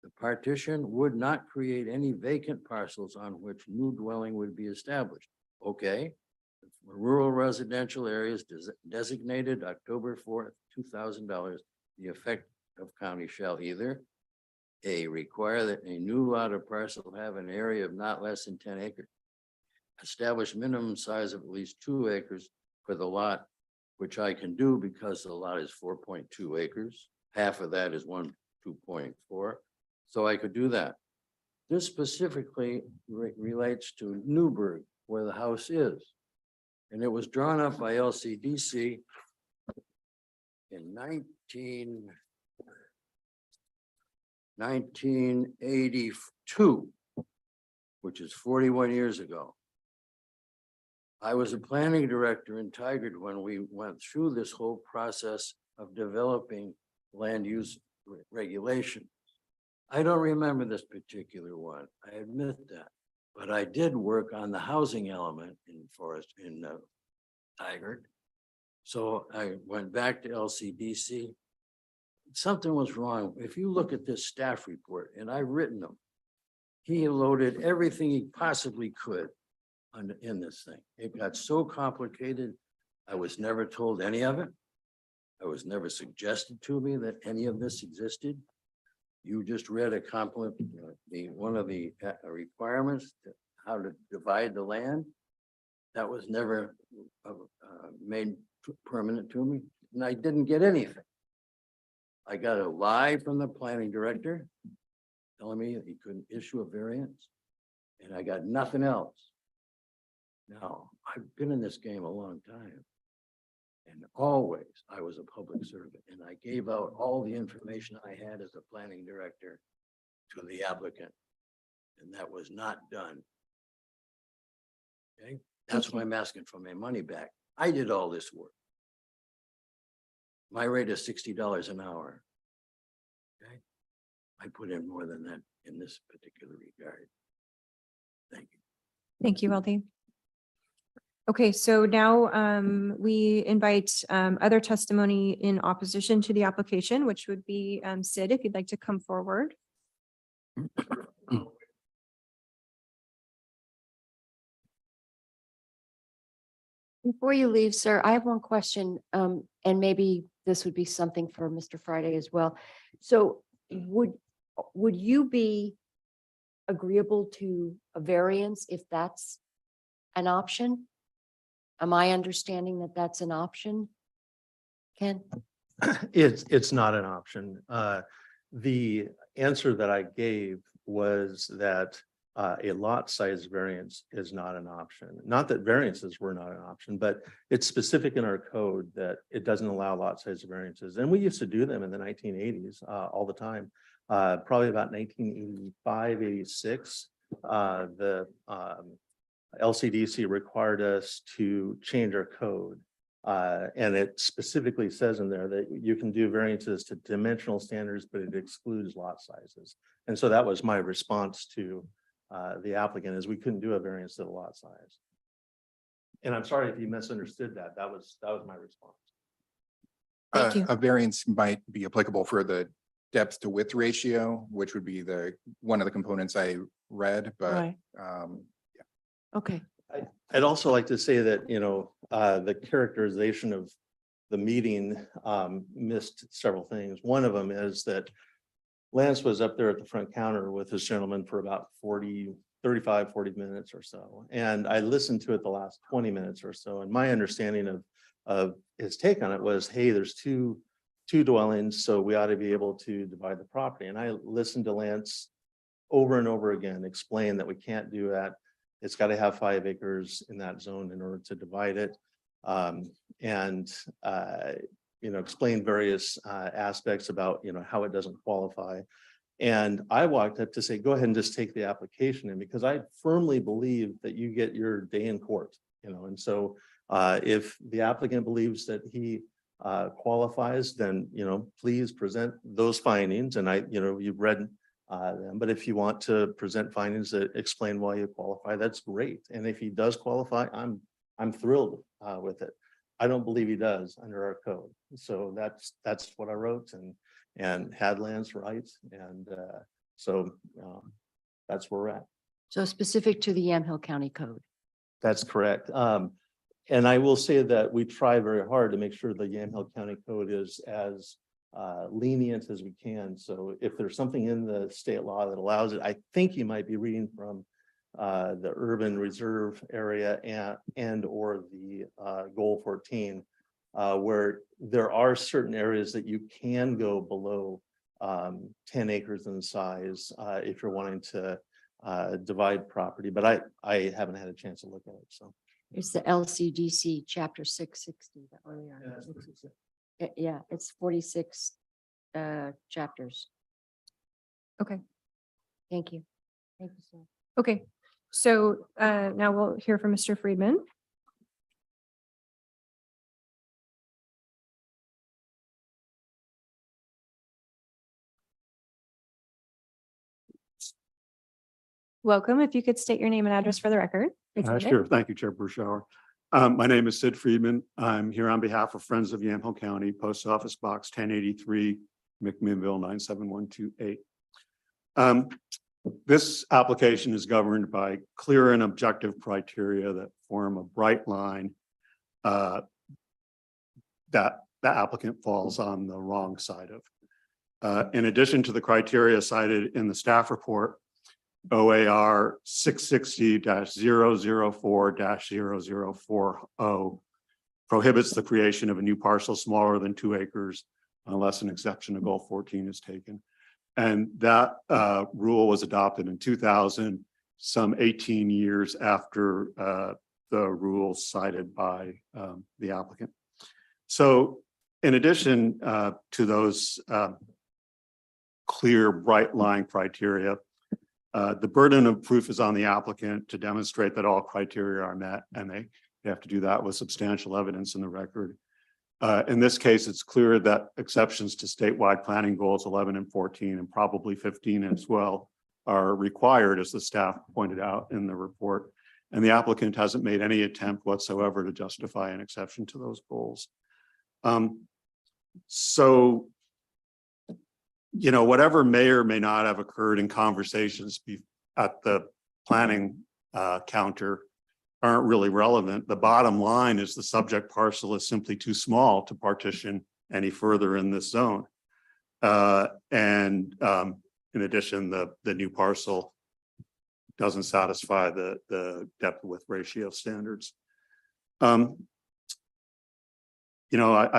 The partition would not create any vacant parcels on which new dwelling would be established. Okay. For rural residential areas designated October 4th, $2,000, the effect of county shall either A, require that a new lot or parcel have an area of not less than 10 acres. Establish minimum size of at least 2 acres for the lot, which I can do because the lot is 4.2 acres. Half of that is 2.4. So I could do that. This specifically relates to Newburgh, where the house is. And it was drawn up by LCDC in 1982, which is 41 years ago. I was a planning director in Tigard when we went through this whole process of developing land use regulation. I don't remember this particular one, I admit that, but I did work on the housing element in Tigard. So I went back to LCDC. Something was wrong. If you look at this staff report, and I've written them, he loaded everything he possibly could in this thing. It got so complicated. I was never told any of it. I was never suggested to me that any of this existed. You just read a one of the requirements, how to divide the land. That was never made permanent to me, and I didn't get anything. I got a lie from the planning director telling me that he couldn't issue a variance, and I got nothing else. Now, I've been in this game a long time. And always I was a public servant, and I gave out all the information I had as a planning director to the applicant. And that was not done. Okay, that's why I'm asking for my money back. I did all this work. My rate is $60 an hour. Okay, I put in more than that in this particular regard. Thank you. Thank you, LD. Okay, so now we invite other testimony in opposition to the application, which would be Sid, if you'd like to come forward. Before you leave, sir, I have one question, and maybe this would be something for Mr. Friday as well. So would you be agreeable to a variance if that's an option? Am I understanding that that's an option? Ken? It's not an option. The answer that I gave was that a lot size variance is not an option. Not that variances were not an option, but it's specific in our code that it doesn't allow lot size variances. And we used to do them in the 1980s all the time. probably about 1985, 86. The LCDC required us to change our code. And it specifically says in there that you can do variances to dimensional standards, but it excludes lot sizes. And so that was my response to the applicant, is we couldn't do a variance to the lot size. And I'm sorry if you misunderstood that. That was my response. Thank you. A variance might be applicable for the depth to width ratio, which would be one of the components I read, but Right. Okay. I'd also like to say that, the characterization of the meeting missed several things. One of them is that Lance was up there at the front counter with this gentleman for about 35, 40 minutes or so. And I listened to it the last 20 minutes or so. And my understanding of his take on it was, hey, there's two dwellings, so we ought to be able to divide the property. And I listened to Lance over and over again, explain that we can't do that. It's got to have 5 acres in that zone in order to divide it. Explain various aspects about, how it doesn't qualify. And I walked up to say, go ahead and just take the application in, because I firmly believe that you get your day in court, and so if the applicant believes that he qualifies, then, please present those findings. And you've read them, but if you want to present findings that explain why you qualify, that's great. And if he does qualify, I'm thrilled with it. I don't believe he does under our code. So that's what I wrote and had Lance right. And that's where we're at. So specific to the Yamhill County Code. That's correct. And I will say that we try very hard to make sure the Yamhill County Code is as lenient as we can. So if there's something in the state law that allows it, I think you might be reading from the urban reserve area and or the goal 14, where there are certain areas that you can go below 10 acres in size if you're wanting to divide property, but I haven't had a chance to look at it. So It's the LCDC chapter 660 that we are. Yeah, it's 46 chapters. Okay. Thank you. Thank you, sir. Okay. So now we'll hear from Mr. Friedman. Welcome. If you could state your name and address for the record. Sure. Thank you, Chair Burschauer. My name is Sid Friedman. I'm here on behalf of Friends of Yamhill County, Post Office Box 1083, McMinnville 97128. This application is governed by clear and objective criteria that form a bright line that the applicant falls on the wrong side of. In addition to the criteria cited in the staff report, OAR 660-004-0040 prohibits the creation of a new parcel smaller than 2 acres unless an exception to goal 14 is taken. And that rule was adopted in 2000, some 18 years after the rules cited by the applicant. So in addition to those clear bright line criteria, the burden of proof is on the applicant to demonstrate that all criteria are met, and they have to do that with substantial evidence in the record. In this case, it's clear that exceptions to statewide planning goals 11 and 14 and probably 15 as well are required, as the staff pointed out in the report. And the applicant hasn't made any attempt whatsoever to justify an exception to those goals. So, whatever may or may not have occurred in conversations at the planning counter aren't really relevant. The bottom line is the subject parcel is simply too small to partition any further in this zone. In addition, the new parcel doesn't satisfy the depth width ratio standards. I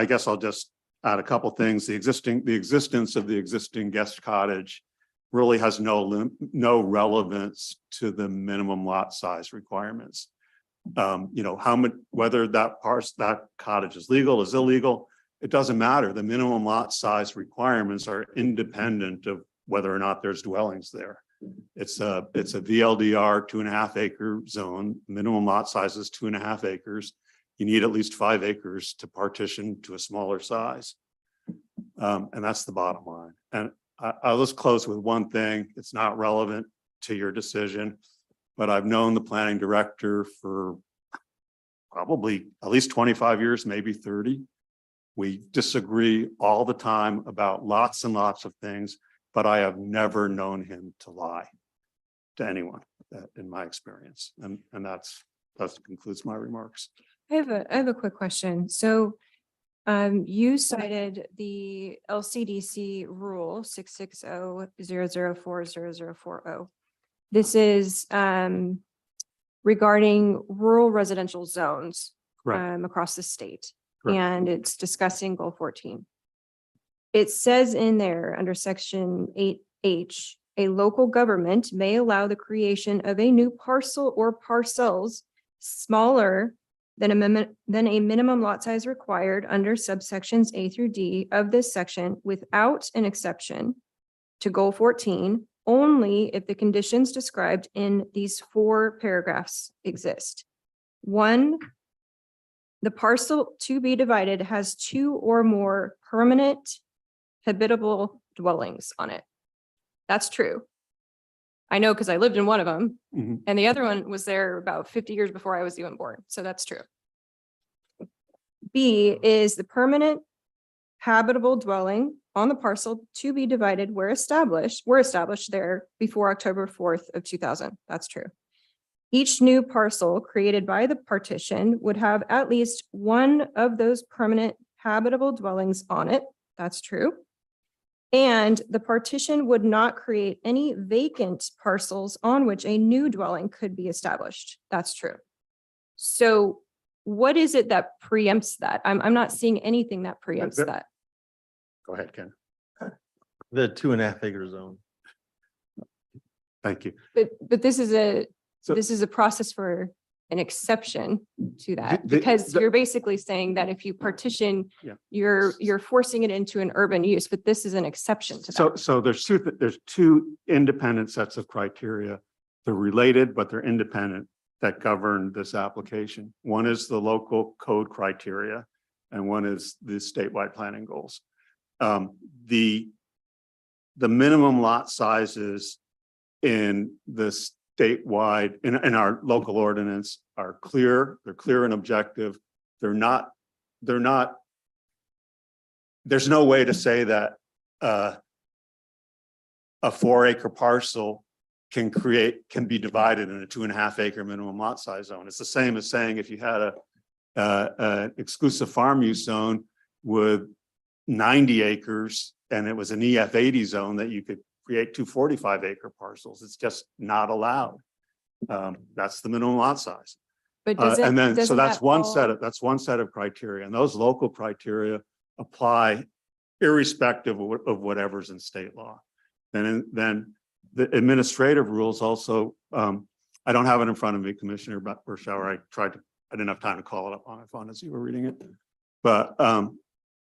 guess I'll just add a couple things. The existence of the existing guest cottage really has no relevance to the minimum lot size requirements. Whether that cottage is legal, is illegal, it doesn't matter. The minimum lot size requirements are independent of whether or not there's dwellings there. It's a VLDR 2.5 acre zone, minimum lot size is 2.5 acres. You need at least 5 acres to partition to a smaller size. And that's the bottom line. And I'll just close with one thing. It's not relevant to your decision, but I've known the planning director for probably at least 25 years, maybe 30. We disagree all the time about lots and lots of things, but I have never known him to lie to anyone in my experience. And that concludes my remarks. I have a quick question. So you cited the LCDC rule 660-004-0040. This is regarding rural residential zones Correct. across the state. Correct. And it's discussing goal 14. It says in there under section 8H, a local government may allow the creation of a new parcel or parcels smaller than a minimum lot size required under subsections A through D of this section without an exception to goal 14, only if the conditions described in these 4 paragraphs exist. 1, the parcel to be divided has 2 or more permanent habitable dwellings on it. That's true. I know because I lived in one of them, Mhm. and the other one was there about 50 years before I was even born. So that's true. B is the permanent habitable dwelling on the parcel to be divided were established there before October 4th of 2000. That's true. Each new parcel created by the partition would have at least one of those permanent habitable dwellings on it. That's true. And the partition would not create any vacant parcels on which a new dwelling could be established. That's true. So what is it that preempts that? I'm not seeing anything that preempts that. Go ahead, Ken. The 2.5 acre zone. Thank you. But this is So- a process for an exception to that, The- because the- you're basically saying that if you partition, Yeah. you're forcing it into an urban use, but this is an exception to that. So there's two independent sets of criteria. They're related, but they're independent that govern this application. One is the local code criteria and one is the statewide planning goals. The minimum lot sizes in the statewide, in our local ordinance are clear, they're clear and objective. They're not, there's no way to say that a 4 acre parcel can be divided in a 2.5 acre minimum lot size zone. It's the same as saying if you had an exclusive farm use zone with 90 acres and it was an EF 80 zone that you could create 2 45 acre parcels. It's just not allowed. That's the minimum lot size. But And then, so doesn't that's that one fall- that's one set of criteria, and those local criteria apply irrespective of whatever's in state law. And then the administrative rules also, I don't have it in front of me, Commissioner Burschauer. I didn't have time to call it up on my phone as you were reading it. But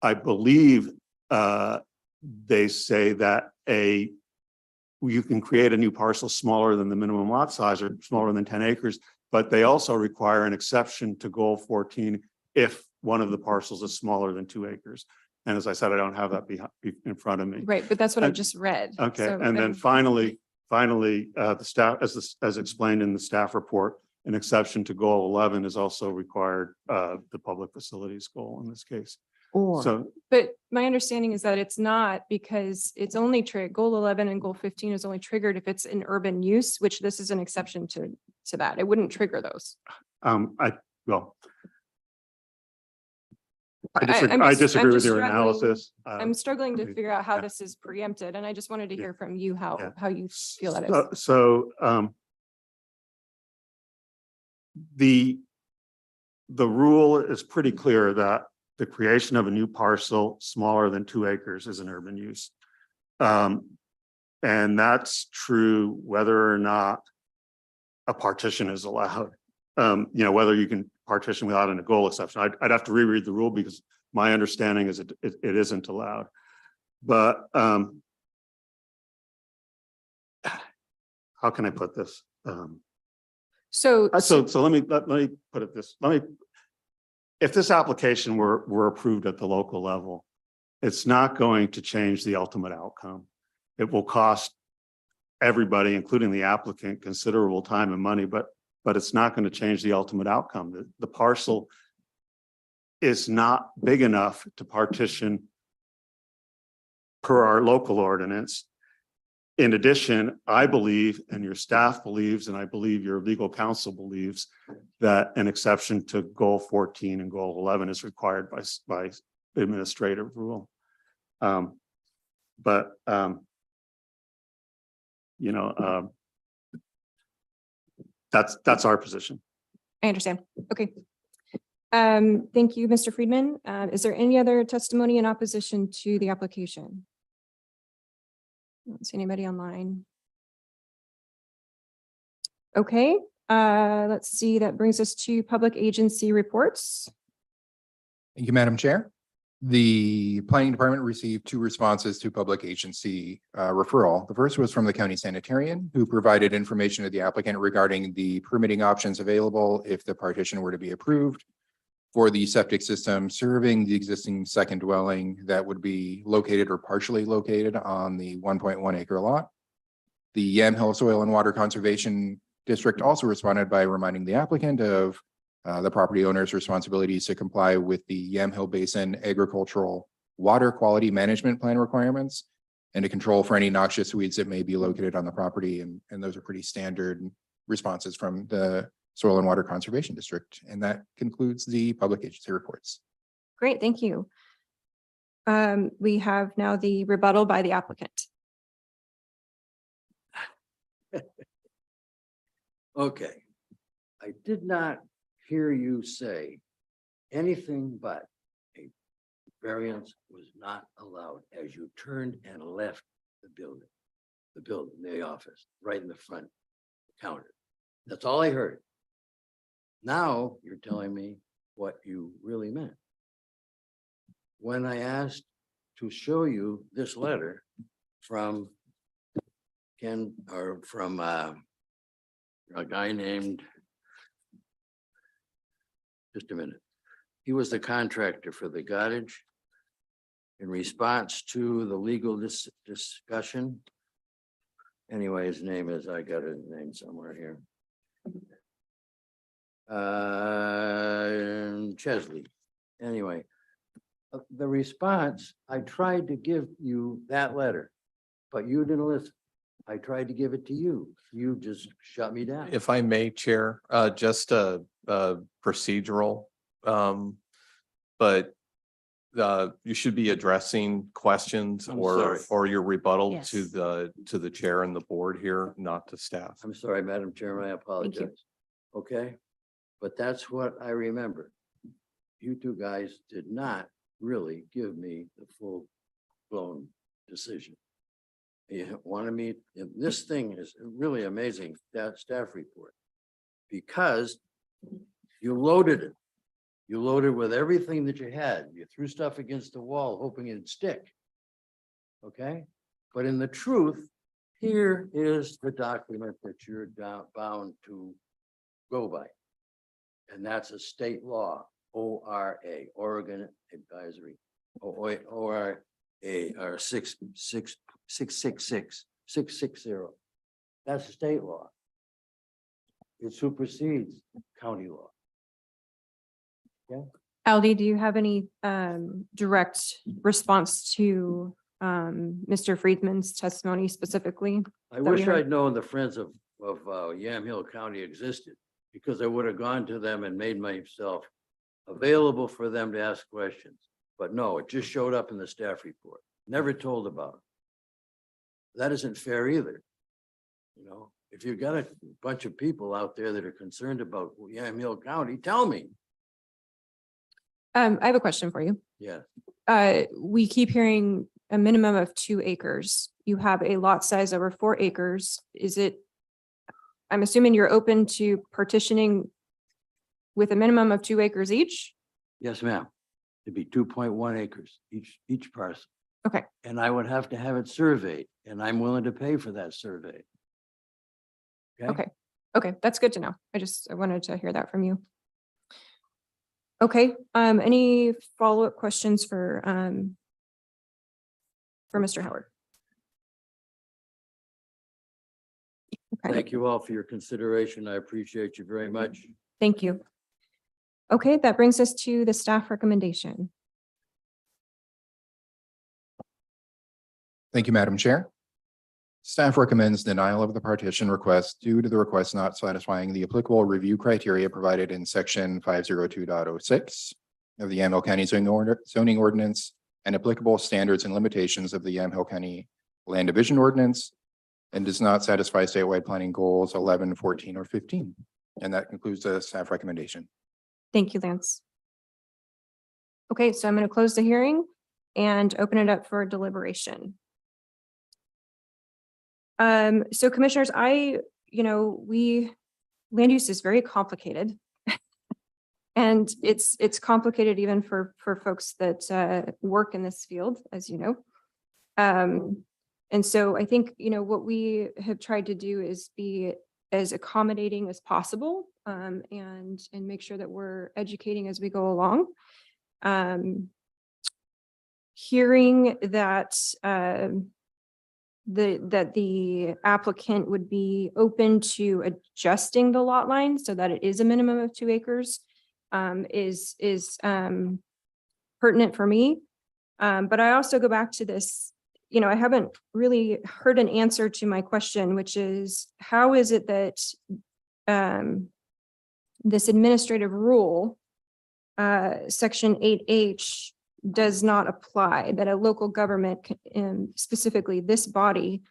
I believe they say that you can create a new parcel smaller than the minimum lot size or smaller than 10 acres, but they also require an exception to goal 14 if one of the parcels is smaller than 2 acres. And as I said, I don't have that in front of me. Right, but that's what I And- just read. Okay, So and then finally, the staff, as explained in the staff report, an exception to goal 11 is also required, the public facilities goal in this case. Or, So, But my understanding is that it's not, because it's only goal 11 and goal 15 is only triggered if it's an urban use, which this is an exception to that. It wouldn't trigger those. well, I I'm disagree with just your struggling- analysis. I'm struggling to we- figure out how yeah. this is preempted, and I just wanted to Yeah. hear from you Yeah. how you feel that is. So the rule is pretty clear that the creation of a new parcel smaller than 2 acres is an urban use. And that's true whether or not a partition is allowed. Whether you can partition without a goal exception. I'd have to reread the rule because my understanding is it isn't allowed. But how can I put this? So, So let me put it this, if this application were approved at the local level, it's not going to change the ultimate outcome. It will cost everybody, including the applicant, considerable time and money, but it's not going to change the ultimate outcome. The parcel is not big enough to partition per our local ordinance. In addition, I believe, and your staff believes, and I believe your legal counsel believes, that an exception to goal 14 and goal 11 is required by administrative rule. That's our position. I understand. Okay. Thank you, Mr. Friedman. Is there any other testimony in opposition to the application? I don't see anybody online. Okay, let's see, that brings us to public agency reports. Thank you, Madam Chair. The planning department received 2 responses to public agency referral. The first was from the county sanitarian, who provided information to the applicant regarding the permitting options available if the partition were to be approved for the septic system serving the existing second dwelling that would be located or partially located on the 1.1 acre lot. The Yamhill Soil and Water Conservation District also responded by reminding the applicant of the property owner's responsibilities to comply with the Yamhill Basin Agricultural Water Quality Management Plan requirements and to control for any noxious weeds that may be located on the property. And those are pretty standard responses from the Soil and Water Conservation District. And that concludes the public agency reports. Great, thank you. We have now the rebuttal by the applicant. Okay, I did not hear you say anything but a variance was not allowed as you turned and left the building, the office, right in the front counter. That's all I heard. Now you're telling me what you really meant. When I asked to show you this letter from Ken, or from a guy named, just a minute. He was the contractor for the cottage. In response to the legal discussion. Anyway, his name is, I got his name somewhere here. Chesley. Anyway, the response, I tried to give you that letter, but you didn't listen. I tried to give it to you. You just shut me down. If I may, Chair, just a procedural, but you should be addressing questions I'm or sorry. your rebuttal Yes. to the chair and the board here, not to staff. I'm sorry, Madam Chairman, I apologize. Okay, but that's what I remember. You 2 guys did not really give me the full-blown decision. You wanted me, this thing is really amazing, that staff report. Because you loaded it. You loaded with everything that you had. You threw stuff against the wall, hoping it'd stick. Okay, but in the truth, here is the document that you're bound to go by. And that's a state law, ORA, Oregon Advisory, ORA, or 660. That's state law. It supersedes county law. Aldi, do you have any direct response to Mr. Friedman's testimony specifically? I that we wish heard? I'd known the Friends of Yamhill County existed, because I would have gone to them and made myself available for them to ask questions. But no, it just showed up in the staff report, never told about it. That isn't fair either. You know, if you've got a bunch of people out there that are concerned about Yamhill County, tell me. I have a question for you. Yeah, We keep hearing a minimum of 2 acres. You have a lot size over 4 acres. I'm assuming you're open to partitioning with a minimum of 2 acres each? yes, ma'am. It'd be 2.1 acres each parcel. Okay. And I would have to have it surveyed, and I'm willing to pay for that survey. Okay. Okay, that's good to know. I wanted to hear that from you. Okay, any follow-up questions for Mr. Howard? Okay, Thank you all for your consideration. I appreciate you very much. thank you. Okay, that brings us to the staff recommendation. Thank you, Madam Chair. Staff recommends denial of the partition request due to the request not satisfying the applicable review criteria provided in section 502.06 of the Yamhill County zoning ordinance and applicable standards and limitations of the Yamhill County Land Division Ordinance, and does not satisfy statewide planning goals 11, 14, or 15. And that concludes the staff recommendation. Thank you, Lance. Okay, so I'm going to close the hearing and open it up for deliberation. So commissioners, land use is very complicated. And it's complicated even for folks that work in this field, as you know. And so I think, what we have tried to do is be as accommodating as possible, and make sure that we're educating as we go along. Hearing that the applicant would be open to adjusting the lot line so that it is a minimum of 2 acres is pertinent for me. But I also go back to this, I haven't really heard an answer to my question, which is how is it that this administrative rule, section 8H, does not apply, that a local government, specifically this body,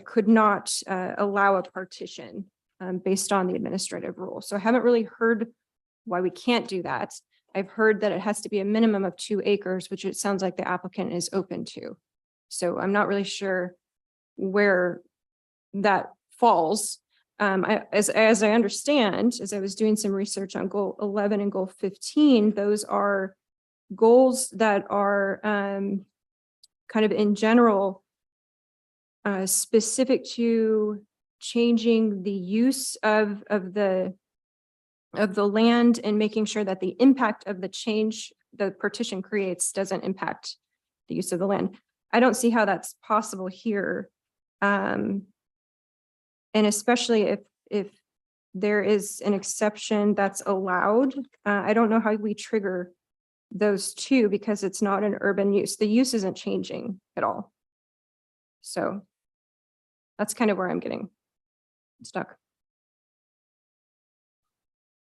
could not allow a partition based on the administrative rule. So I haven't really heard why we can't do that. I've heard that it has to be a minimum of 2 acres, which it sounds like the applicant is open to. So I'm not really sure where that falls. As I understand, as I was doing some research on goal 11 and goal 15, those are goals that are kind of in general specific to changing the use of the land and making sure that the impact of the change the partition creates doesn't impact the use of the land. I don't see how that's possible here. And especially if there is an exception that's allowed, I don't know how we trigger those two because it's not an urban use. The use isn't changing at all. So that's kind of where I'm getting stuck.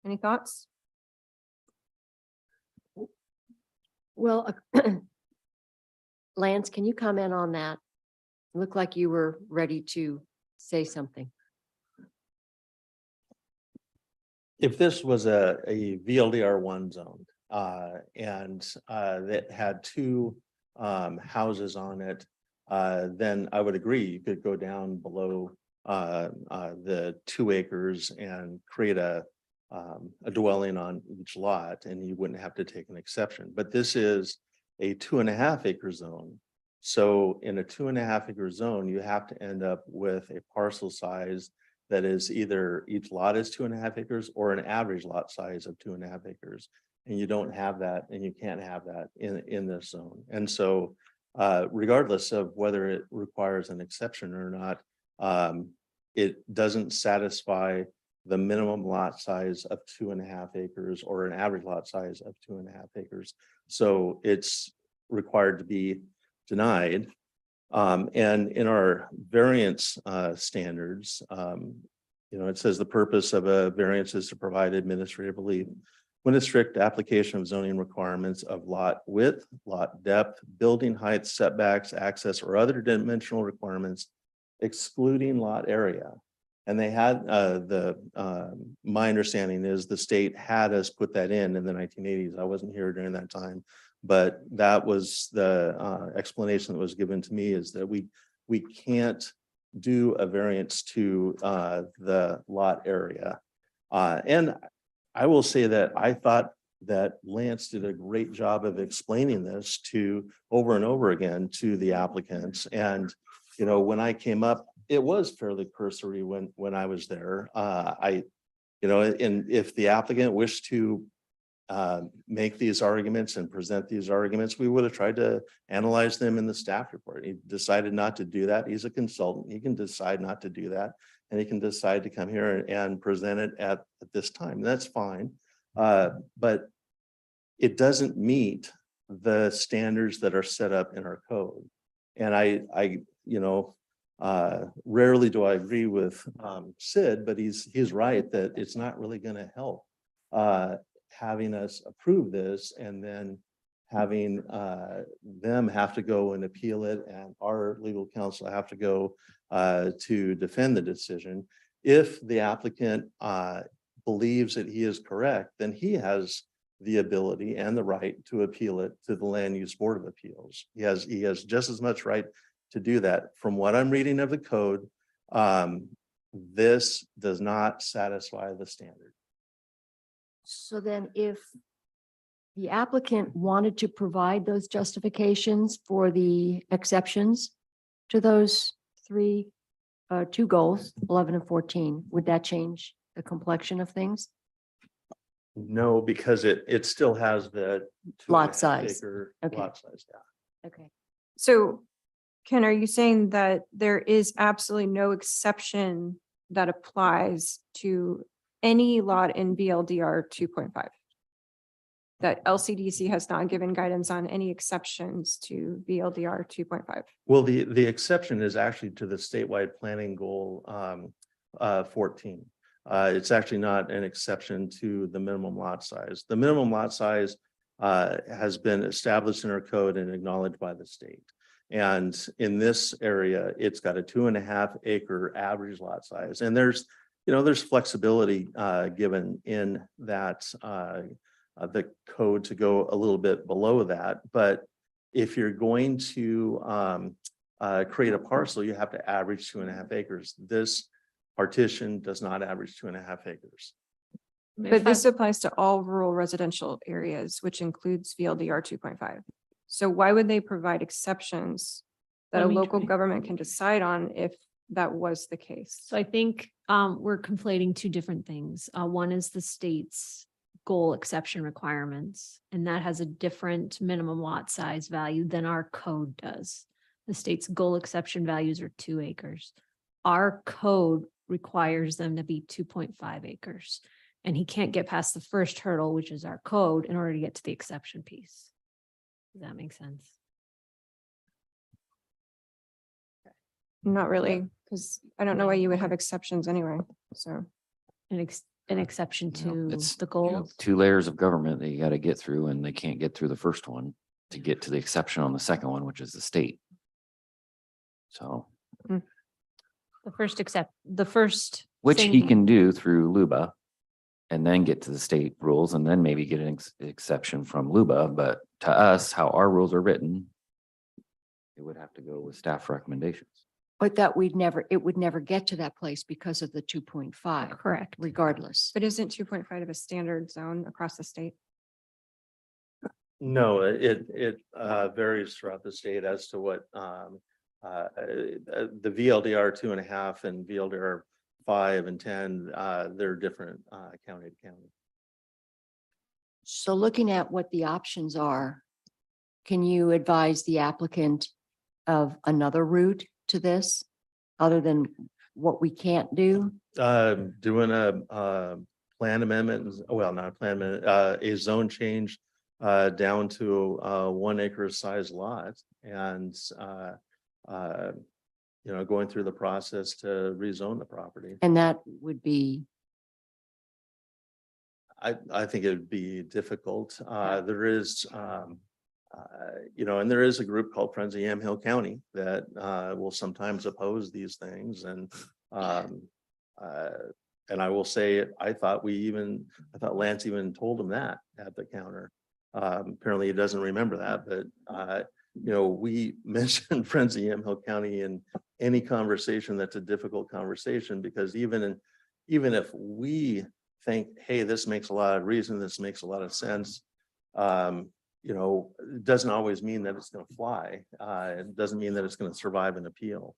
Any thoughts? Well, Lance, can you comment on that? Looked like you were ready to say something. If this was a VLDR1 zone, and that had 2 houses on it, then I would agree, you could go down below the 2 acres and create a dwelling on each lot, and you wouldn't have to take an exception. But this is a 2.5 acre zone. So in a 2.5 acre zone, you have to end up with a parcel size that is either each lot is 2.5 acres or an average lot size of 2.5 acres. And you don't have that, and you can't have that in this zone. And so regardless of whether it requires an exception or not, it doesn't satisfy the minimum lot size of 2.5 acres or an average lot size of 2.5 acres. So it's required to be denied. And in our variance standards, it says the purpose of a variance is to provide administrative relief when a strict application of zoning requirements of lot width, lot depth, building height, setbacks, access, or other dimensional requirements, excluding lot area. And they had my understanding is the state had us put that in the 1980s. I wasn't here during that time, but that was the explanation that was given to me, is that we can't do a variance to the lot area. And I will say that I thought that Lance did a great job of explaining this over and over again to the applicants. And, when I came up it was fairly cursory when I was there. And if the applicant wished to make these arguments and present these arguments, we would have tried to analyze them in the staff report. He decided not to do that. He's a consultant. He can decide not to do that. And he can decide to come here and present it at this time. That's fine. But it doesn't meet the standards that are set up in our code. And rarely do I agree with Sid, but he's right that it's not really going to help having us approve this and then having them have to go and appeal it and our legal counsel have to go to defend the decision. If the applicant believes that he is correct, then he has the ability and the right to appeal it to the Land Use Board of Appeals. He has just as much right to do that. From what I'm reading of the code, this does not satisfy the standard. So then if the applicant wanted to provide those justifications for the exceptions to those two goals, 11 and 14, would that change the complexion of things? No, because it still has the Lot 2.5 size. acre Okay. lot size. Yeah. Okay. So Ken, are you saying that there is absolutely no exception that applies to any lot in BLDR 2.5? That LCDC has not given guidance on any exceptions to BLDR 2.5? Well, the exception is actually to the statewide planning goal 14. It's actually not an exception to the minimum lot size. The minimum lot size has been established in our code and acknowledged by the state. And in this area, it's got a 2.5 acre average lot size. And there's flexibility given in that the code to go a little bit below that. But if you're going to create a parcel, you have to average 2.5 acres. This partition does not average 2.5 acres. But this applies to all rural residential areas, which includes VLDR 2.5. So why would they provide exceptions that a Let me local try. government can decide on if that was the case? So I think we're conflating two different things. One is the state's goal exception requirements, and that has a different minimum lot size value than our code does. The state's goal exception values are 2 acres. Our code requires them to be 2.5 acres. And he can't get past the first hurdle, which is our code, in order to get to the exception piece. Does that make sense? Not really, because I don't know why you would have exceptions anyway, so. An exception You know, to it's, the you know, goal. 2 layers of government that you got to get through, and they can't get through the first one to get to the exception on the second one, which is the state. So, The first. which thing- he can do through LUBA and then get to the state rules and then maybe get an exception from LUBA. But to us, how our rules are written, it would have to go with staff recommendations. But that it would never get to that place because of the 2.5, Correct. regardless. But isn't 2.5 a standard zone across the state? No, it varies throughout the state as to what the VLDR 2.5 and VLDR 5 and 10, they're different county to county. So looking at what the options are, can you advise the applicant of another route to this other than what we can't do? Doing a plan amendment, well, not a plan amendment, a zone change down to 1 acre size lot and going through the process to rezone the property. And that would be, I think it would be difficult. There is, and there is a group called Friends of Yamhill County that will sometimes oppose these things. And I will say, I thought Lance even told him that at the counter. Apparently he doesn't remember that, but we mentioned Friends of Yamhill County in any conversation that's a difficult conversation, because even if we think, hey, this makes a lot of reason, this makes a lot of sense, it doesn't always mean that it's going to fly. It doesn't mean that it's going to survive an appeal.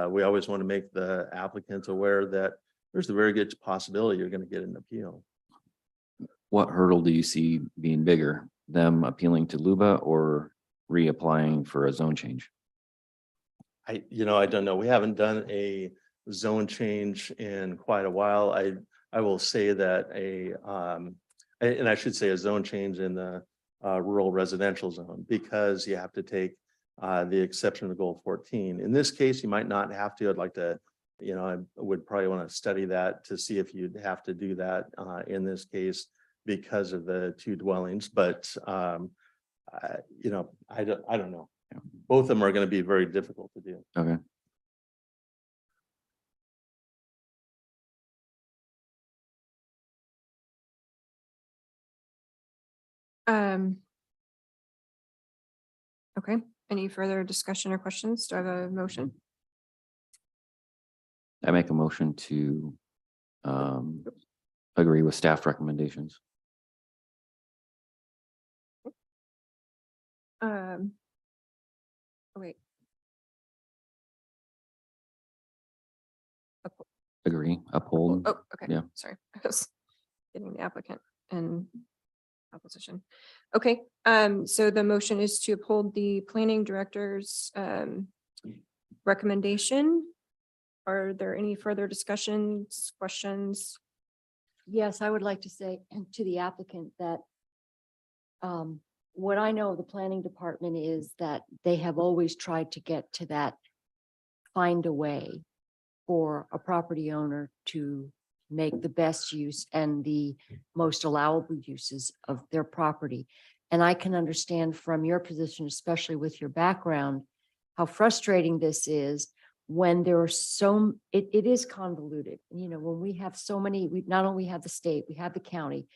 We always want to make the applicants aware that there's a very good possibility you're going to get an appeal. What hurdle do you see being bigger? Them appealing to Luba or reapplying for a zone change? I don't know. We haven't done a zone change in quite a while. I will say that and I should say a zone change in the rural residential zone, because you have to take the exception to goal 14. In this case, you might not have to. I'd like to, I would probably want to study that to see if you'd have to do that in this case because of the two dwellings. But I don't know. Both of them are going to be very difficult to do. Okay. Okay, any further discussion or questions? Do I have a motion? I make a motion to agree with staff recommendations. Wait. Agree, uphold. Oh, okay. Yeah. Sorry. I was getting the applicant and opposition. Okay, so the motion is to uphold the planning director's recommendation. Are there any further discussions, questions? Yes, I would like to say to the applicant that what I know of the planning department is that they have always tried to get to that, find a way for a property owner to make the best use and the most allowable uses of their property. And I can understand from your position, especially with your background, how frustrating this is when there are it is convoluted. When we have so many, we not only have the state, we have the county.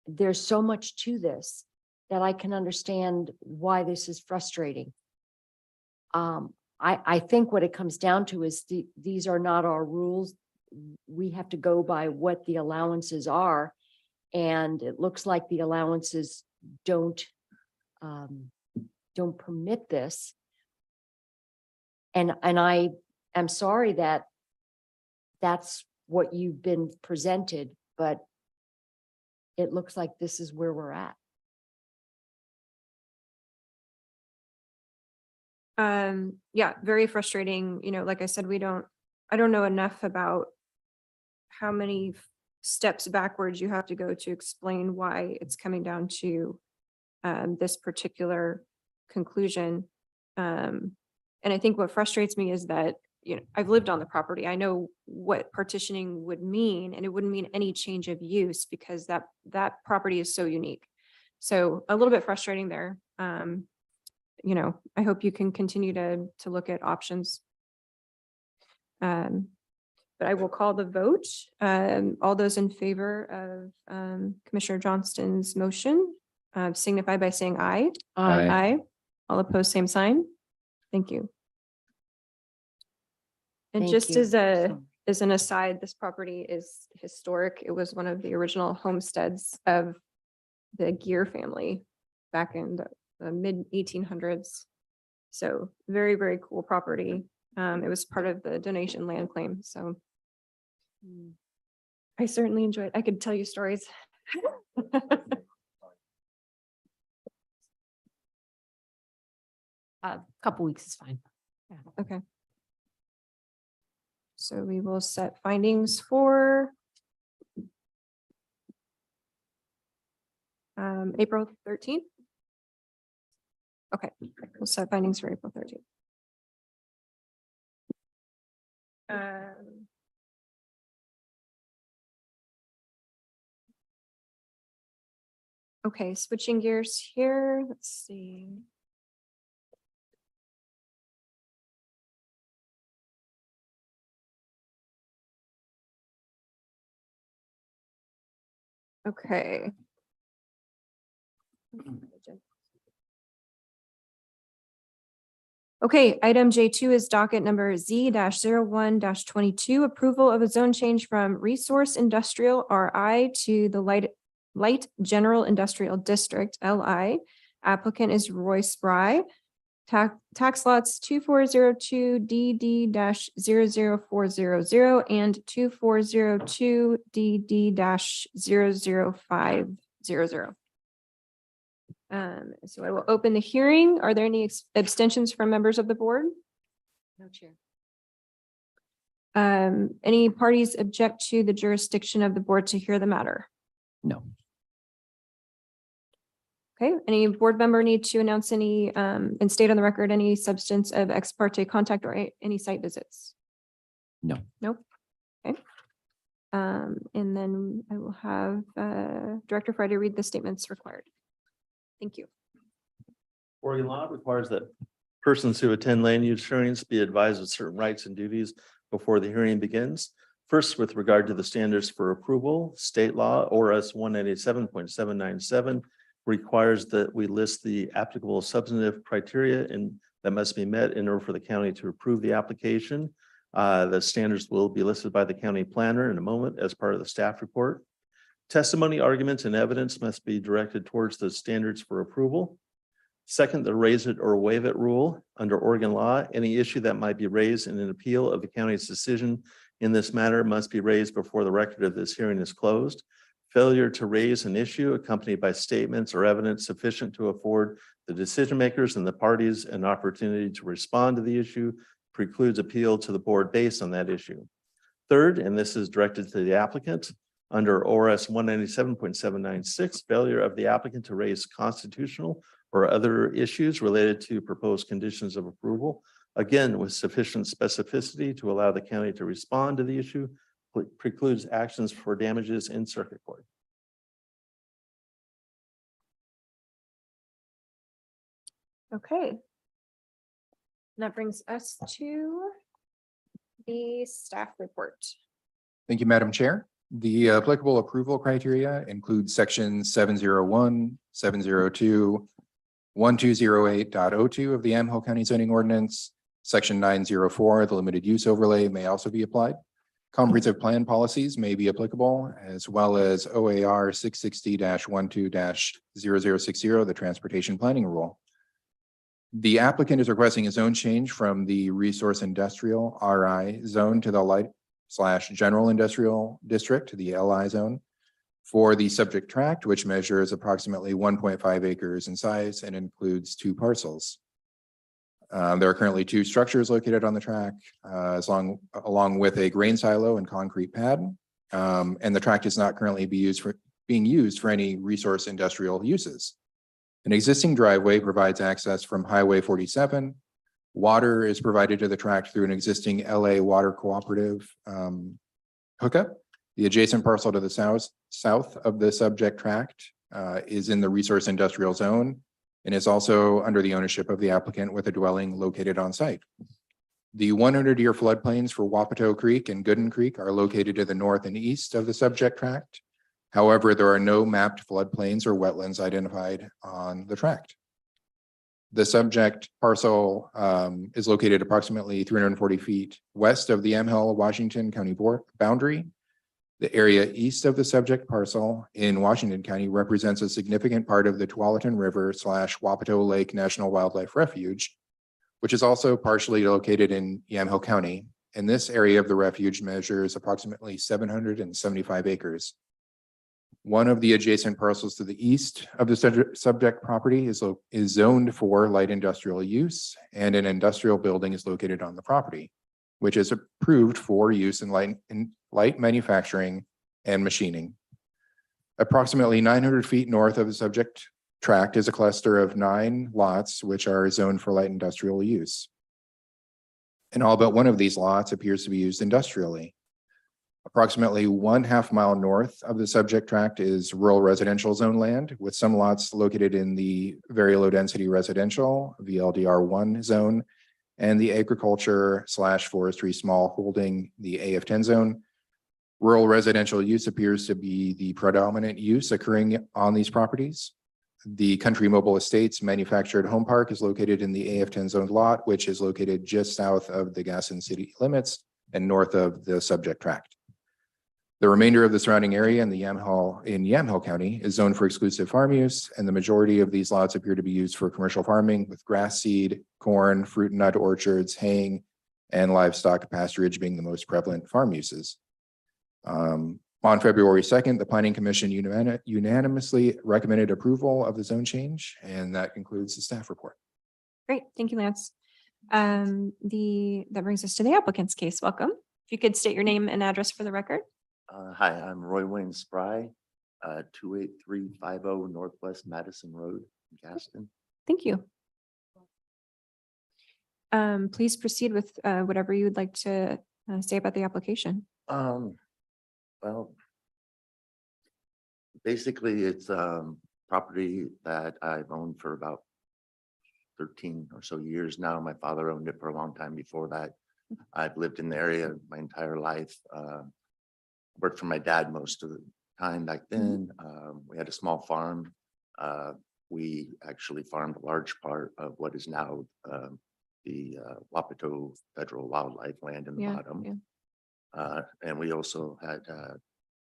There's so much to this that I can understand why this is frustrating. I think what it comes down to is these are not our rules. We have to go by what the allowances are. And it looks like the allowances don't permit this. And I am sorry that that's what you've been presented, but it looks like this is where we're at. Yeah, very frustrating. Like I said, I don't know enough about how many steps backwards you have to go to explain why it's coming down to this particular conclusion. And I think what frustrates me is that, I've lived on the property. I know what partitioning would mean, and it wouldn't mean any change of use because that property is so unique. So a little bit frustrating there. I hope you can continue to look at options. But I will call the vote. All those in favor of Commissioner Johnston's motion signify by saying aye. Aye. Aye. All opposed, same sign. Thank you. And Thank just you. as an aside, this property is historic. It was one of the original homesteads of the Gear family back in the mid 1800s. So very, very cool property. It was part of the donation land claim. So I certainly enjoyed. I could tell you stories. A couple weeks is fine. Okay. So we will set findings for April 13th. Okay, we'll set findings for April 13th. Okay, switching gears here, let's see. Okay. Okay, item J2 is docket number Z-01-22, approval of a zone change from resource industrial RI to the light general industrial district LI. Applicant is Roy Spry. tax lots 2402 DD 00400 and 2402 DD 00500. So I will open the hearing. Are there any abstentions from members of the board? No chair. Any parties object to the jurisdiction of the board to hear the matter? No. Okay, any board member need to announce any, and state on the record any substance of ex parte contact or any site visits? No. Nope. Okay. And then I will have, Director Friday read the statements required. Thank you. Oregon law requires that persons who attend land use hearings be advised of certain rights and duties before the hearing begins. First, with regard to the standards for approval, state law ORS 197.797 requires that we list the applicable substantive criteria and that must be met in order for the county to approve the application. The standards will be listed by the county planner in a moment as part of the staff report. Testimony, arguments, and evidence must be directed towards the standards for approval. Second, the raise it or waive it rule. Under Oregon law, any issue that might be raised in an appeal of the county's decision in this matter must be raised before the record of this hearing is closed. Failure to raise an issue accompanied by statements or evidence sufficient to afford the decision makers and the parties an opportunity to respond to the issue precludes appeal to the board based on that issue. Third, and this is directed to the applicant, under ORS 197.796, failure of the applicant to raise constitutional or other issues related to proposed conditions of approval, again, with sufficient specificity to allow the county to respond to the issue, precludes actions for damages in circuit court. Okay. That brings us to the staff report. Thank you, Madam Chair. The applicable approval criteria include section 701, 702, 1208.02 of the Yamhill County zoning ordinance. Section 904, the limited use overlay may also be applied. Comprehensive plan policies may be applicable, as well as OAR 660-12-0060, the transportation planning rule. The applicant is requesting a zone change from the resource industrial RI zone to the light/general industrial district, the LI zone, for the subject tract, which measures approximately 1.5 acres in size and includes 2 parcels. There are currently 2 structures located on the tract, along with a grain silo and concrete pad. And the tract is not currently being used for any resource industrial uses. An existing driveway provides access from Highway 47. Water is provided to the tract through an existing LA Water Cooperative hookup. The adjacent parcel to the south of the subject tract is in the resource industrial zone and is also under the ownership of the applicant with a dwelling located on site. The 100-year floodplains for Wapato Creek and Gooden Creek are located to the north and east of the subject tract. However, there are no mapped floodplains or wetlands identified on the tract. The subject parcel is located approximately 340 feet west of the Yamhill, Washington County boundary. The area east of the subject parcel in Washington County represents a significant part of the Tualatin River / Wapato Lake National Wildlife Refuge, which is also partially located in Yamhill County. And this area of the refuge measures approximately 775 acres. One of the adjacent parcels to the east of the subject property is zoned for light industrial use, and an industrial building is located on the property, which is approved for use in light manufacturing and machining. Approximately 900 feet north of the subject tract is a cluster of 9 lots, which are zoned for light industrial use. And all but one of these lots appears to be used industrially. Approximately 1/2 mile north of the subject tract is rural residential zone land, with some lots located in the very low density residential VLDR1 zone and the agriculture / forestry small holding, the AF10 zone. Rural residential use appears to be the predominant use occurring on these properties. The Country Mobile Estates manufactured home park is located in the AF10 zone lot, which is located just south of the Gaston city limits and north of the subject tract. The remainder of the surrounding area in Yamhill County is zoned for exclusive farm use, and the majority of these lots appear to be used for commercial farming with grass seed, corn, fruit and nut orchards, haying, and livestock pasturage being the most prevalent farm uses. On February 2nd, the Planning Commission unanimously recommended approval of the zone change, and that concludes the staff report. Great, thank you, Lance. That brings us to the applicant's case. Welcome. If you could state your name and address for the record. Hi, I'm Roy Wayne Spry, 28350 Northwest Madison Road in Gaston. Thank you. Please proceed with whatever you would like to say about the application. Well, basically it's property that I've owned for about 13 or so years now. My father owned it for a long time before that. I've lived in the area my entire life. Worked for my dad most of the time back then. We had a small farm. We actually farmed a large part of what is now the Wapato Federal Wildlife Land in the bottom. And we also had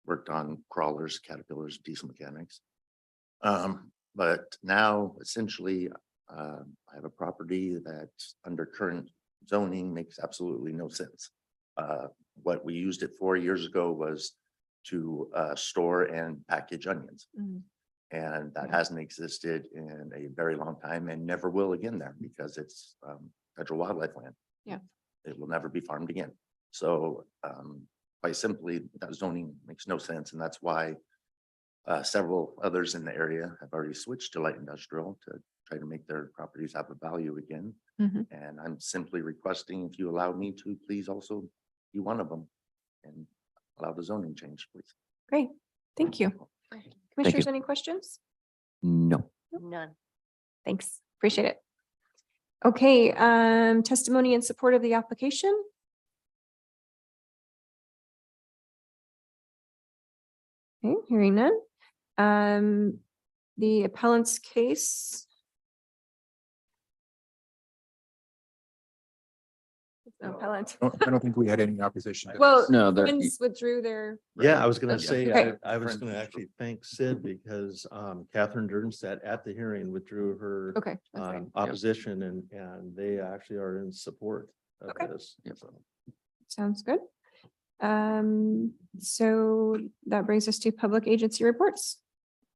worked on crawlers, caterpillars, diesel mechanics. But now essentially I have a property that under current zoning makes absolutely no sense. What we used it for years ago was to store and package onions. And that hasn't existed in a very long time and never will again there because it's federal wildlife land. Yeah. It will never be farmed again. So quite simply, that zoning makes no sense. And that's why several others in the area have already switched to light industrial to try to make their properties have a value again. And I'm simply requesting if you allow me to, please also be one of them and allow the zoning change, please. Great, thank you. Commissioners, any questions? No. None. Thanks, appreciate it. Okay, testimony in support of the application. Okay, hearing none. The appellant's case. Appellant. I don't think we had any opposition. to Well, this. No, Friends withdrew their. Yeah, I was gonna Okay. say, Okay. I was gonna actually thank Sid because Catherine Dernstedt at the hearing withdrew her Okay, that's right. opposition and they actually are in support of Okay. this. Yep. So, Sounds good. So that brings us to public agency reports.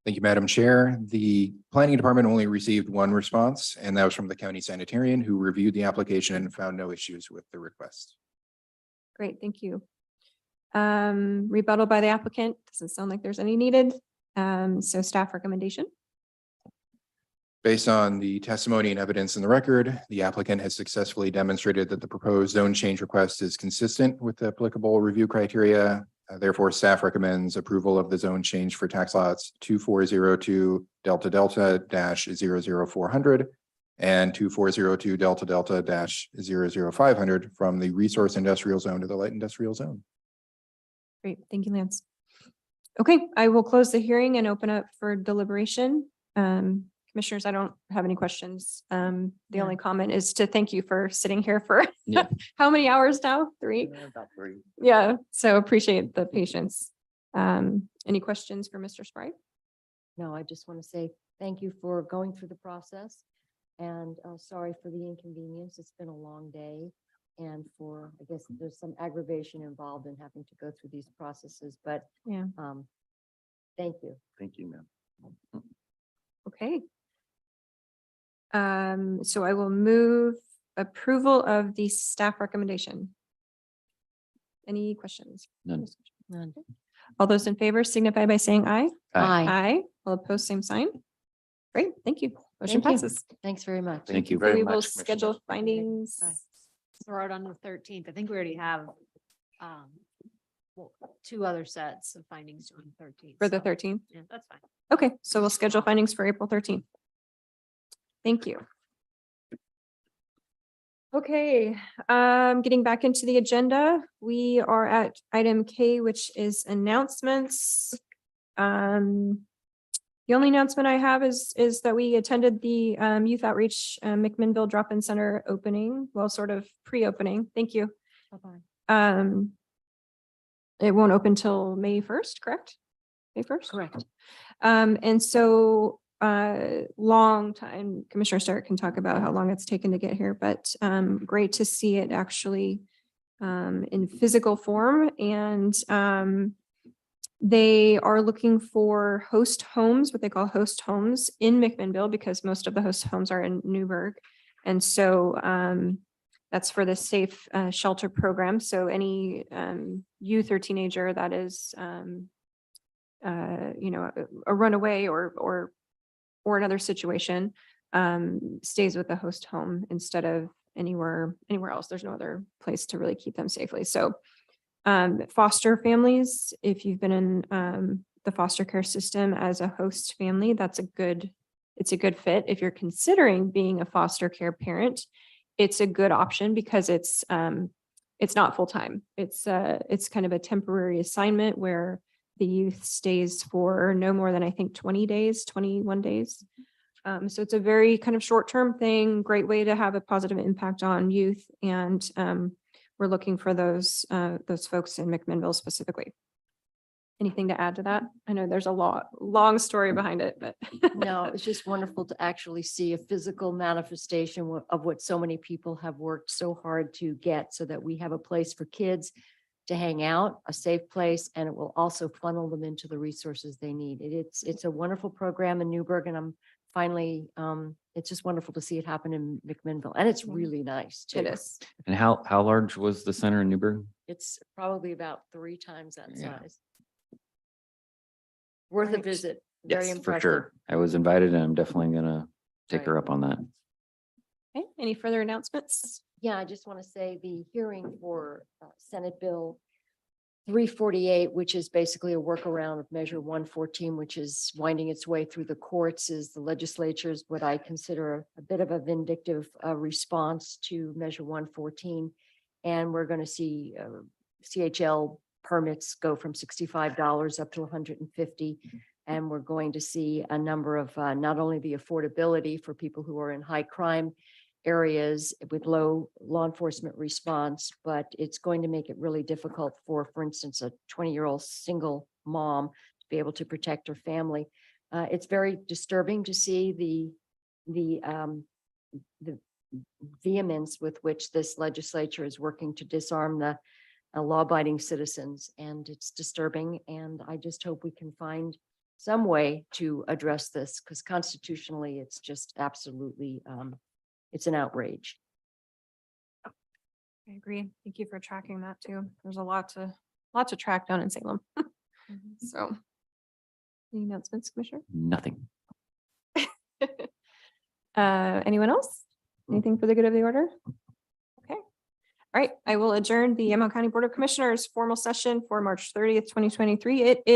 Thank you, Madam Chair. The Planning Department only received one response, and that was from the county sanitarian who reviewed the application and found no issues with the request. Great, thank you. Rebuttal by the applicant, doesn't sound like there's any needed. So staff recommendation. Based on the testimony and evidence in the record, the applicant has successfully demonstrated that the proposed zone change request is consistent with the applicable review criteria. Therefore, staff recommends approval of the zone change for tax lots 2402 Delta Delta -00400 and 2402 Delta Delta -00500 from the resource industrial zone to the light industrial zone. Great, thank you, Lance. Okay, I will close the hearing and open up for deliberation. Commissioners, I don't have any questions. The only comment is to thank you for sitting here for Yeah. how many hours now? 3? About 3. Yeah, so appreciate the patience. Any questions for Mr. Sprite? No, I just want to say thank you for going through the process. And sorry for the inconvenience. It's been a long day. And for, I guess there's some aggravation involved in having to go through these processes, but Yeah. thank you. Thank you, ma'am. Okay. So I will move approval of the staff recommendation. Any questions? None. None. All those in favor signify by saying aye. Aye. Aye. All opposed, same sign. Great, thank you. Motion Thank you. passes. Thanks very much. Thank you. So very we will much, schedule Commissioners. findings. Bye. Throw it on the 13th. I think we already have well, 2 other sets of findings on the 13th. For the so, 13th. Yeah, that's fine. Okay, so we'll schedule findings for April 13th. Thank you. Okay, getting back into the agenda, we are at item K, which is announcements. The only announcement I have is that we attended the Youth Outreach McMinnville Drop-In Center opening, well, sort of pre-opening. Thank you. Bye-bye. it won't open till May 1st, correct? May 1st? Correct. And so long time, Commissioner Stark can talk about how long it's taken to get here, but great to see it actually in physical form. And they are looking for host homes, what they call host homes in McMinnville, because most of the host homes are in Newburgh. And so that's for the safe shelter program. So any youth or teenager that is, you know, a runaway or another situation stays with the host home instead of anywhere else. There's no other place to really keep them safely. So foster families, if you've been in the foster care system as a host family, it's a good fit. If you're considering being a foster care parent, it's a good option because it's not full-time. It's kind of a temporary assignment where the youth stays for no more than, I think, 21 days. So it's a very kind of short-term thing, great way to have a positive impact on youth. And we're looking for those folks in McMinnville specifically. Anything to add to that? I know there's a long story behind it, but. No, it's just wonderful to actually see a physical manifestation of what so many people have worked so hard to get, so that we have a place for kids to hang out, a safe place, and it will also funnel them into the resources they need. It's a wonderful program in Newburgh, and I'm finally, it's just wonderful to see it happen in McMinnville, and it's really nice too. It is. And how large was the center in Newburgh? It's probably about 3 times that Yeah. size. Worth a Right. visit. Very Yes, for impressive. sure. I was invited and I'm definitely gonna take Right. her up on that. Okay, any further announcements? Yeah, I just want to say the hearing for Senate Bill 348, which is basically a workaround of Measure 114, which is winding its way through the courts, is the legislature's what I consider a bit of a vindictive response to Measure 114. And we're going to see CHL permits go from $65 up to $150. And we're going to see a number of not only the affordability for people who are in high crime areas with low law enforcement response, but it's going to make it really difficult for instance, a 20-year-old single mom to be able to protect her family. It's very disturbing to see the vehemence with which this legislature is working to disarm the law-abiding citizens, and it's disturbing. And I just hope we can find some way to address this, because constitutionally, it's just absolutely it's an outrage. I agree. Thank you for tracking that too. There's a lot to track down in Salem. So. Any announcements, Commissioner? Nothing. Anyone else? Anything for the good of the order? Okay. All right, I will adjourn the Emma County Board of Commissioners formal session for March 30th, 2023. It is